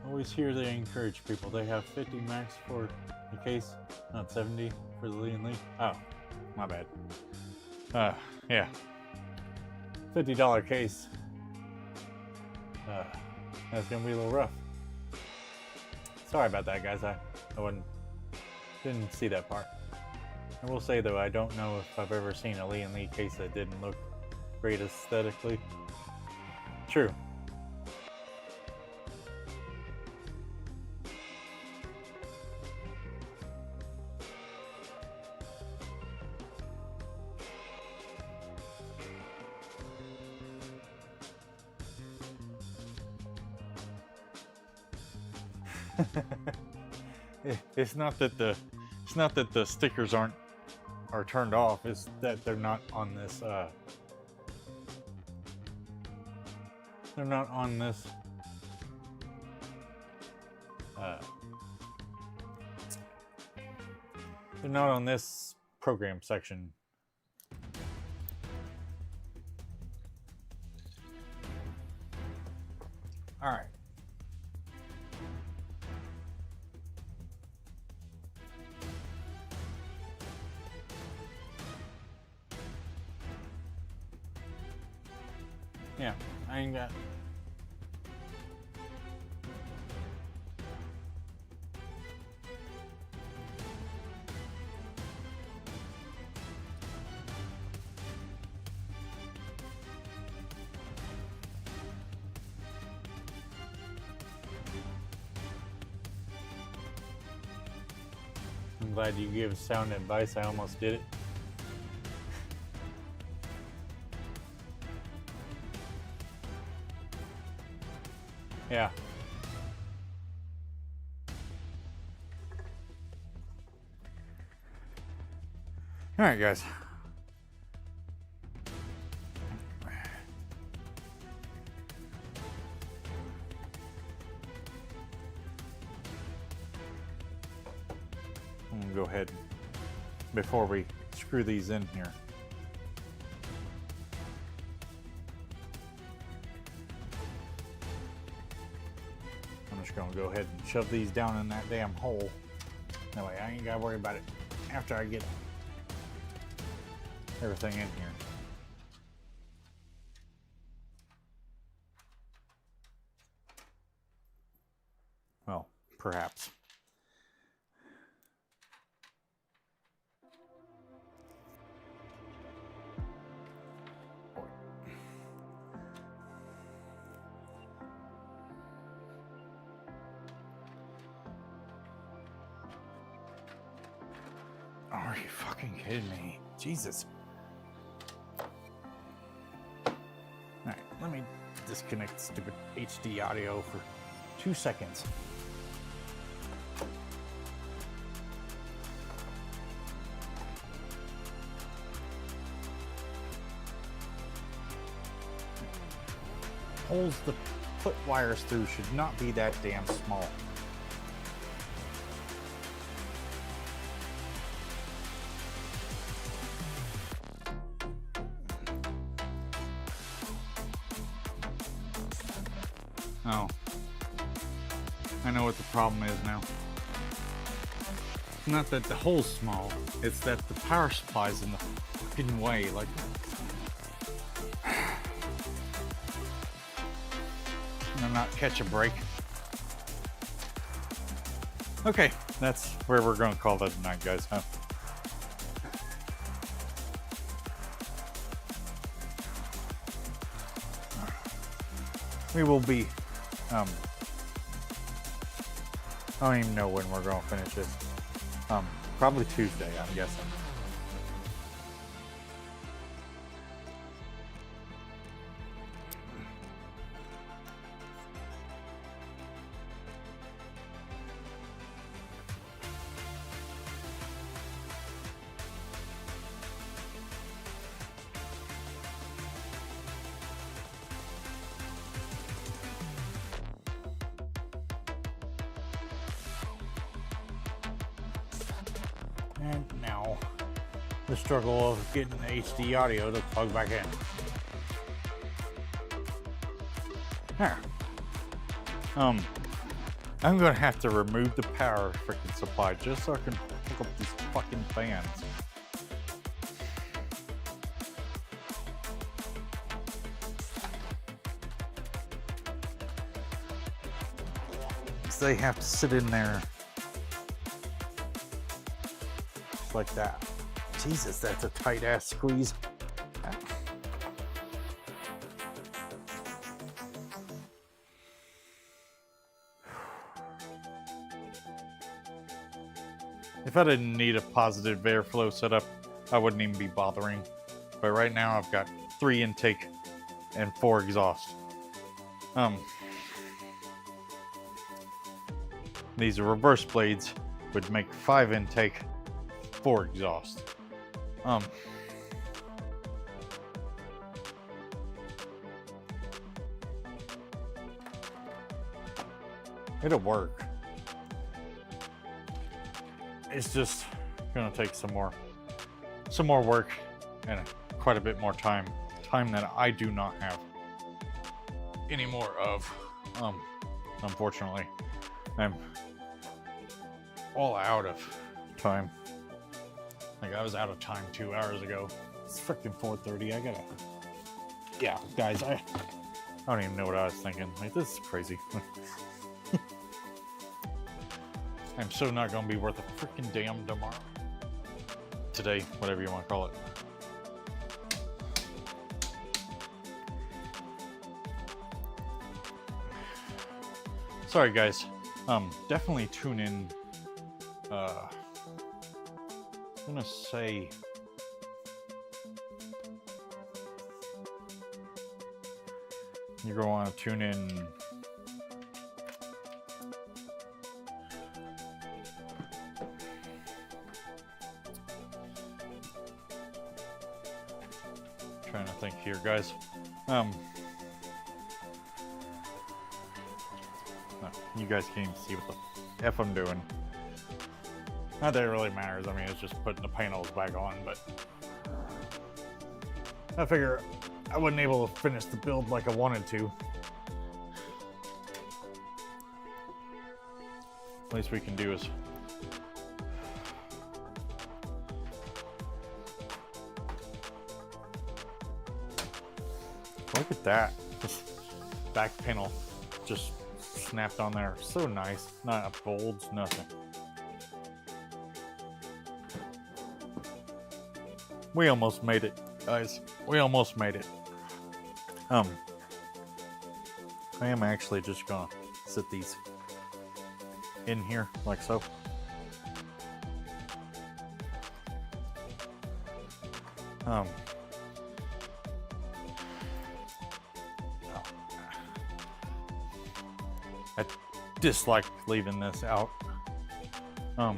A: Always hear they encourage people. They have 50 max for the case, not 70 for the Lian. Oh, my bad. Yeah. $50 case. That's gonna be a little rough. Sorry about that, guys. I didn't see that part. I will say though, I don't know if I've ever seen a Lian case that didn't look great aesthetically. True. It's not that the stickers are turned off. It's that they're not on this. They're not on this. They're not on this program section. All right. Yeah, I ain't got. I'm glad you gave sound advice. I almost did it. Yeah. All right, guys. I'm gonna go ahead before we screw these in here. Gonna go ahead and shove these down in that damn hole. That way I ain't gotta worry about it after I get everything in here. Well, perhaps. Are you fucking kidding me? Jesus. Alright, let me disconnect stupid HD audio for 2 seconds. Holes to put wires through should not be that damn small. Oh, I know what the problem is now. not that the hole's small, it's that the power supply's in the fucking way. Like, I'm not catch a break. Okay, that's where we're gonna call that a night, guys, huh? We will be, I don't even know when we're gonna finish this. Probably Tuesday, I'm guessing. And now, the struggle of getting HD audio to plug back in. There. I'm gonna have to remove the power freaking supply just so I can hook up these fucking fans. They have to sit in there just like that. Jesus, that's a tight ass squeeze. If I didn't need a positive airflow setup, I wouldn't even be bothering. But right now I've got 3 intake and 4 exhaust. These reverse blades would make 5 intake, 4 exhaust. It'll work. It's just gonna take some more work and quite a bit more time that I do not have any more of. Unfortunately, I'm all out of time. Like, I was out of time 2 hours ago. It's freaking 4:30. I gotta. Yeah, guys, I don't even know what I was thinking. Like, this is crazy. I'm so not gonna be worth a freaking damn tomorrow. Today, whatever you want to call it. Sorry, guys. Definitely tune in. I'm gonna say. You're gonna want to tune in. Trying to think here, guys. You guys can't even see what the F I'm doing. Not that it really matters. I mean, it's just putting the panels back on, but I figure I wasn't able to finish the build like I wanted to. Least we can do is look at that. This back panel just snapped on there. So nice. Not folds, nothing. We almost made it, guys. We almost made it. I am actually just gonna sit these in here like so. I dislike leaving this out of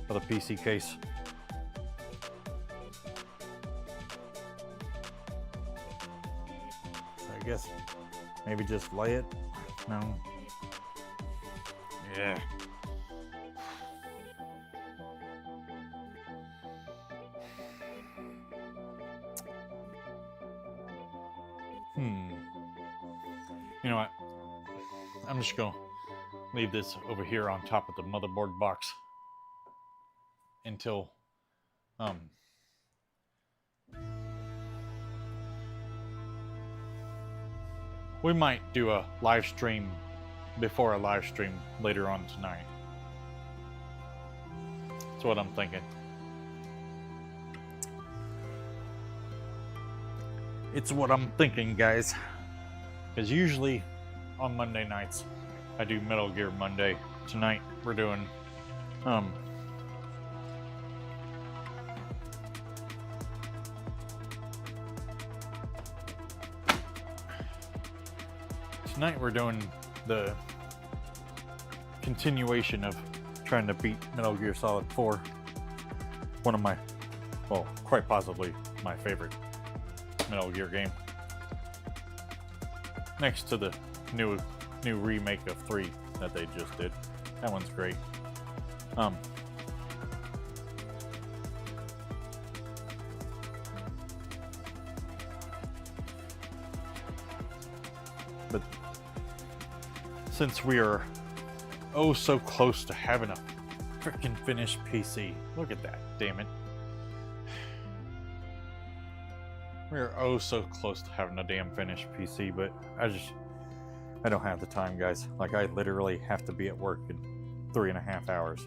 A: the PC case. So I guess maybe just lay it. No. Yeah. You know what? I'm just gonna leave this over here on top of the motherboard box. until we might do a live stream before a live stream later on tonight. That's what I'm thinking. It's what I'm thinking, guys. Because usually on Monday nights, I do Metal Gear Monday. Tonight, we're doing, tonight we're doing the continuation of trying to beat Metal Gear Solid 4. One of my, well, quite possibly my favorite Metal Gear game. Next to the new remake of 3 that they just did. That one's great. But since we are oh so close to having a freaking finished PC, look at that, damn it. We're oh so close to having a damn finished PC, but I don't have the time, guys. Like, I literally have to be at work in 3.5 hours.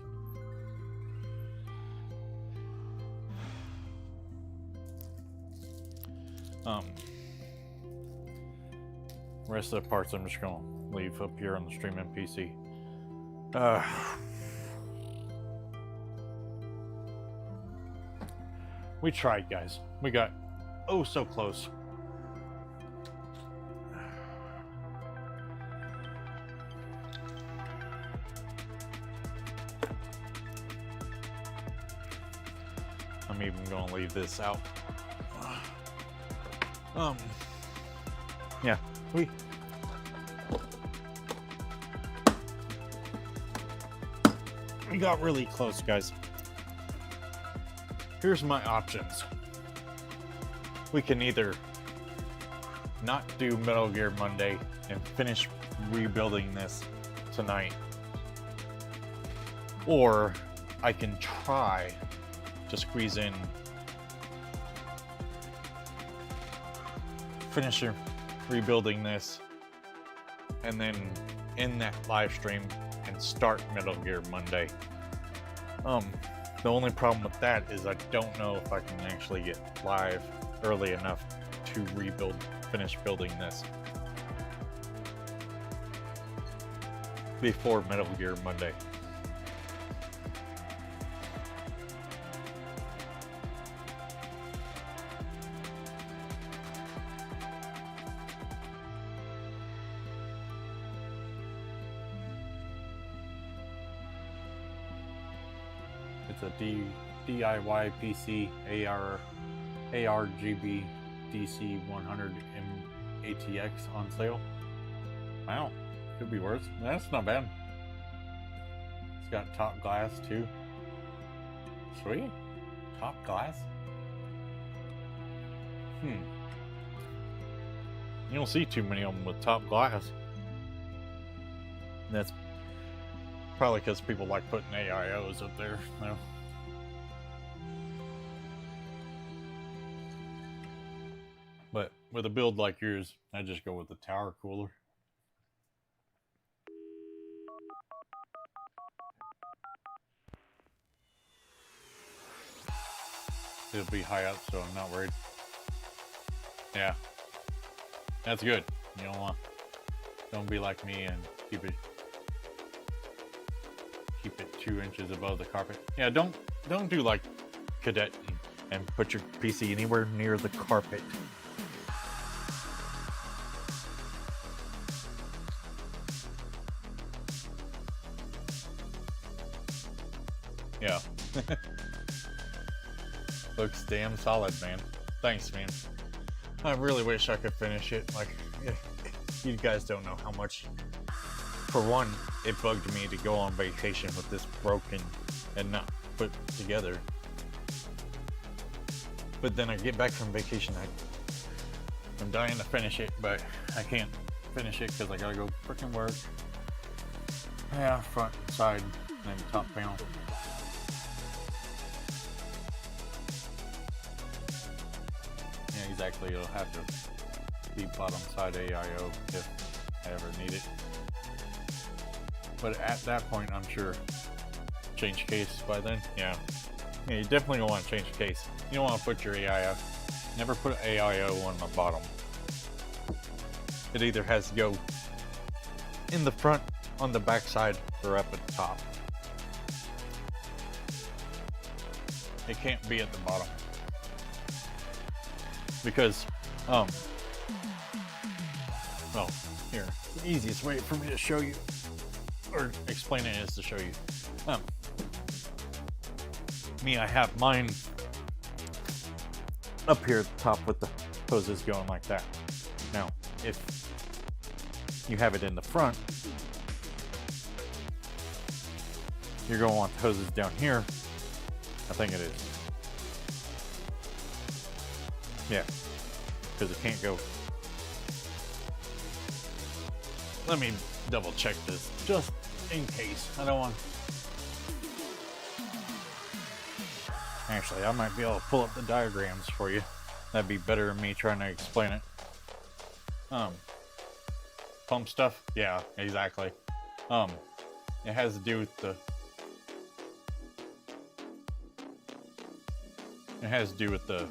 A: Rest of the parts I'm just gonna leave up here on the streaming PC. We tried, guys. We got oh so close. I'm even gonna leave this out. Yeah, we got really close, guys. Here's my options. We can either not do Metal Gear Monday and finish rebuilding this tonight, or I can try to squeeze in finishing rebuilding this and then end that live stream and start Metal Gear Monday. The only problem with that is I don't know if I can actually get live early enough to finish building this before Metal Gear Monday. It's a DIY PC ARGB DC100 ATX on sale. Wow, could be worse. That's not bad. It's got top glass too. Sweet. Top glass? You don't see too many of them with top glass. That's probably because people like putting AIOs up there. No. But with a build like yours, I just go with the tower cooler. It'll be high up, so I'm not worried. Yeah, that's good. You don't be like me and keep it 2 inches above the carpet. Yeah, don't do like Cadet and put your PC anywhere near the carpet. Yeah. Looks damn solid, man. Thanks, man. I really wish I could finish it. Like, you guys don't know how much. For one, it bugged me to go on vacation with this broken and not put together. But then I get back from vacation, I'm dying to finish it, but I can't finish it because I gotta go freaking work. Yeah, front, side, and top panel. exactly. It'll have to be bottom side AIO if I ever need it. But at that point, I'm sure change case by then. Yeah, you definitely don't want to change the case. You don't want to put your AIO. Never put AIO on the bottom. It either has to go in the front, on the back side, or up at the top. It can't be at the bottom. Because, well, here, the easiest way for me to show you, or explain it, is to show you. I have mine up here at the top with the hoses going like that. Now, if you have it in the front, you're going to want the hoses down here. I think it is. Yeah, because it can't go. Let me double check this just in case. I don't want. Actually, I might be able to pull up the diagrams for you. That'd be better than me trying to explain it. Pump stuff? Yeah, exactly. It has to do with the. It has to do with the.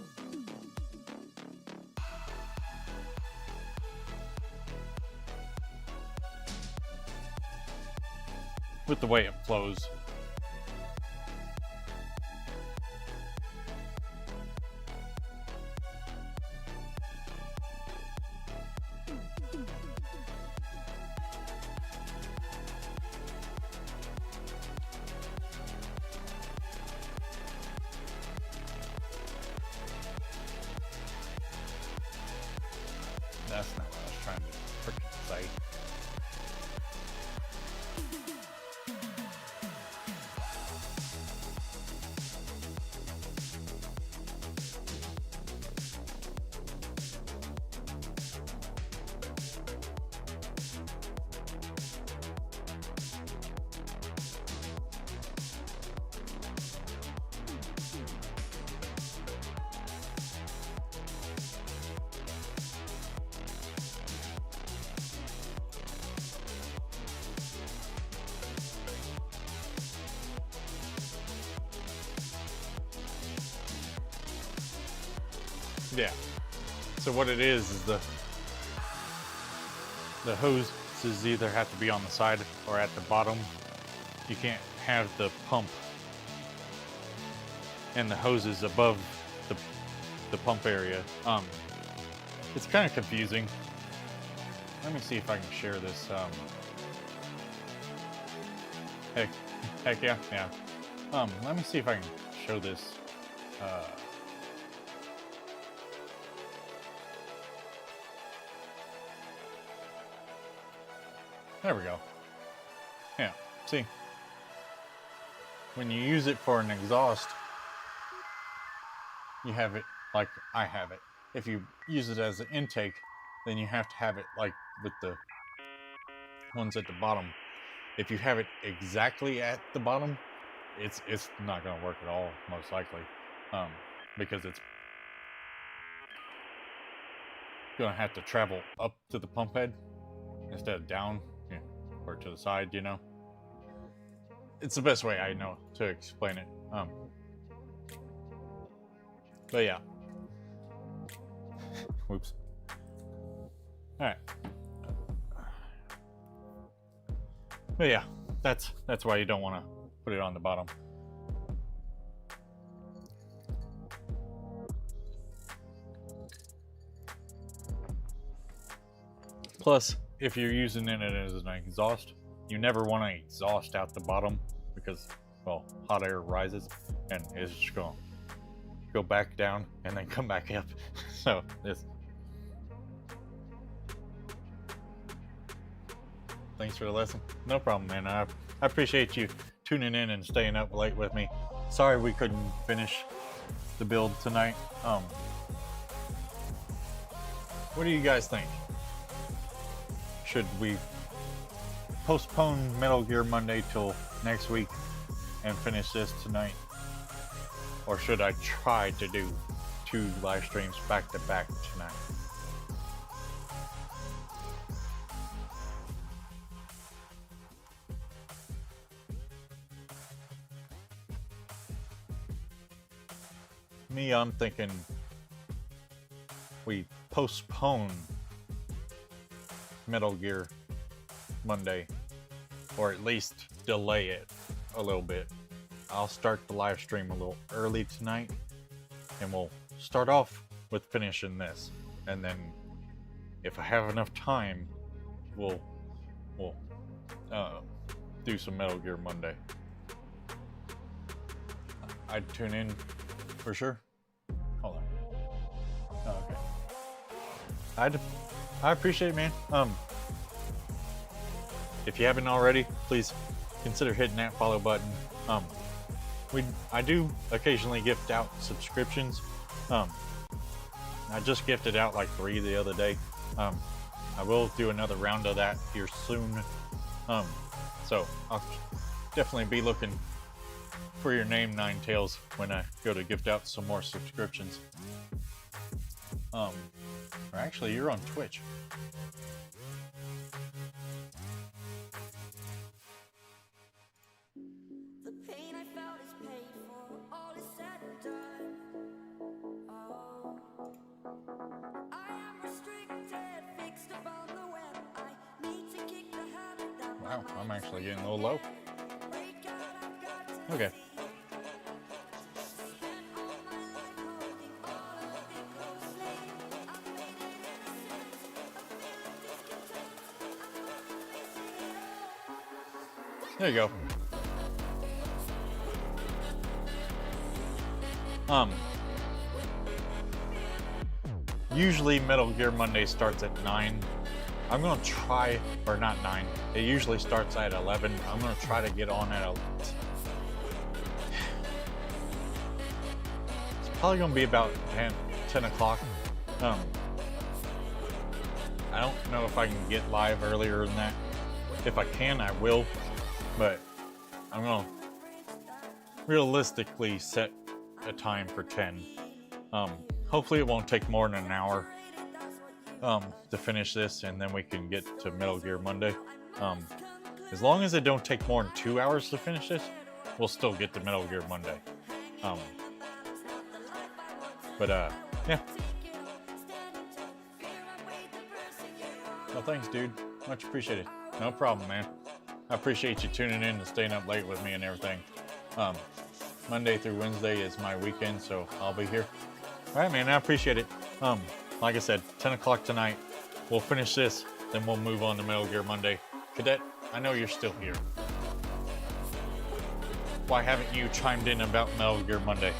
A: With the way it flows. That's not what I was trying to freaking say. Yeah. So what it is the hoses either have to be on the side or at the bottom. You can't have the pump and the hoses above the pump area. It's kind of confusing. Let me see if I can share this. Heck yeah. Let me see if I can show this. There we go. Yeah, see? When you use it for an exhaust, you have it like I have it. If you use it as an intake, then you have to have it like with the ones at the bottom. If you have it exactly at the bottom, it's not going to work at all, most likely, because it's going to have to travel up to the pump head instead of down. Or to the side, you know. It's the best way I know to explain it. But yeah. Whoops. Alright. But yeah, that's why you don't want to put it on the bottom. Plus, if you're using it as an exhaust, you never want to exhaust out the bottom because, well, hot air rises and it's just going to go back down and then come back up. So this. Thanks for the lesson. No problem, man. I appreciate you tuning in and staying up late with me. Sorry we couldn't finish the build tonight. What do you guys think? Should we postpone Metal Gear Monday till next week and finish this tonight? Or should I try to do 2 live streams back to back tonight. Me, I'm thinking we postpone Metal Gear Monday, or at least delay it a little bit. I'll start the live stream a little early tonight, and we'll start off with finishing this, and then if I have enough time, we'll do some Metal Gear Monday. I'd tune in for sure. Hold on. Oh, okay. I appreciate it, man. If you haven't already, please consider hitting that follow button. I do occasionally gift out subscriptions. I just gifted out like 3 the other day. I will do another round of that here soon. So I'll definitely be looking for your name, Ninetales, when I go to gift out some more subscriptions. Or actually, you're on Twitch.
D: The pain I felt is paid for, all is said and done. Oh, I am restricted, fixed upon the web. I need to kick the habit that
A: Wow, I'm actually getting a little low.
D: break out, I've got to
A: Okay.
D: spend all my life holding all of it closely. I've made it innocent, I'm feeling discontent. I'm not facing it all.
A: There you go. Usually Metal Gear Monday starts at 9. I'm gonna try, or not 9. It usually starts at 11. I'm gonna try to get on at it's probably gonna be about 10 o'clock. I don't know if I can get live earlier than that. If I can, I will, but I'm gonna realistically set a time for 10. Hopefully it won't take more than an hour to finish this, and then we can get to Metal Gear Monday. As long as it don't take more than 2 hours to finish this, we'll still get to Metal Gear Monday. Yeah. Well, thanks, dude. Much appreciated. No problem, man. I appreciate you tuning in and staying up late with me and everything. Monday through Wednesday is my weekend, so I'll be here. All right, man, I appreciate it. Like I said, 10 o'clock tonight. We'll finish this, then we'll move on to Metal Gear Monday. Cadet, I know you're still here. Why haven't you chimed in about Metal Gear Monday?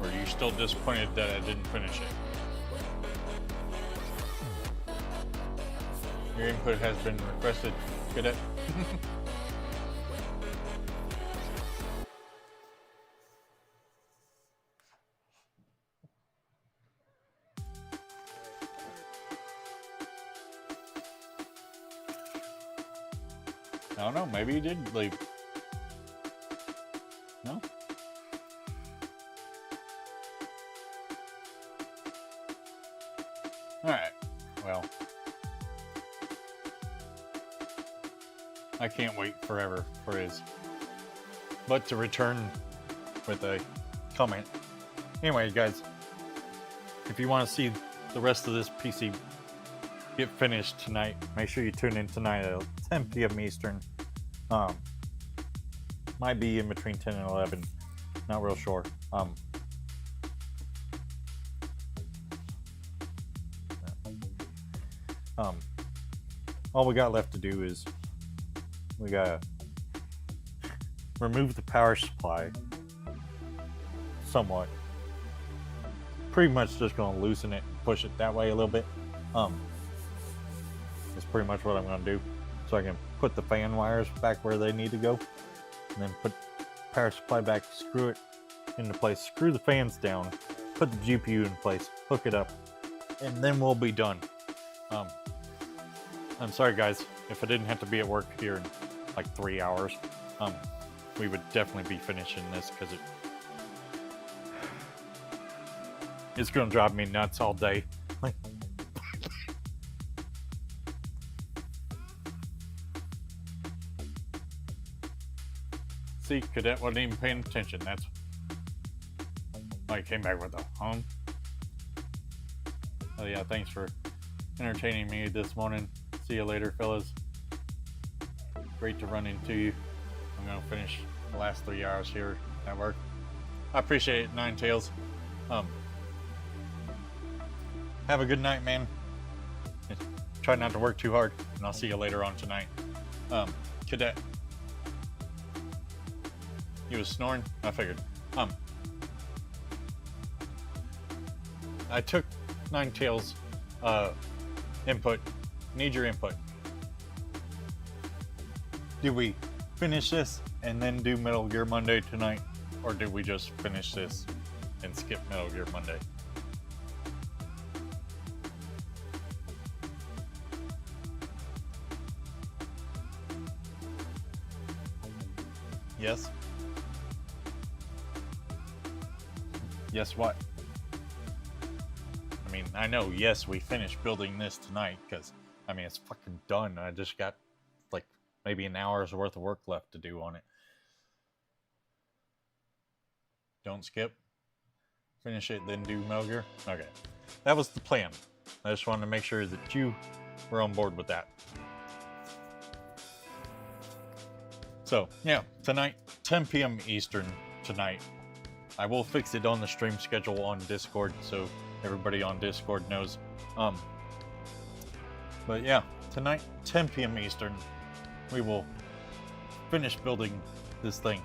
A: Or are you still disappointed that I didn't finish it? Your input has been requested, Cadet. I don't know, maybe he did leave. No? Alright, well. I can't wait forever for his butt to return with a comment. Anyway, guys, if you want to see the rest of this PC get finished tonight, make sure you tune in tonight at 10 p.m. Eastern. Might be in between 10 and 11. Not real sure. All we got left to do is we gotta remove the power supply somewhat. Pretty much just gonna loosen it and push it that way a little bit. That's pretty much what I'm gonna do. So I can put the fan wires back where they need to go, and then put power supply back, screw it into place, screw the fans down, put the GPU in place, hook it up, and then we'll be done. I'm sorry guys, if I didn't have to be at work here in like 3 hours, we would definitely be finishing this because it's gonna drive me nuts all day. Like, see, Cadet wasn't even paying attention. That's why he came back with a home. Oh yeah, thanks for entertaining me this morning. See you later, fellas. Great to run into you. I'm gonna finish the last 3 hours here at work. I appreciate it, Nine Tails. Have a good night, man. Try not to work too hard, and I'll see you later on tonight. Cadet. He was snoring? I figured. I took Nine Tails input. Need your input. Do we finish this and then do Metal Gear Monday tonight? Or do we just finish this and skip Metal Gear Monday? Yes? Yes, what? I mean, I know, yes, we finished building this tonight, because, I mean, it's fucking done. I just got, like, maybe an hour's worth of work left to do on it. Don't skip. Finish it, then do Metal Gear? Okay. That was the plan. I just wanted to make sure that you were on board with that. So, yeah, tonight, 10 p.m. Eastern tonight. I will fix it on the stream schedule on Discord, so everybody on Discord knows. But yeah, tonight, 10 p.m. Eastern, we will finish building this thing,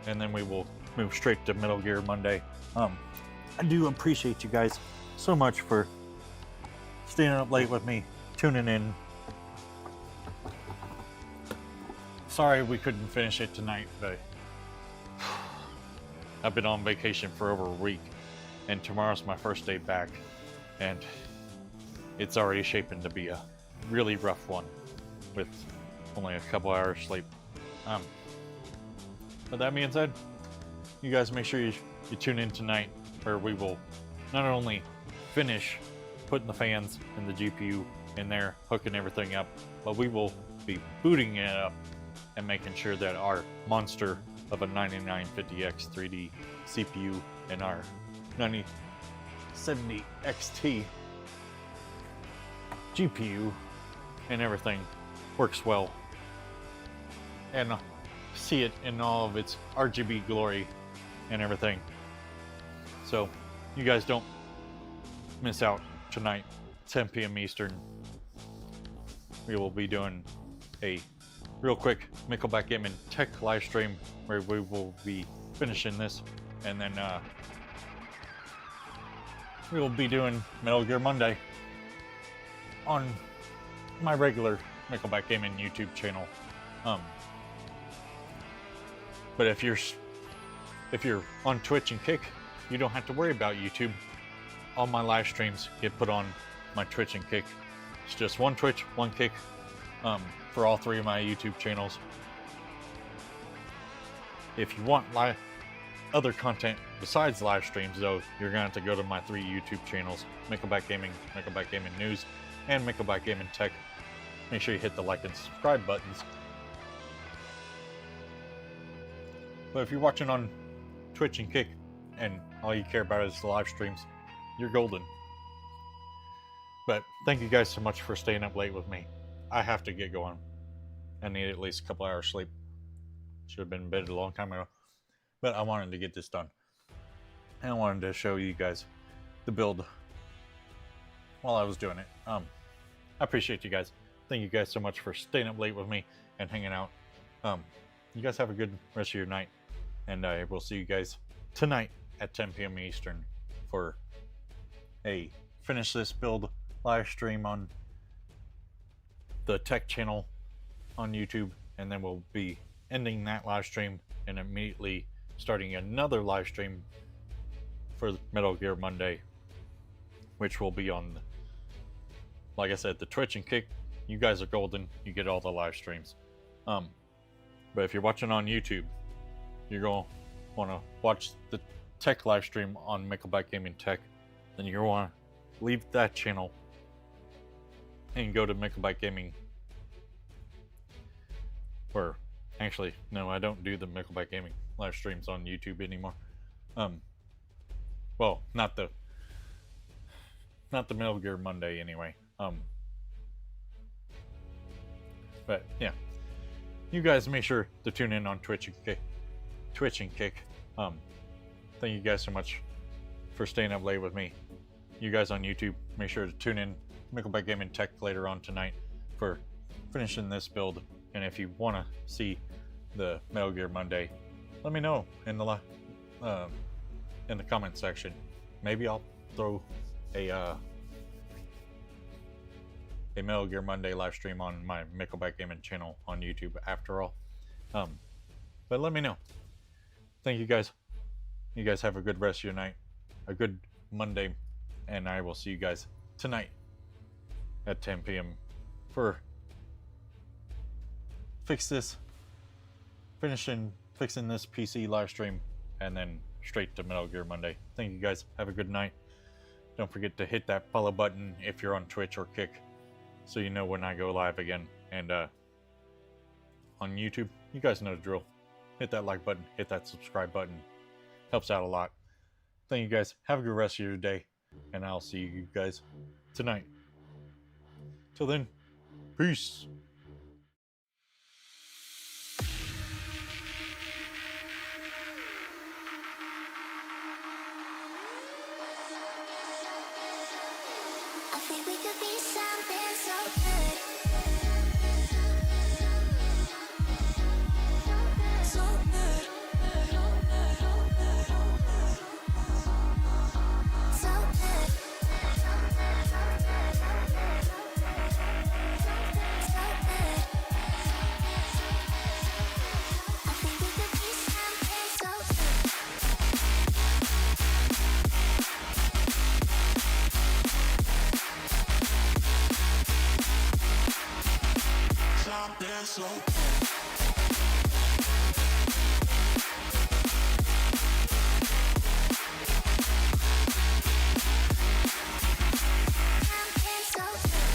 A: and then we will move straight to Metal Gear Monday. I do appreciate you guys so much for staying up late with me, tuning in. Sorry we couldn't finish it tonight, but I've been on vacation for over a week, and tomorrow's my first day back, and it's already shaping to be a really rough one with only a couple hours sleep. But that being said, you guys make sure you tune in tonight, where we will not only finish putting the fans and the GPU in there, hooking everything up, but we will be booting it up and making sure that our monster of a 9950X 3D CPU and our 9070 XT GPU and everything works well, and see it in all of its RGB glory and everything. So you guys don't miss out tonight, 10 p.m. Eastern. We will be doing a real quick Nickelback Gaming Tech live stream where we will be finishing this, and then we will be doing Metal Gear Monday on my regular Nickelback Gaming YouTube channel. But if you're on Twitch and Kick, you don't have to worry about YouTube. All my live streams get put on my Twitch and Kick. It's just one Twitch, one Kick, for all three of my YouTube channels. If you want other content besides live streams, though, you're gonna have to go to my three YouTube channels: Nickelback Gaming, Nickelback Gaming News, and Nickelback Gaming Tech. Make sure you hit the like and subscribe buttons. But if you're watching on Twitch and Kick, and all you care about is the live streams, you're golden. But thank you guys so much for staying up late with me. I have to get going. I need at least a couple hours sleep. Should have been in bed a long time ago. But I wanted to get this done. And I wanted to show you guys the build while I was doing it. I appreciate you guys. Thank you guys so much for staying up late with me and hanging out. You guys have a good rest of your night. And I will see you guys tonight at 10 p.m. Eastern for a finish this build live stream on the tech channel on YouTube, and then we'll be ending that live stream and immediately starting another live stream for Metal Gear Monday, which will be on like I said, the Twitch and Kick, you guys are golden. You get all the live streams. But if you're watching on YouTube, you're going to want to watch the tech live stream on Nickelback Gaming Tech. Then you're going to want to leave that channel and go to Nickelback Gaming. Or actually, no, I don't do the Nickelback Gaming live streams on YouTube anymore. Well, not the Metal Gear Monday anyway. But yeah, you guys make sure to tune in on Twitch and Kick. Thank you guys so much for staying up late with me. You guys on YouTube, make sure to tune in Nickelback Gaming Tech later on tonight for finishing this build. And if you want to see the Metal Gear Monday, let me know in the comment section. Maybe I'll throw a Metal Gear Monday live stream on my Nickelback Gaming channel on YouTube after all. But let me know. Thank you guys. You guys have a good rest of your night, a good Monday, and I will see you guys tonight at 10 p.m. for fixing this PC live stream, and then straight to Metal Gear Monday. Thank you guys. Have a good night. Don't forget to hit that follow button if you're on Twitch or Kick, so you know when I go live again. And on YouTube, you guys know the drill. Hit that like button, hit that subscribe button. Helps out a lot. Thank you guys. Have a good rest of your day, and I'll see you guys tonight. Till then, peace.
D: I think we could be something so good. So good. So good. So good. I think we could be something so good.
B: Something so
D: Something so good.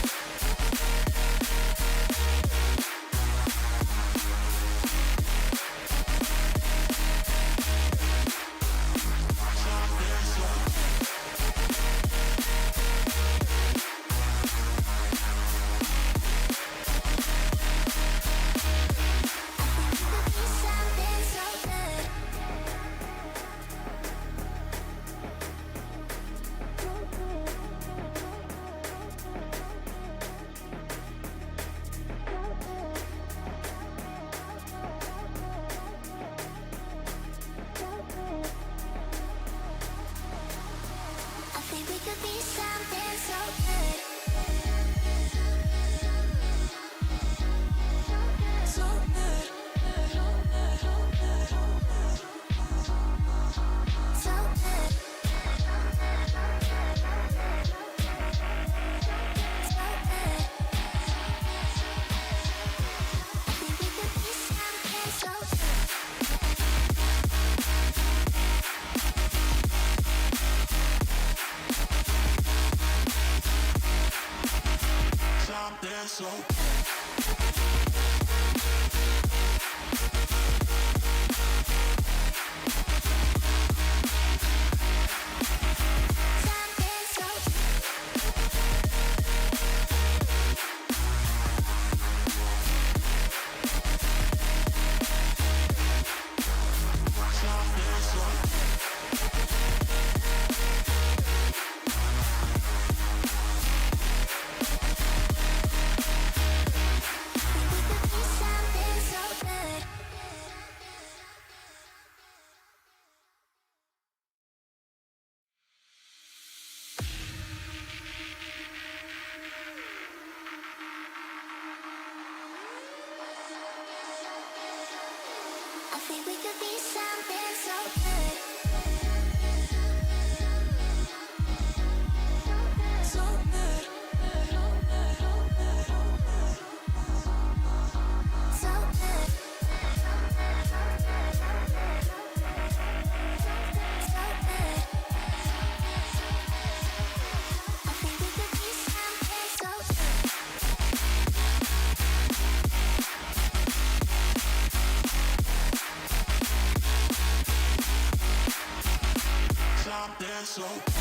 D: I think we could be something so good. So good. So good. So good. I think we could be something so good.
B: something so
D: Something so
B: so